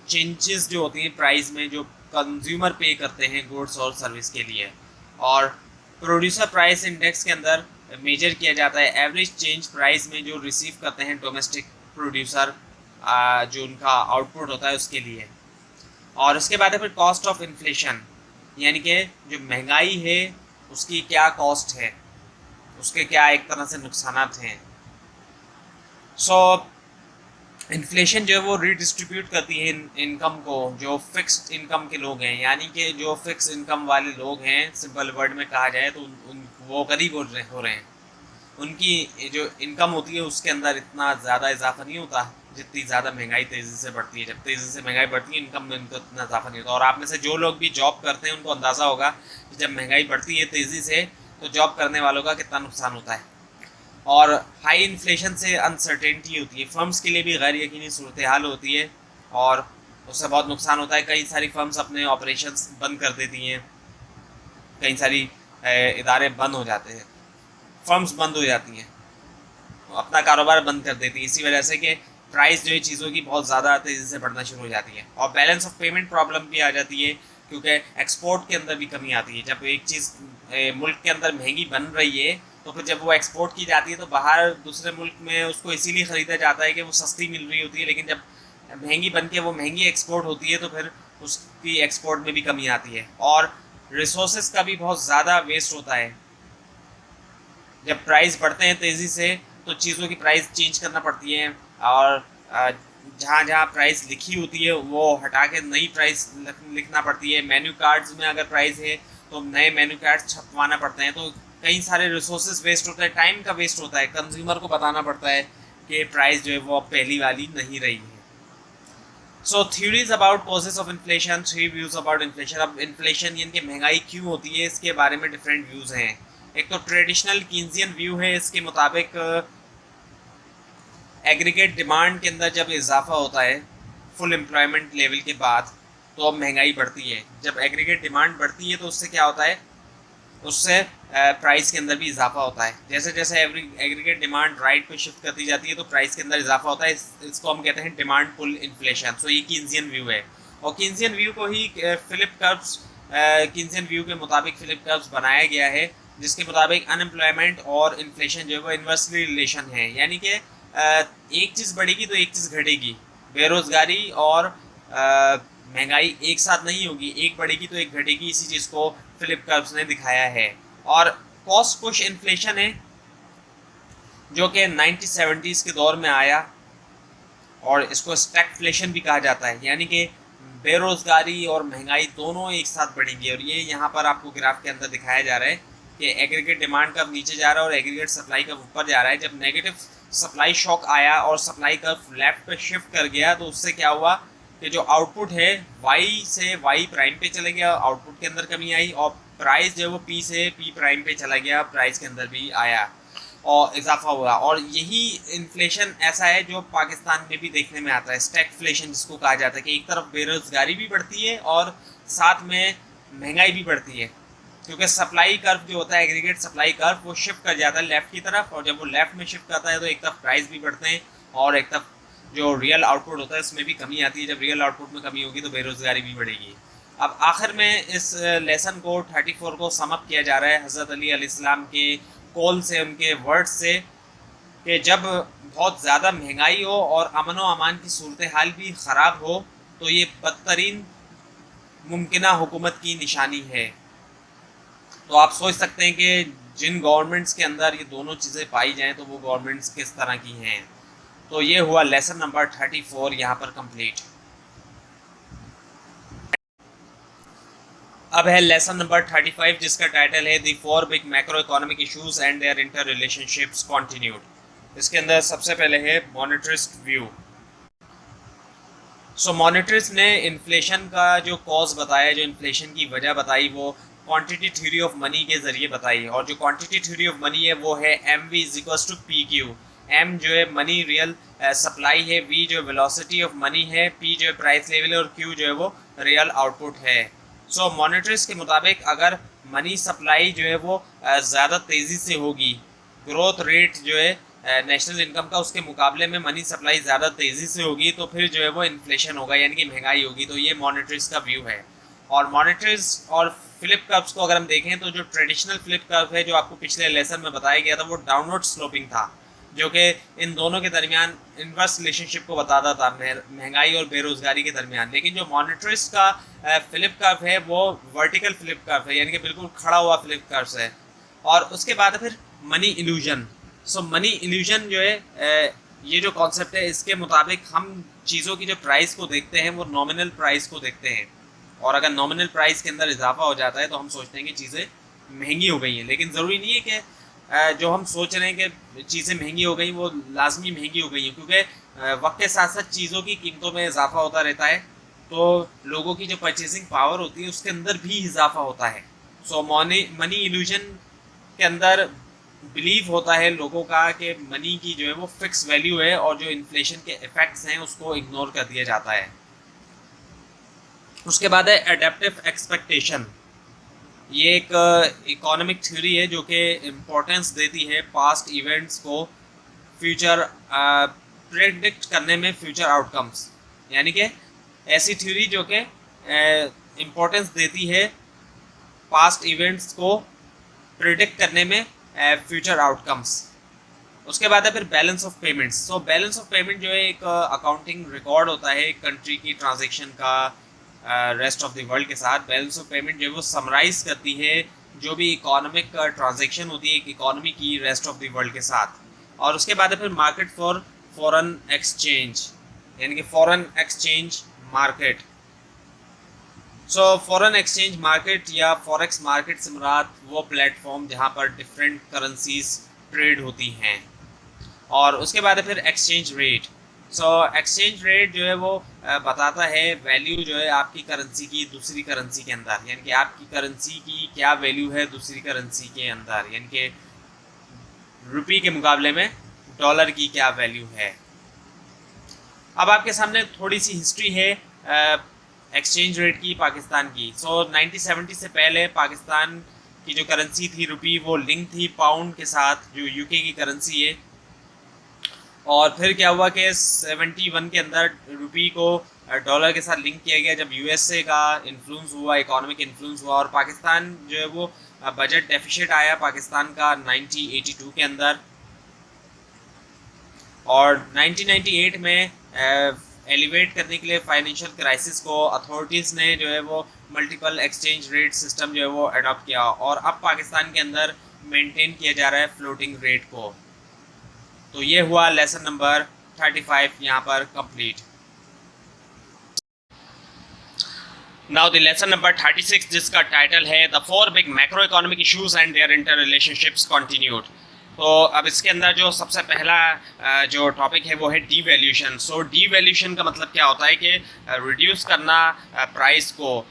चेंजेस जो होती हैं प्राइस में जो कंज्यूमर पे करते हैं गुड्स और सर्विस के लिए, और प्रोड्यूसर प्राइस इंडेक्स के अंदर मेजर किया जाता है एवरेज चेंज प्राइस में जो रिसीव करते हैं डोमेस्टिक प्रोड्यूसर, जो उनका आउटपुट होता है उसके लिए। और उसके बाद है फिर कॉस्ट ऑफ इन्फ्लेशन, यानी कि जो महंगाई है उसकी क्या कॉस्ट है, उसके क्या एक तरह से नुकसानात हैं। सो इन्फ्लेशन जो है वो रीडिस्ट्रीब्यूट करती है इनकम को, जो फिक्स्ड इनकम के लोग हैं, यानी कि जो फिक्स इनकम वाले लोग हैं, सिंपल वर्ड में कहा जाए तो वो गरीब हो रहे हैं। उनकी जो इनकम होती है उसके अंदर इतना ज़्यादा इजाफा नहीं होता जितनी ज़्यादा महंगाई तेज़ी से बढ़ती है। जब तेज़ी से महंगाई बढ़ती है इनकम में उनको इतना इजाफा नहीं होता। और आप में से जो लोग भी जॉब करते हैं उनको अंदाज़ा होगा कि जब महंगाई बढ़ती है तेज़ी से तो जॉब करने वालों का कितना नुकसान होता है। और हाई इन्फ्लेशन से अनसर्टेनिटी होती है, फर्म्स के लिए भी गैर यकीनी सूरत हाल होती है और उससे बहुत नुकसान होता है। कई सारी फर्म्स अपने ऑपरेशंस बंद कर देती हैं, कई सारी इदारे बंद हो जाते हैं, फर्म्स बंद हो जाती हैं, अपना कारोबार बंद कर देती है, इसी वजह से कि प्राइस जो है चीज़ों की बहुत ज़्यादा तेज़ी से बढ़ना शुरू हो जाती है। और बैलेंस ऑफ पेमेंट प्रॉब्लम भी आ जाती है क्योंकि एक्सपोर्ट के अंदर भी कमी आती है। जब एक चीज़ मुल्क के अंदर महंगी बन रही है तो फिर जब वो एक्सपोर्ट की जाती है तो बाहर दूसरे मुल्क में उसको इसीलिए ख़रीदा जाता है कि वो सस्ती मिल रही होती है, लेकिन जब महंगी बन के वो महंगी एक्सपोर्ट होती है तो फिर उसकी एक्सपोर्ट में भी कमी आती है। और रिसोर्सेज का भी बहुत ज़्यादा वेस्ट होता है। जब प्राइस बढ़ते हैं तेज़ी से तो चीज़ों की प्राइस चेंज करना पड़ती है, और जहाँ जहाँ प्राइस लिखी होती है वो हटा के नई प्राइस लिखना पड़ती है। मेन्यू कार्ड्स में अगर प्राइस है तो नए मेन्यू कार्ड्स छपवाना पड़ते हैं, तो कई सारे रिसोर्सेज वेस्ट होता है, टाइम का वेस्ट होता है, कंज्यूमर को बताना पड़ता है कि प्राइस जो है वो अब पहली वाली नहीं रही है। So theories about causes of inflation, 3 views about inflation. अब इन्फ्लेशन यानी कि महंगाई क्यों होती है इसके बारे में डिफरेंट व्यूज़ हैं। एक तो ट्रेडिशनल कीन्सियन व्यू है, इसके मुताबिक एग्रीगेट डिमांड के अंदर जब इजाफा होता है फुल एम्प्लॉयमेंट लेवल के बाद तो अब महंगाई बढ़ती है। जब एग्रीगेट डिमांड बढ़ती है तो उससे क्या होता है, उससे प्राइस के अंदर भी इजाफा होता है। जैसे जैसे एग्रीगेट डिमांड राइट पे शिफ्ट करती जाती है तो प्राइस के अंदर इजाफा होता है। इसको हम कहते हैं डिमांड पुल इन्फ्लेशन। सो ये कीन्सियन व्यू है, और कीन्सियन व्यू को ही फिलिप कर्व्स कीन्सियन व्यू के मुताबिक फिलिप कर्व्स बनाया गया है, जिसके मुताबिक अनएम्प्लॉयमेंट और इन्फ्लेशन जो है वो इन्वर्सली रिलेशन है, यानी कि एक चीज़ बढ़ेगी तो एक चीज़ घटेगी। बेरोज़गारी और महंगाई एक साथ नहीं होगी, एक बढ़ेगी तो एक घटेगी। इसी चीज़ को फिलिप कर्व्स ने दिखाया है। और कॉस्ट पुश इन्फ्लेशन है जो कि 1970s के दौर में आया, और इसको स्टैगफ्लेशन भी कहा जाता है, यानी कि बेरोज़गारी और महंगाई दोनों एक साथ बढ़ेंगी। और ये यहाँ पर आपको ग्राफ के अंदर दिखाया जा रहा है कि एग्रीगेट डिमांड कब नीचे जा रहा है और एग्रीगेट सप्लाई कब ऊपर जा रहा है। जब नेगेटिव सप्लाई शॉक आया और सप्लाई कर्व लेफ्ट पे शिफ्ट कर गया तो उससे क्या हुआ कि जो आउटपुट है वाई से वाई प्राइम पे चले गया, आउटपुट के अंदर कमी आई, और प्राइस जो है वो पी से पी प्राइम पे चला गया, प्राइस के अंदर भी आया और इजाफा हुआ। और यही इन्फ्लेशन ऐसा है जो पाकिस्तान में भी देखने में आता है, स्टैगफ्लेशन जिसको कहा जाता है, कि एक तरफ बेरोज़गारी भी बढ़ती है और साथ में महंगाई भी बढ़ती है, क्योंकि सप्लाई कर्व जो होता है एग्रीगेट सप्लाई कर्व वो शिफ्ट कर जाता है लेफ़्ट की तरफ, और जब वो लेफ़्ट में शिफ्ट करता है तो एक तरफ प्राइस भी बढ़ते हैं और एक तरफ जो रियल आउटपुट होता है उसमें भी कमी आती है। जब रियल आउटपुट में कमी होगी तो बेरोज़गारी भी बढ़ेगी। अब आखिर में इस लेसन को 34 को समअप किया जा रहा है हज़रत अली अलैहिस्सलाम के कॉल से, उनके वर्ड से, कि जब बहुत ज़्यादा महंगाई हो और अमन व अमान की सूरत हाल भी ख़राब हो तो ये बदतरीन मुमकिना हुकूमत की निशानी है। तो आप सोच सकते हैं कि जिन गवर्नमेंट्स के अंदर ये दोनों चीज़ें पाई जाएँ तो वो गवर्नमेंट्स किस तरह की हैं। तो ये हुआ लेसन नंबर 34 यहाँ पर कंप्लीट। अब है लेसन नंबर 35 जिसका टाइटल है the 4 big macro economic issues and their inter relationships continued. इसके अंदर सबसे पहले है मॉनेटरिस्ट व्यू। सो मॉनेटरिस्ट ने इन्फ्लेशन का जो कॉज बताया, जो इन्फ्लेशन की वजह बताई, वो क्वांटिटी थ्योरी ऑफ मनी के ज़रिए बताई। और जो क्वांटिटी थ्योरी ऑफ मनी है वो है M V is equals to P Q. M जो है मनी रियल सप्लाई है, वी जो वेलोसिटी ऑफ मनी है, पी जो है प्राइस लेवल है और क्यू जो है वो रियल आउटपुट है। सो मॉनेटरिस्ट के मुताबिक अगर मनी सप्लाई जो है वो ज़्यादा तेज़ी से होगी, ग्रोथ रेट जो है नेशनल इनकम का उसके मुकाबले में मनी सप्लाई ज़्यादा तेज़ी से होगी, तो फिर जो है वो इन्फ्लेशन होगा, यानी कि महंगाई होगी। तो ये मॉनेटरिस्ट का व्यू है। और मॉनेटरिस्ट और फ्लिप कर्व्स को अगर हम देखें तो जो ट्रेडिशनल फ्लिप कर्व है जो आपको पिछले लेसन में बताया गया था वो डाउनवर्ड स्लोपिंग था, जो कि इन दोनों के दरमियान इन्वर्स रिलेशनशिप को बताता था, महंगाई और बेरोजगारी के दरमियान। लेकिन जो मॉनेटरिस्ट का फ्लिप कर्व है वो वर्टिकल फ्लिप कर्व है, यानी कि बिल्कुल खड़ा हुआ फ्लिप कर्व है। और उसके बाद फिर मनी इल्यूजन। सो मनी इल्यूजन जो है ये जो कॉन्सेप्ट है, इसके मुताबिक हम चीज़ों की जो प्राइस को देखते हैं वो नॉमिनल प्राइस को देखते हैं, और अगर नॉमिनल प्राइस के अंदर इजाफा हो जाता है तो हम सोचते हैं कि चीज़ें महंगी हो गई हैं। लेकिन ज़रूरी नहीं है कि जो हम सोच रहे हैं कि चीज़ें महंगी हो गई वो लाजमी महंगी हो गई हैं, क्योंकि वक्त के साथ साथ चीज़ों की कीमतों में इजाफा होता रहता है, तो लोगों की जो परचेसिंग पावर होती है उसके अंदर भी इजाफा होता है। सो मनी इल्यूजन के अंदर बिलीव होता है लोगों का कि मनी की जो है वो फिक्स वैल्यू है और जो इन्फ्लेशन के इफेक्ट्स हैं उसको इग्नोर कर दिया जाता है। उसके बाद है एडेप्टिव एक्सपेक्टेशन। ये एक इकोनॉमिक थ्योरी है जो कि इम्पोर्टेंस देती है पास्ट इवेंट्स को फ्यूचर प्रेडिक्ट करने में, फ्यूचर आउटकम्स, यानी कि ऐसी थ्योरी जो कि इम्पोर्टेंस देती है पास्ट इवेंट्स को प्रिडिक्ट करने में फ्यूचर आउटकम्स। उसके बाद है फिर balance of payments. So balance of payment जो है एक अकाउंटिंग रिकॉर्ड होता है एक कंट्री की ट्रांजैक्शन का रेस्ट ऑफ द वर्ल्ड के साथ। बैलेंस ऑफ पेमेंट जो है वो समराइज करती है जो भी इकोनॉमिक ट्रांजैक्शन होती है एक इकोनॉमी की रेस्ट ऑफ द वर्ल्ड के साथ। और उसके बाद है फिर मार्केट फॉर फॉरेन एक्सचेंज, यानी कि foreign exchange market. So foreign exchange market या फॉरेक्स मार्केट से मुराद वो प्लेटफॉर्म जहाँ पर डिफरेंट करेंसीज ट्रेड होती हैं। और उसके बाद है फिर exchange rate. So exchange rate जो है वो बताता है वैल्यू जो है आपकी करेंसी की दूसरी करेंसी के अंदर, यानी कि आपकी करेंसी की क्या वैल्यू है दूसरी करेंसी के अंदर, यानी कि रुपये के मुकाबले में डॉलर की क्या वैल्यू है। अब आपके सामने थोड़ी सी हिस्ट्री है एक्सचेंज रेट की पाकिस्तान की। सो 1970 से पहले पाकिस्तान की जो करेंसी थी रुपये वो लिंक थी पाउंड के साथ जो यूके की करेंसी है। और फिर क्या हुआ कि 71 के अंदर रुपये को डॉलर के साथ लिंक किया गया जब यूएसए का इन्फ्लुएंस हुआ, इकोनॉमिक इन्फ्लुएंस हुआ, और पाकिस्तान जो है वो बजट डेफिसिट आया पाकिस्तान का 1982 के अंदर। और 1998 में एलिवेट करने के लिए फाइनेंशियल क्राइसिस को अथॉरिटीज़ ने जो है वो मल्टीपल एक्सचेंज रेट सिस्टम जो है वो अडॉप्ट किया, और अब पाकिस्तान के अंदर मेंटेन किया जा रहा है फ्लोटिंग रेट को। तो ये हुआ लेसन नंबर 35 यहाँ पर complete. Now the lesson number 36 जिसका टाइटल है the 4 big macro economic issues and their inter relationships continued. तो अब इसके अंदर जो सबसे पहला जो टॉपिक है वो है डीवैल्यूशन। सो डीवैल्यूशन का मतलब क्या होता है कि रिड्यूस करना प्राइस को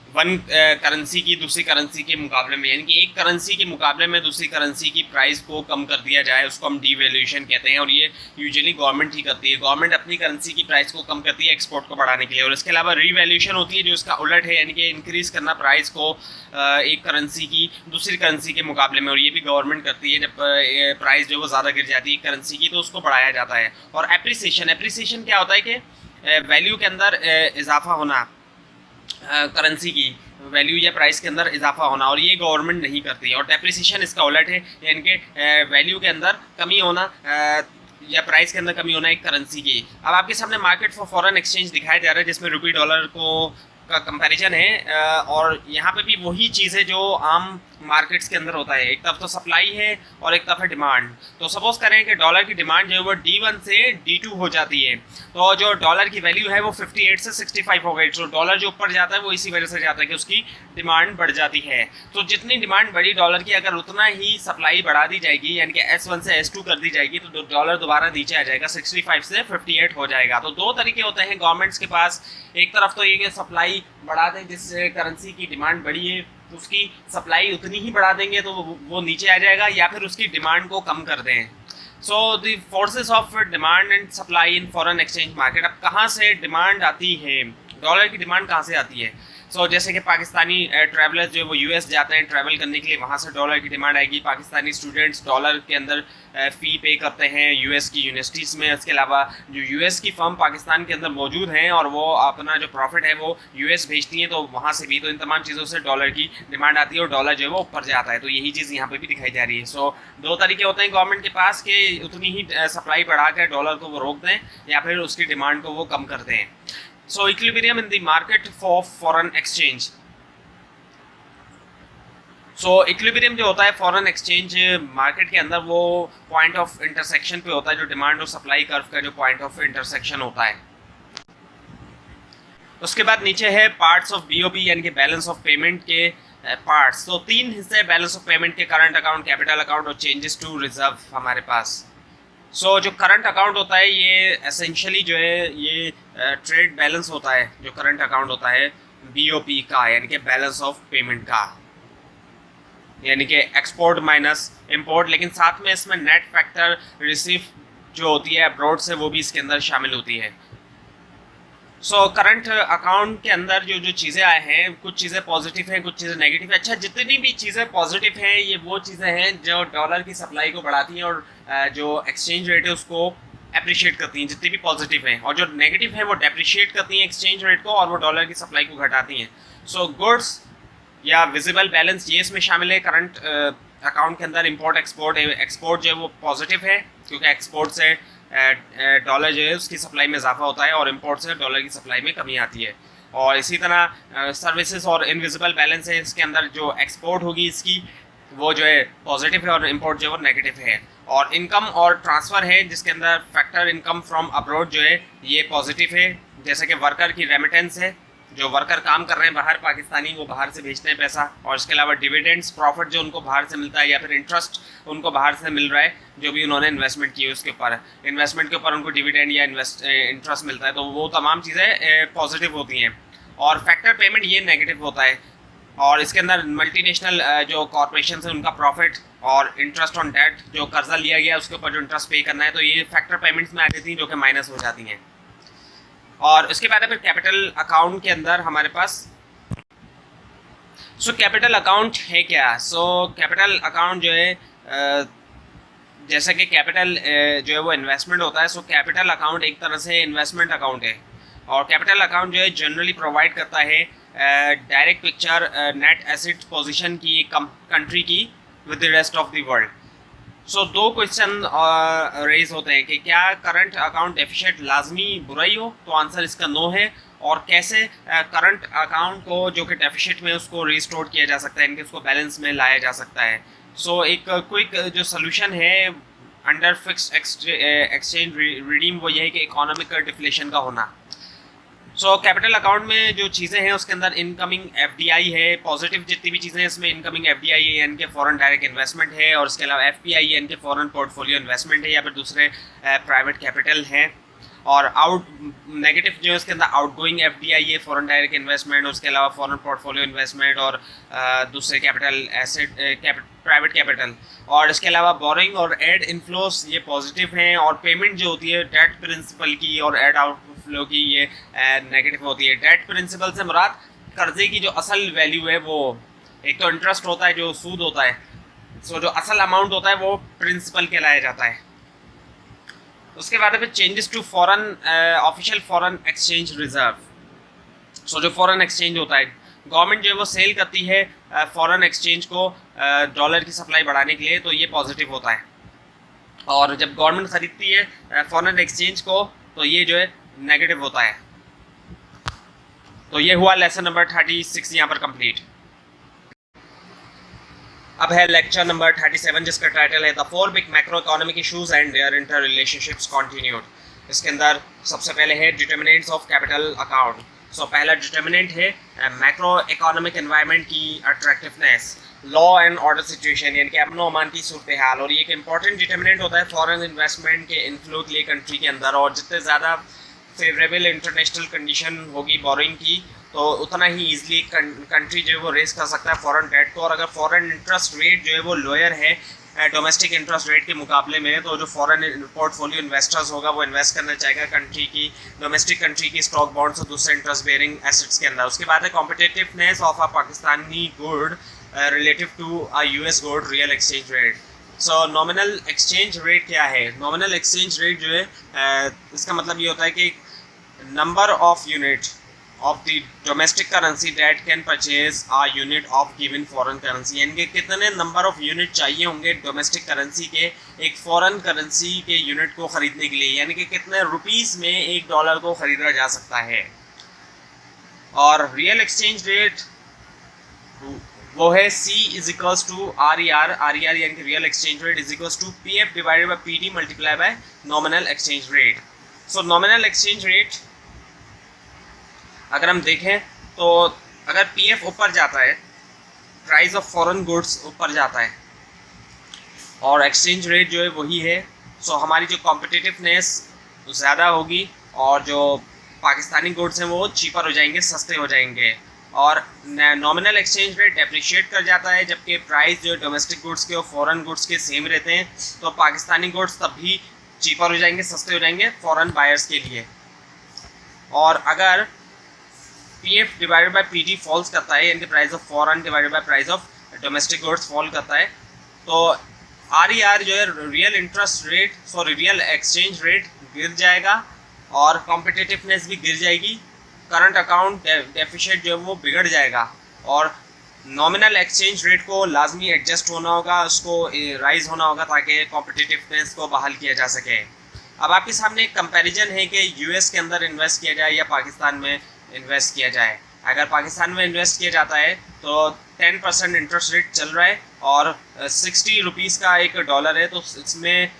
वन करेंसी की दूसरी करेंसी के मुकाबले में, यानी कि एक करेंसी के मुकाबले में दूसरी करेंसी की प्राइस को कम कर दिया जाए, उसको हम डीवैल्यूएशन कहते हैं। और ये यूजुअली गवर्नमेंट ही करती है, गवर्नमेंट अपनी करेंसी की प्राइस को कम करती है एक्सपोर्ट को बढ़ाने के लिए। और इसके अलावा रीवैल्यूएशन होती है जो इसका उलट है, यानी कि इंक्रीज़ करना प्राइस को एक करेंसी की दूसरी करेंसी के मुकाबले में, और ये भी गवर्नमेंट करती है। जब प्राइस जो वो ज़्यादा गिर जाती है एक करेंसी की तो उसको बढ़ाया जाता है। और एप्रिसिएशन क्या होता है कि वैल्यू के अंदर इजाफा होना, करेंसी की वैल्यू या प्राइस के अंदर इजाफा होना, और ये गवर्नमेंट नहीं करती है। और डेप्रिसिएशन इसका उलट है, यानी कि वैल्यू के अंदर कमी होना या प्राइस के अंदर कमी होना एक करेंसी की। अब आपके सामने मार्केट फॉर फॉरेन एक्सचेंज दिखाया जा रहा है जिसमें रुपये डॉलर को का कंपैरिजन है और यहाँ पे भी वही चीज़ है जो आम मार्केट्स के अंदर होता है। एक तरफ तो सप्लाई है और एक तरफ है डिमांड। तो सपोज करें कि डॉलर की डिमांड जो है वो D1 से D2 हो जाती है, तो जो डॉलर की वैल्यू है वो 58 से 65 हो गई। तो डॉलर जो ऊपर जाता है वो इसी वजह से जाता है कि उसकी डिमांड बढ़ जाती है। तो जितनी डिमांड बढ़ी डॉलर की, अगर उतना ही सप्लाई बढ़ा दी जाएगी, यानी कि S1 से S2 कर दी जाएगी, तो डॉलर दोबारा नीचे आ जाएगा, 65 से 58 हो जाएगा। तो दो तरीके होते हैं गवर्नमेंट्स के पास। एक तरफ तो ये कि सप्लाई बढ़ा दें, जिससे करेंसी की डिमांड बढ़ी है उसकी सप्लाई उतनी ही बढ़ा देंगे तो वो नीचे आ जाएगा, या फिर उसकी डिमांड को कम कर दें। So the forces of demand and supply in foreign exchange market. अब कहाँ से डिमांड आती है, डॉलर की डिमांड कहाँ से आती है? जैसे कि पाकिस्तानी ट्रैवलर्स जो है वो US जाते हैं ट्रैवल करने के लिए, वहाँ से डॉलर की डिमांड आएगी। पाकिस्तानी स्टूडेंट्स डॉलर के अंदर फ़ी पे करते हैं US की यूनिवर्सिटीज़ में। इसके अलावा जो US की फर्म पाकिस्तान के अंदर मौजूद हैं और वो अपना जो प्रॉफिट है वो US भेजती हैं, तो वहाँ से भी, तो इन तमाम चीज़ों से डॉलर की डिमांड आती है और डॉलर जो है वो ऊपर जाता है। तो यही चीज़ यहाँ पर भी दिखाई जा रही है। दो तरीके होते हैं गवर्नमेंट के पास कि उतनी ही सप्लाई बढ़ा कर डॉलर को वो रोक दें या फिर उसकी डिमांड को वो कम कर दें। Equilibrium in the market for foreign exchange. Equilibrium जो होता है फॉरेन एक्सचेंज मार्केट के अंदर, वो पॉइंट ऑफ इंटरसेक्शन पे होता है, जो डिमांड और सप्लाई कर्व का जो पॉइंट ऑफ इंटरसेक्शन होता है। उसके बाद नीचे है पार्ट्स ऑफ BOP यानी कि बैलेंस ऑफ पेमेंट के पार्ट्स। तो तीन हिस्से बैलेंस ऑफ पेमेंट के, करंट अकाउंट, कैपिटल अकाउंट और चेंजेस टू रिजर्व हमारे पास। जो करंट अकाउंट होता है ये एसेंशियली जो है ये ट्रेड बैलेंस होता है। जो करंट अकाउंट होता है BOP का, यानी कि बैलेंस ऑफ पेमेंट का, यानी कि एक्सपोर्ट माइनस इंपोर्ट, लेकिन साथ में इसमें नेट फैक्टर रिसीव जो होती है अब्रॉड से, वो भी इसके अंदर शामिल होती है। करंट अकाउंट के अंदर जो चीज़ें आए हैं, कुछ चीज़ें पॉजिटिव हैं, कुछ चीज़ें नेगेटिव है। अच्छा, जितनी भी चीज़ें पॉजिटिव हैं ये वो चीज़ें हैं जो डॉलर की सप्लाई को बढ़ाती हैं और जो एक्सचेंज रेट है उसको अप्रिशिएट करती हैं, जितनी भी पॉजिटिव हैं। और जो नेगेटिव है वो डेप्रिशिएट करती हैं एक्सचेंज रेट को और वो डॉलर की सप्लाई को घटाती हैं। गुड्स या विजिबल बैलेंस ये इसमें शामिल है करंट अकाउंट के अंदर। इंपोर्ट एक्सपोर्ट, एक्सपोर्ट जो है वो पॉजिटिव है क्योंकि एक्सपोर्ट से डॉलर जो है उसकी सप्लाई में इजाफा होता है और इंपोर्ट से डॉलर की सप्लाई में कमी आती है। और इसी तरह सर्विसेज और इनविजिबल बैलेंस है, इसके अंदर जो एक्सपोर्ट होगी इसकी वो जो है पॉजिटिव है और इंपोर्ट जो है वो नेगेटिव है। और इनकम और ट्रांसफ़र है जिसके अंदर फैक्टर इनकम फ्रॉम अब्रॉड जो है ये पॉजिटिव है, जैसे कि वर्कर की रेमिटेंस है, जो वर्कर काम कर रहे हैं बाहर पाकिस्तानी, वो बाहर से भेजते हैं पैसा। और इसके अलावा डिविडेंड्स, प्रॉफिट जो उनको बाहर से मिलता है, या फिर इंटरेस्ट उनको बाहर से मिल रहा है जो भी उन्होंने इन्वेस्टमेंट की है उसके ऊपर, इन्वेस्टमेंट के ऊपर उनको डिविडेंड या इंटरेस्ट मिलता है, तो वो तमाम चीज़ें पॉजिटिव होती हैं। और फैक्टर पेमेंट ये नेगेटिव होता है। और इसके अंदर मल्टीनेशनल जो कॉर्पोरेशन है उनका प्रॉफिट और इंटरेस्ट ऑन डेट, जो कर्जा लिया गया उसके ऊपर जो इंटरेस्ट पे करना है, तो ये फैक्टर पेमेंट्स में आ जाती हैं जो कि माइनस हो जाती हैं। और उसके बाद फिर कैपिटल अकाउंट के अंदर हमारे पास कैपिटल अकाउंट है क्या? कैपिटल अकाउंट जो है जैसे कि कैपिटल जो है वो इन्वेस्टमेंट होता है। कैपिटल अकाउंट एक तरह से इन्वेस्टमेंट अकाउंट है और कैपिटल अकाउंट जो है जनरली प्रोवाइड करता है direct picture net asset position की कंट्री की with the rest of the world. दो क्वेश्चन रेज होते हैं कि क्या करंट अकाउंट डेफिशिएंट लाजमी बुराई हो, तो आंसर इसका नो है। और कैसे करंट अकाउंट को जो कि डेफिशिएंट में उसको रिस्टोर किया जा सकता है, इनके उसको बैलेंस में लाया जा सकता है। एक क्विक जो सोल्यूशन है अंडर फिक्स्ड एक्सचेंज रिडीम वो ये है कि इकोनॉमिक डिफ्लेशन का होना। कैपिटल अकाउंट में जो चीज़ें हैं उसके अंदर इनकमिंग FDI है, पॉजिटिव जितनी भी चीज़ें हैं इसमें इनकमिंग FDI है यानी कि फॉरेन डायरेक्ट इन्वेस्टमेंट है, और इसके अलावा FPI यानी कि फॉरेन पोर्टफोलियो इन्वेस्टमेंट है या फिर दूसरे प्राइवेट कैपिटल हैं। और नेगेटिव जो है उसके अंदर आउटगोइंग FDI है, फॉरेन डायरेक्ट इन्वेस्टमेंट, उसके अलावा फॉरेन पोर्टफोलियो इन्वेस्टमेंट और दूसरे कैपिटल एसेट प्राइवेट कैपिटल। और इसके अलावा बोरिंग और एड इनफ्लोस ये पॉजिटिव हैं, और पेमेंट जो होती है डेट प्रिंसिपल की और एड आउटफ्लो की ये नेगेटिव होती है। डेट प्रिंसिपल से मुराद कर्जे की जो असल वैल्यू है, वो एक तो इंटरेस्ट होता है जो सूद होता है, जो असल अमाउंट होता है वो प्रिंसिपल कहलाया जाता है। उसके बाद फिर changes to foreign official foreign exchange reserve. जो फॉरेन एक्सचेंज होता है, गवर्नमेंट जो है वो सेल करती है फॉरेन एक्सचेंज को डॉलर की सप्लाई बढ़ाने के लिए, तो ये पॉजिटिव होता है। और जब गवर्नमेंट खरीदती है फॉरेन एक्सचेंज को, तो ये जो है नेगेटिव होता है। तो ये हुआ लेसन नंबर 36 यहाँ पर कंप्लीट। अब है लेक्चर नंबर 37 जिसका टाइटल है the 4 big macro economic issues and their inter relationships continued. इसके अंदर सबसे पहले है determinants of capital account. So पहला डिटर्मिनेंट है मैक्रो इकोनॉमिक एनवायरनमेंट की attractiveness, law and order situation यानी कि अमन व अमान की सूरत हाल, और ये एक इंपॉर्टेंट डिटर्मिनेंट होता है फॉरेन इन्वेस्टमेंट के इन्फ्लो के लिए कंट्री के अंदर। और जितने ज़्यादा फेवरेबल इंटरनेशनल कंडीशन होगी बोरिंग की तो उतना ही ईजिली कंट्री जो है वो रेस कर सकता है फॉरेन डेट को। और अगर फॉरेन इंटरेस्ट रेट जो है वो लोअर है डोमेस्टिक इंटरेस्ट रेट के मुकाबले में, तो जो फॉरेन पोर्टफोलियो इन्वेस्टर्स होगा वो इन्वेस्ट करना चाहेगा कंट्री की डोमेस्टिक कंट्री की स्टॉक बॉन्ड्स और दूसरे इंटरेस्ट बेयरिंग एसेट्स के अंदर। उसके बाद है competitiveness of a Pakistani good relative to a US good real exchange rate. So nominal exchange rate क्या है? नॉमिनल एक्सचेंज रेट जो है इसका मतलब ये होता है कि number of unit of the domestic currency that can purchase a unit of given foreign currency, यानी कि कितने नंबर ऑफ यूनिट चाहिए होंगे डोमेस्टिक करेंसी के एक फॉरेन करेंसी के यूनिट को खरीदने के लिए, यानी कि कितने रुपीस में $1 को खरीदा जा सकता है। और रियल एक्सचेंज रेट वो है C is equals to RER, यानी कि real exchange rate is equals to PF divided by PD multiply by nominal exchange rate. So nominal exchange rate अगर हम देखें तो अगर PF ऊपर जाता है, प्राइस ऑफ फॉरेन गुड्स ऊपर जाता है और एक्सचेंज रेट जो है वही है, सो हमारी जो कॉम्पिटिटिवनेस ज़्यादा होगी और जो पाकिस्तानी गुड्स हैं वो चीपर हो जाएंगे, सस्ते हो जाएंगे। और नॉमिनल एक्सचेंज रेट डेप्रिशिएट कर जाता है जबकि प्राइस जो डोमेस्टिक गुड्स के और फॉरेन गुड्स के सेम रहते हैं, तो पाकिस्तानी गुड्स तब भी चीपर हो जाएंगे, सस्ते हो जाएंगे फॉरेन बायर्स के लिए। और अगर PF divided by PD falls करता है, यानी price of foreign divided by price of domestic goods fall करता है, तो RER जो है real interest rate real exchange rate गिर जाएगा और कॉम्पिटिटिवनेस भी गिर जाएगी, करंट अकाउंट डेफिसिट जो है वो बिगड़ जाएगा और नॉमिनल एक्सचेंज रेट को लाजमी एडजस्ट होना होगा, उसको राइज होना होगा ताकि कॉम्पिटिटिवनेस को बहाल किया जा सके। अब आपके सामने एक कंपैरिजन है कि US के अंदर इन्वेस्ट किया जाए या पाकिस्तान में इन्वेस्ट किया जाए। अगर पाकिस्तान में इन्वेस्ट किया जाता है तो 10% इंटरेस्ट रेट चल रहा है और 60 रुपीज़ का $1 है, तो इसमें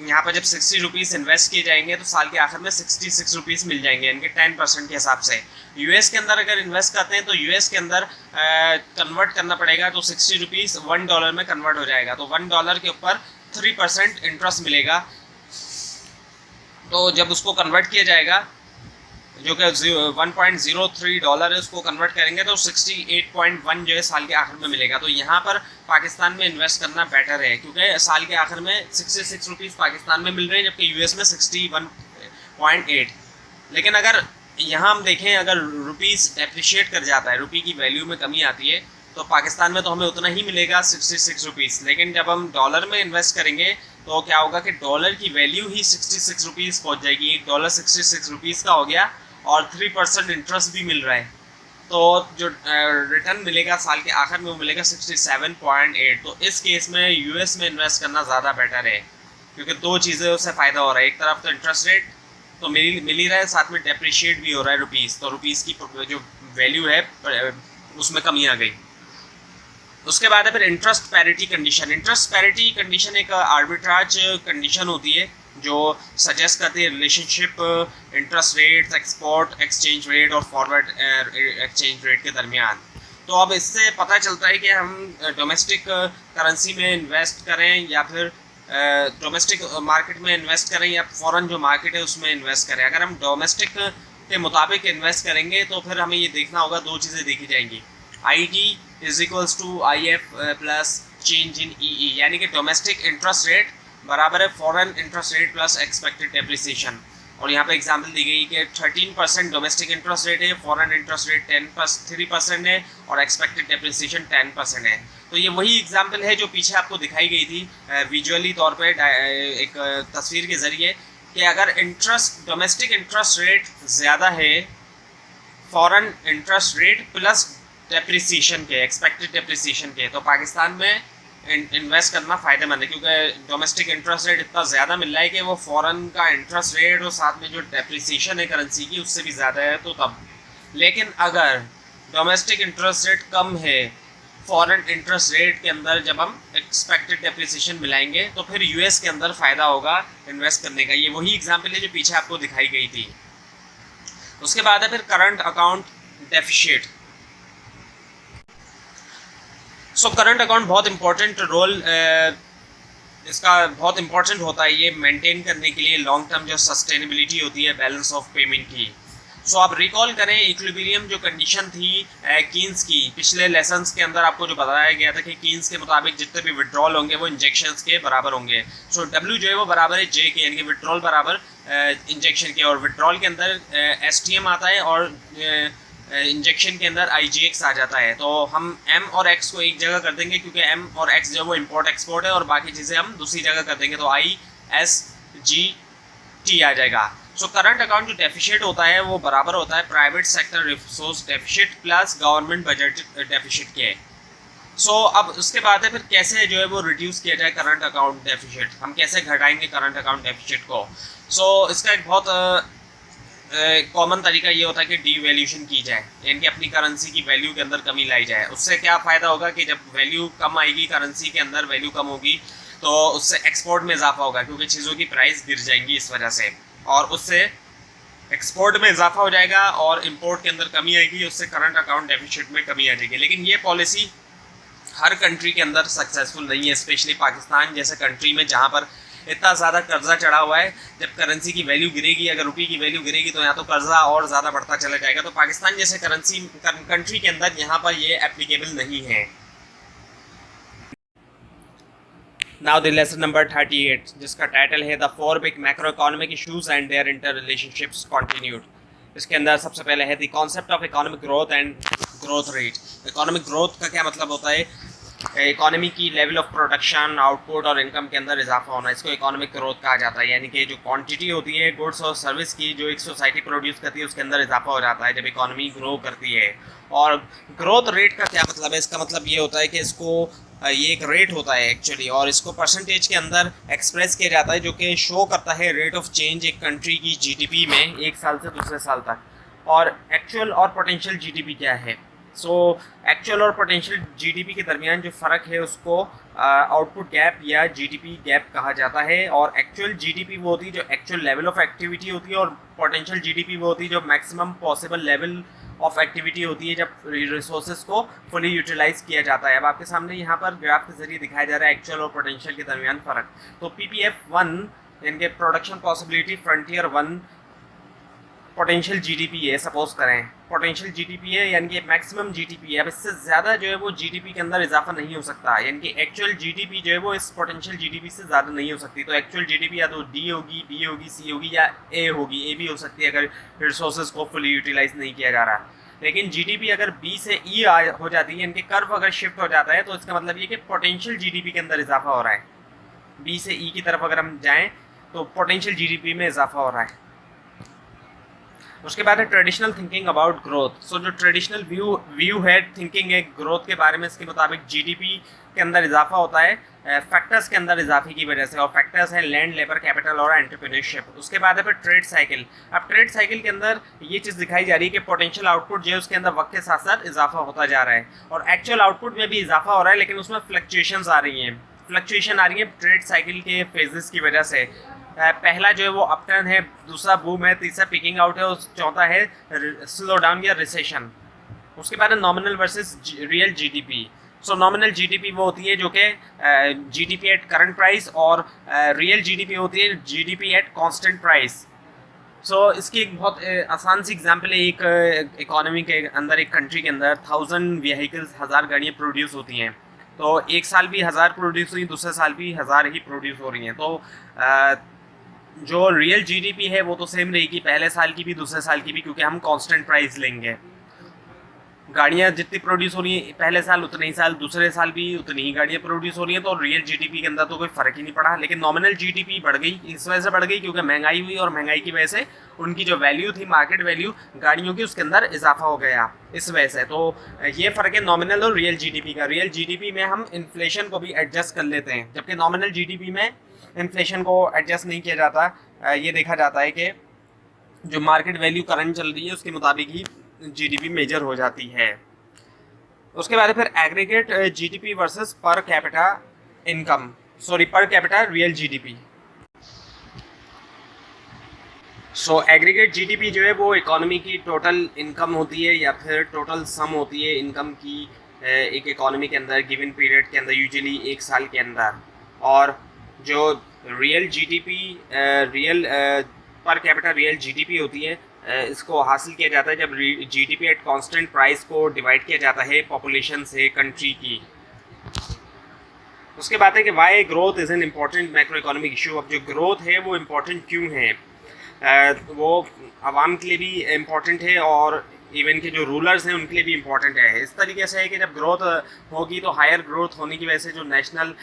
यहाँ पर जब 60 रुपीज़ इन्वेस्ट किए जाएंगे तो साल के आखिर में 66 रुपीज़ मिल जाएंगे, इनके 10% के हिसाब से। US के अंदर अगर इन्वेस्ट करते हैं तो US के अंदर कन्वर्ट करना पड़ेगा, तो 60 रुपीज़ $1 में कन्वर्ट हो जाएगा, तो $1 के ऊपर 3% इंटरेस्ट मिलेगा। तो जब उसको कन्वर्ट किया जाएगा जो कि $1.03 है, उसको कन्वर्ट करेंगे तो 68.1 जो है साल के आखिर में मिलेगा। तो यहाँ पर पाकिस्तान में इन्वेस्ट करना बेटर है क्योंकि साल के आखिर में 66 रुपीज़ पाकिस्तान में मिल रहे हैं जबकि US में 61.8। लेकिन अगर यहाँ हम देखें अगर रुपीज़ एप्रिशिएट कर जाता है, रुपये की वैल्यू में कमी आती है, तो पाकिस्तान में तो हमें उतना ही मिलेगा 66 रुपीज़। लेकिन जब हम डॉलर में इन्वेस्ट करेंगे तो क्या होगा कि डॉलर की वैल्यू ही 66 रुपीज़ पहुँच जाएगी, $1 66 रुपीज़ का हो गया और 3% इंटरेस्ट भी मिल रहा है, तो जो रिटर्न मिलेगा साल के आखिर में वो मिलेगा 67.8। तो इस केस में US में इन्वेस्ट करना ज़्यादा बेटर है क्योंकि दो चीज़ें उससे फ़ायदा हो रहा है, एक तरफ तो इंटरेस्ट रेट तो मिल ही रहा है, साथ में डेप्रिशिएट भी हो रहा है रुपीज़, तो रुपीज़ की जो वैल्यू है उसमें कमी आ गई। उसके बाद है फिर interest parity condition. Interest parity condition एक आर्बिट्राज कंडीशन होती है जो सजेस्ट करती है relationship interest rate, export exchange rate और फॉरवर्ड एक्सचेंज रेट के दरमियान। तो अब इससे पता चलता है कि हम डोमेस्टिक करेंसी में इन्वेस्ट करें या फिर डोमेस्टिक मार्केट में इन्वेस्ट करें या फॉरेन जो मार्केट है उसमें इन्वेस्ट करें। अगर हम डोमेस्टिक के मुताबिक इन्वेस्ट करेंगे तो फिर हमें ये देखना होगा, दो चीज़ें देखी जाएंगी, ID is equals to IF plus change in EE, यानी कि डोमेस्टिक इंटरेस्ट रेट बराबर है foreign interest rate plus expected depreciation. और यहाँ पे एग्जांपल दी गई कि 13% डोमेस्टिक इंटरेस्ट रेट है, फॉरेन इंटरेस्ट रेट 3% है और एक्सपेक्टेड डेप्रिसिएशन 10% है। तो ये वही एग्जांपल है जो पीछे आपको दिखाई गई थी विजुअली तौर पे एक तस्वीर के ज़रिए कि अगर इंटरेस्ट डोमेस्टिक इंटरेस्ट रेट ज़्यादा है foreign interest rate plus depreciation के, एक्सपेक्टेड डेप्रिसिएशन के, तो पाकिस्तान में इन्वेस्ट करना फ़ायदेमंद है क्योंकि डोमेस्टिक इंटरेस्ट रेट इतना ज़्यादा मिल रहा है कि वो फॉरेन का इंटरेस्ट रेट और साथ में जो डेप्रिसिएशन है करेंसी की उससे भी ज़्यादा है, तो तब लेकिन अगर डोमेस्टिक इंटरेस्ट रेट कम है, फॉरेन इंटरेस्ट रेट के अंदर जब हम एक्सपेक्टेड डेप्रिसिएशन मिलाएंगे तो फिर यूएस के अंदर फ़ायदा होगा इन्वेस्ट करने का। ये वही एग्जाम्पल है जो पीछे आपको दिखाई गई थी। उसके बाद है फिर current account deficit. So current account बहुत इंपॉर्टेंट रोल इसका बहुत इंपॉर्टेंट होता है ये मेंटेन करने के लिए लॉन्ग टर्म जो सस्टेनेबिलिटी होती है बैलेंस ऑफ पेमेंट की। सो आप रिकॉल करें इक्विलिब्रियम जो कंडीशन थी कीन्स की, पिछले लेसन्स के अंदर आपको जो बताया गया था कि कीन्स के मुताबिक जितने भी विड्रॉल होंगे वो इंजेक्शंस के बराबर होंगे। सो डब्ल्यू जो है वो बराबर है जे के, यानी कि विड्रॉल बराबर इंजेक्शन के, और विड्रॉल के अंदर एसटीएम आता है और इंजेक्शन के अंदर आईजीएक्स आ जाता है। तो हम एम और एक्स को एक जगह कर देंगे क्योंकि एम और एक्स जो है वो इम्पोर्ट एक्सपोर्ट है, और बाकी चीज़ें हम दूसरी जगह कर देंगे तो आई एस जी टी आ जाएगा। सो करंट अकाउंट जो डेफिशिट होता है वो बराबर होता है private sector resource deficit plus government budget deficit के। सो अब उसके बाद है फिर कैसे जो है वो रिड्यूस किया जाए करंट अकाउंट डेफिशिट, हम कैसे घटाएंगे करंट अकाउंट डेफिशिट को। सो इसका एक बहुत कॉमन तरीका ये होता है कि डीवैल्यूशन की जाए, यानी कि अपनी करेंसी की वैल्यू के अंदर कमी लाई जाए। उससे क्या फ़ायदा होगा कि जब वैल्यू कम आएगी, करेंसी के अंदर वैल्यू कम होगी, तो उससे एक्सपोर्ट में इजाफा होगा क्योंकि चीज़ों की प्राइस गिर जाएंगी इस वजह से, और उससे एक्सपोर्ट में इजाफा हो जाएगा और इंपोर्ट के अंदर कमी आएगी, उससे करंट अकाउंट डेफिसिट में कमी आ जाएगी। लेकिन ये पॉलिसी हर कंट्री के अंदर सक्सेसफुल नहीं है, स्पेशली पाकिस्तान जैसे कंट्री में जहाँ पर इतना ज़्यादा कर्जा चढ़ा हुआ है। जब करेंसी की वैल्यू गिरेगी, अगर रुपये की वैल्यू गिरेगी तो यहाँ तो कर्जा और ज़्यादा बढ़ता चला जाएगा। तो पाकिस्तान जैसे कंट्री के अंदर यहाँ पर ये एप्लीकेबल नहीं है। नाउ द लेसन नंबर 38 जिसका टाइटल है the 4 big macro economic issues and their inter relationships continued. इसके अंदर सबसे पहले है the concept of economic growth and growth rate. Economic growth का क्या मतलब होता है? इकोनॉमी की लेवल ऑफ प्रोडक्शन, आउटपुट और इनकम के अंदर इजाफा होना, इसको इकोनॉमिक ग्रोथ कहा जाता है। यानी कि जो क्वांटिटी होती है गुड्स और सर्विस की जो एक सोसाइटी प्रोड्यूस करती है उसके अंदर इजाफा हो जाता है जब इकोनॉमी ग्रो करती है। और ग्रोथ रेट का क्या मतलब है? इसका मतलब ये होता है कि इसको ये एक रेट होता है एक्चुअली, और इसको परसेंटेज के अंदर एक्सप्रेस किया जाता है जो कि शो करता है रेट ऑफ चेंज एक कंट्री की जीडीपी में एक साल से दूसरे साल तक। और एक्चुअल और पोटेंशियल जीडीपी क्या है? सो एक्चुअल और पोटेंशियल जीडीपी के दरमियान जो फ़र्क है उसको आउटपुट गैप या जीडीपी गैप कहा जाता है। और एक्चुअल जीडीपी वो होती है जो एक्चुअल लेवल ऑफ एक्टिविटी होती है, और पोटेंशियल जीडीपी वो होती है जो maximum possible level of activity होती है जब रिसोर्सेज को फुली यूटिलाइज किया जाता है। अब आपके सामने यहाँ पर ग्राफ के जरिए दिखाया जा रहा है एक्चुअल और पोटेंशियल के दरमियान फ़र्क। तो PPF1 यानी कि production possibility frontier 1 potential GDP है, सपोज करें पोटेंशियल जीडीपी है यानी कि मैक्सिमम जीडीपी है। अब इससे ज़्यादा जो है वो जीडीपी के अंदर इजाफा नहीं हो सकता, यानी कि एक्चुअल जीडीपी जो है वो इस पोटेंशियल जीडीपी से ज़्यादा नहीं हो सकती। तो एक्चुअल जीडीपी या तो डी होगी, बी होगी, सी होगी या ए होगी। ए भी हो सकती है अगर रिसोर्सेज को फुली यूटिलाइज नहीं किया जा रहा। लेकिन जीडीपी अगर बी से ई हो जाती है, यानी कि कर्व अगर शिफ्ट हो जाता है, तो इसका मतलब ये कि पोटेंशियल जीडीपी के अंदर इजाफा हो रहा है। बी से ई की तरफ अगर हम जाएँ तो पोटेंशियल जीडीपी में इजाफा हो रहा है। उसके बाद है ट्रेडिशनल थिंकिंग अबाउट ग्रोथ। सो जो ट्रेडिशनल व्यू है थिंकिंग है ग्रोथ के बारे में, इसके मुताबिक जीडीपी के अंदर इजाफा होता है फैक्टर्स के अंदर इजाफे की वजह से, और फैक्टर्स हैं लैंड, लेबर, कैपिटल और एंटरप्रेन्योरशिप। उसके बाद है फिर ट्रेड साइकिल। अब ट्रेड साइकिल के अंदर ये चीज़ दिखाई जा रही है कि पोटेंशियल आउटपुट जो है उसके अंदर वक्त के साथ साथ इजाफा होता जा रहा है, और एक्चुअल आउटपुट में भी इजाफा हो रहा है, लेकिन उसमें फ्लक्चुएशंस आ रही हैं। फ्लक्चुएशन आ रही है ट्रेड साइकिल के फेजेस की वजह से। पहला जो है वो अपटर्न है, दूसरा बूम है, तीसरा पिकिंग आउट है, और चौथा है स्लो डाउन या रिसेशन। उसके बाद है नॉमिनल वर्सेस रियल जीडीपी। सो नॉमिनल जीडीपी वो होती है जो कि जीडीपी एट करंट प्राइस, और रियल जीडीपी होती है जीडीपी एट कांस्टेंट प्राइस। सो इसकी एक बहुत आसान सी एग्जांपल है, एक इकोनॉमी के अंदर, एक कंट्री के अंदर 1000 व्हीकल्स, 1000 गाड़ियाँ प्रोड्यूस होती हैं। तो एक साल भी 1000 प्रोड्यूस हुई, दूसरे साल भी 1000 ही प्रोड्यूस हो रही हैं। तो जो रियल जीडीपी है वो तो सेम रहेगी, पहले साल की भी दूसरे साल की भी, क्योंकि हम कांस्टेंट प्राइस लेंगे। गाड़ियाँ जितनी प्रोड्यूस हो रही हैं पहले साल उतने ही साल, दूसरे साल भी उतनी ही गाड़ियाँ प्रोड्यूस हो रही हैं, तो रियल जीडीपी के अंदर तो कोई फ़र्क ही नहीं पड़ा। लेकिन नॉमिनल जीडीपी बढ़ गई, इस वजह से बढ़ गई क्योंकि महंगाई हुई, और महंगाई की वजह से उनकी जो वैल्यू थी, मार्केट वैल्यू गाड़ियों की, उसके अंदर इजाफा हो गया इस वजह से। तो ये फ़र्क है नॉमिनल और रियल जीडीपी का। रियल जीडीपी में हम इन्फ्लेशन को भी एडजस्ट कर लेते हैं, जबकि नॉमिनल जीडीपी में इन्फ्लेशन को एडजस्ट नहीं किया जाता। ये देखा जाता है कि जो मार्केट वैल्यू करंट चल रही है उसके मुताबिक ही जीडीपी मेजर हो जाती है। उसके बाद फिर aggregate GDP versus per capita income, sorry per capita real GDP. So aggregate GDP जो है वो इकोनॉमी की टोटल इनकम होती है या फिर टोटल सम होती है इनकम की एक इकोनॉमी के अंदर गिवन पीरियड के अंदर, यूजुअली एक साल के अंदर। और जो रियल जीडीपी रियल पर कैपिटा रियल जीडीपी होती है, इसको हासिल किया जाता है जब जीडीपी एट कांस्टेंट प्राइस को डिवाइड किया जाता है पॉपुलेशन से कंट्री की। उसके बाद है कि why growth is an important macro economic issue. अब जो ग्रोथ है वो इम्पॉर्टेंट क्यों है? वो आवाम के लिए भी इम्पॉर्टेंट है और इवन के जो रूलर्स हैं उनके लिए भी इम्पॉर्टेंट है। इस तरीके से है कि जब ग्रोथ होगी तो हायर ग्रोथ होने की वजह से जो नेशनल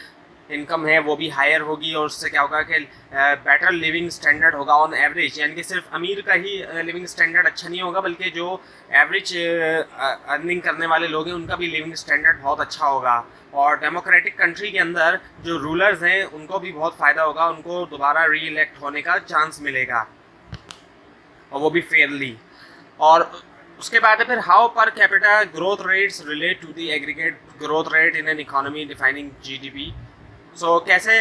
इनकम है वो भी हायर होगी और उससे क्या होगा कि बेटर लिविंग स्टैंडर्ड होगा ऑन एवरेज। यानी कि सिर्फ अमीर का ही लिविंग स्टैंडर्ड अच्छा नहीं होगा, बल्कि जो एवरेज अर्निंग करने वाले लोग हैं उनका भी लिविंग स्टैंडर्ड बहुत अच्छा होगा। और डेमोक्रेटिक कंट्री के अंदर जो रूलर्स हैं उनको भी बहुत फ़ायदा होगा, उनको दोबारा री इलेक्ट होने का चांस मिलेगा और वो भी फेयरली। और उसके बाद है फिर how per capita growth rates relate to the aggregate growth rate in an economy defining GDP. So कैसे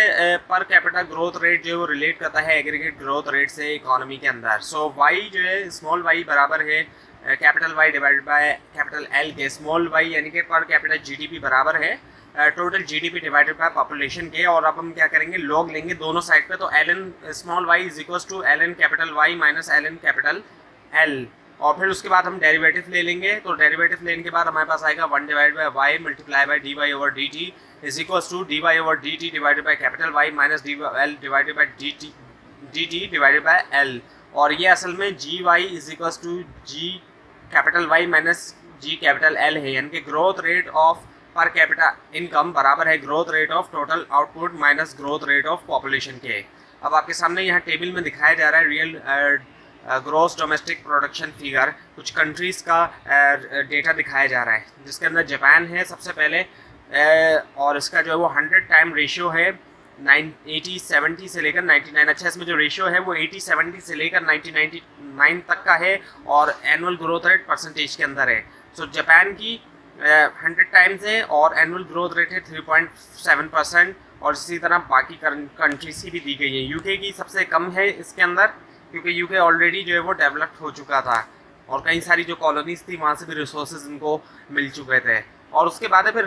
पर कैपिटा ग्रोथ रेट जो है वो रिलेट करता है एग्रीगेट ग्रोथ रेट से इकोनॉमी के अंदर। सो वाई जो है स्मॉल वाई बराबर है capital Y divided by capital L के। स्मॉल वाई यानी कि पर कैपिटा जीडीपी बराबर है total GDP divided by population के। और अब हम क्या करेंगे, लॉग लेंगे दोनों साइड पे। तो L N small Y is equals to L N capital Y minus L N capital L. और फिर उसके बाद हम डेरिवेटिव ले लेंगे। तो डेरिवेटिव लेने के बाद हमारे पास आएगा 1 divide by Y multiply by D Y over D T is equals to D Y over D T divided by capital Y minus D L divided by D T divided by L. और ये असल में G Y is equals to G capital Y minus G capital L है। यानी कि growth rate of per capita income बराबर है growth rate of total output minus growth rate of population के। अब आपके सामने यहाँ टेबल में दिखाया जा रहा है real gross domestic production figure, कुछ कंट्रीज़ का डेटा दिखाया जा रहा है, जिसके अंदर जापान है सबसे पहले। और इसका जो है वो 100 टाइम रेशियो है 80-70 से लेकर 99। अच्छा, इसमें जो रेशियो है वो 80-70 से लेकर 1999 तक का है और एनुअल ग्रोथ रेट परसेंटेज के अंदर है। सो जापान की 100 टाइम्स है और एनुअल ग्रोथ रेट है 3.7%। और इसी तरह बाकी कंट्रीज की भी दी गई है। यूके की सबसे कम है इसके अंदर, क्योंकि यूके ऑलरेडी जो है वो डेवलप्ड हो चुका था और कई सारी जो कॉलोनीज थी वहाँ से भी रिसोर्सेज इनको मिल चुके थे। और उसके बाद है फिर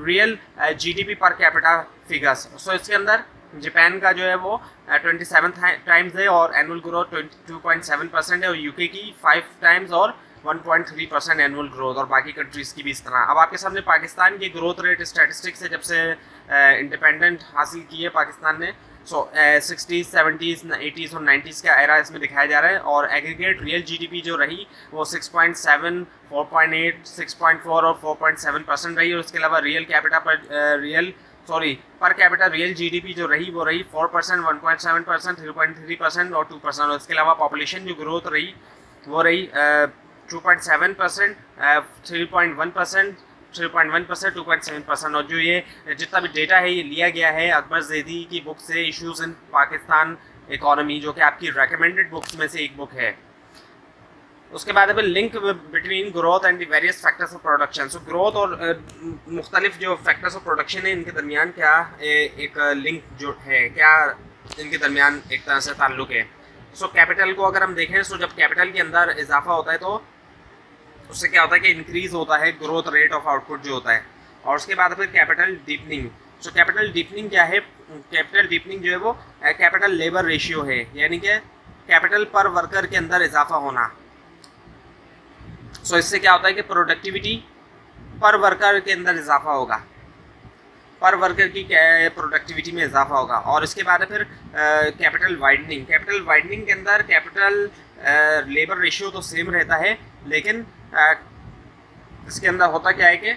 real GDP per capita figures. So इसके अंदर जापान का जो है वो 27 टाइम्स है और एनुअल ग्रोथ 22.7% है और यूके की 5 टाइम्स और 1.3% एनुअल ग्रोथ, और बाकी कंट्रीज़ की भी इस तरह। अब आपके सामने पाकिस्तान की ग्रोथ रेट स्टैटिस्टिक्स है जब से इंडिपेंडेंट हासिल की है पाकिस्तान ने। सो 60s, 70s, 80s और 90s का एरा इसमें दिखाया जा रहा है। और एग्रीगेट रियल जीडीपी जो रही वो 6.7, 4.8, 6.4 और 4.7% रही। और उसके अलावा पर कैपिटा रियल जीडीपी जो रही वो रही 4%, 1.7%, 3.3% और 2%। और इसके अलावा पॉपुलेशन जो ग्रोथ रही वो रही 2.7%, 3.1%, 2.7%। और जो ये जितना भी डेटा है ये लिया गया है अकबर जैदी की बुक से, इश्यूज इन पाकिस्तान इकोनॉमी, जो कि आपकी रेकमेंडेड बुक्स में से एक बुक है। उसके बाद है link between growth and the various factors of production. So growth और मुख्तलिफ जो फैक्टर्स ऑफ प्रोडक्शन है इनके दरमियान क्या एक लिंक जो है, क्या इनके दरमियान एक तरह से ताल्लुक है। सो कैपिटल को अगर हम देखें, सो जब कैपिटल के अंदर इजाफा होता है तो उससे क्या होता है कि इंक्रीज होता है ग्रोथ रेट ऑफ आउटपुट जो होता है। और उसके बाद फिर capital deepening. So capital deepening क्या है? कैपिटल डीपनिंग जो है वो कैपिटल लेबर रेशियो है, यानी कि कैपिटल पर वर्कर के अंदर इजाफा होना। सो इससे क्या होता है कि प्रोडक्टिविटी पर वर्कर के अंदर इजाफा होगा, पर वर्कर की प्रोडक्टिविटी में इजाफा होगा। और इसके बाद फिर कैपिटल वाइडनिंग। कैपिटल वाइडनिंग के अंदर कैपिटल लेबर रेशियो तो सेम रहता है, लेकिन इसके अंदर होता क्या है कि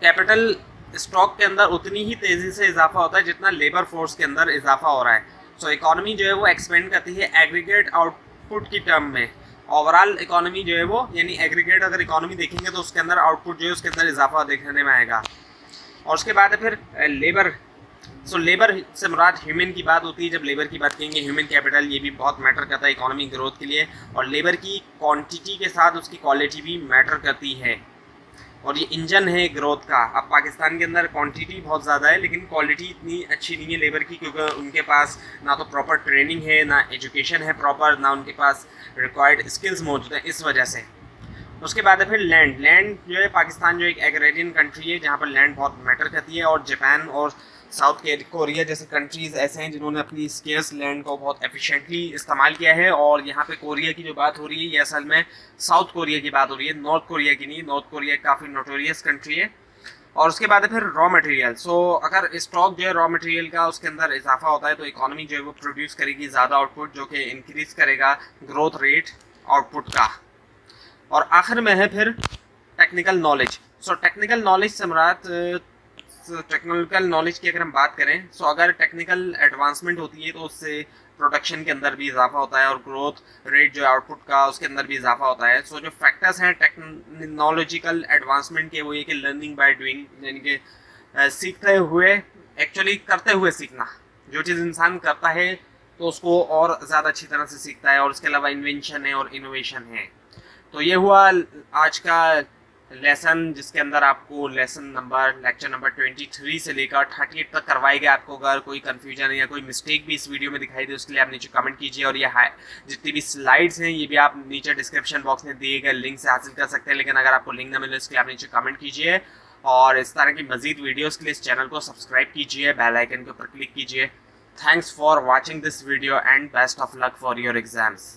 कैपिटल स्टॉक के अंदर उतनी ही तेज़ी से इजाफा होता है जितना लेबर फोर्स के अंदर इजाफा हो रहा है। सो इकोनॉमी जो है वो एक्सपेंड करती है एग्रीगेट आउटपुट की टर्म में। ओवरऑल इकोनॉमी जो है वो, यानी एग्रीगेट अगर इकोनॉमी देखेंगे तो उसके अंदर आउटपुट जो है उसके अंदर इजाफा देखने में आएगा। और उसके बाद फिर लेबर सो लेबर से मुराद ह्यूमन की बात होती है। जब लेबर की बात करेंगे, ह्यूमन कैपिटल ये भी बहुत मैटर करता है इकोनॉमिक ग्रोथ के लिए, और लेबर की क्वांटिटी के साथ उसकी क्वालिटी भी मैटर करती है, और ये इंजन है ग्रोथ का। अब पाकिस्तान के अंदर क्वांटिटी बहुत ज़्यादा है लेकिन क्वालिटी इतनी अच्छी नहीं है लेबर की, क्योंकि उनके पास ना तो प्रॉपर ट्रेनिंग है, ना एजुकेशन है प्रॉपर, ना उनके पास रिक्वायर्ड स्किल्स मौजूद हैं, इस वजह से। उसके बाद है फिर लैंड। लैंड जो है, पाकिस्तान जो एक एग्रेरियन कंट्री है जहाँ पर लैंड बहुत मैटर करती है, और जापान और साउथ कोरिया जैसे कंट्रीज़ ऐसे हैं जिन्होंने अपनी स्केर्स लैंड को बहुत एफिशिएंटली इस्तेमाल किया है। और यहाँ पे कोरिया की जो बात हो रही है, ये असल में साउथ कोरिया की बात हो रही है, नॉर्थ कोरिया की नहीं। नॉर्थ कोरिया काफ़ी नोटोरियस कंट्री है। और उसके बाद है फिर रॉ मटेरियल। सो अगर स्टॉक जो है रॉ मटेरियल का उसके अंदर इजाफा होता है तो इकोनॉमी जो है वो प्रोड्यूस करेगी ज़्यादा आउटपुट, जो कि इंक्रीज करेगा ग्रोथ रेट आउटपुट का। और आखिर में है फिर technical knowledge. So technical knowledge से मुराद, टेक्निकल नॉलेज की अगर हम बात करें, सो अगर टेक्निकल एडवांसमेंट होती है तो उससे प्रोडक्शन के अंदर भी इजाफा होता है, और ग्रोथ रेट जो है आउटपुट का उसके अंदर भी इजाफा होता है। सो जो फैक्टर्स हैं टेक्नोलॉजिकल एडवांसमेंट के, वो ये कि लर्निंग बाय डूइंग, यानी कि सीखते हुए, एक्चुअली करते हुए सीखना। जो चीज़ इंसान करता है तो उसको और ज़्यादा अच्छी तरह से सीखता है, और उसके अलावा इन्वेंशन है और इनोवेशन है। तो ये हुआ आज का लेसन, जिसके अंदर आपको लेक्चर नंबर 23 से लेकर 38 तक करवाए गए। आपको अगर कोई कंफ्यूजन या कोई मिस्टेक भी इस वीडियो में दिखाई दे उसके लिए आप नीचे कमेंट कीजिए, और ये जितनी भी स्लाइड्स हैं ये भी आप नीचे डिस्क्रिप्शन बॉक्स में दिए गए लिंक से हासिल कर सकते हैं। लेकिन अगर आपको लिंक ना मिले इसके लिए आप नीचे कमेंट कीजिए, और इस तरह की मजीद वीडियोज़ के लिए इस चैनल को सब्सक्राइब कीजिए, बेल आइकन के ऊपर क्लिक कीजिए। Thanks for watching this video and best of luck for your exams.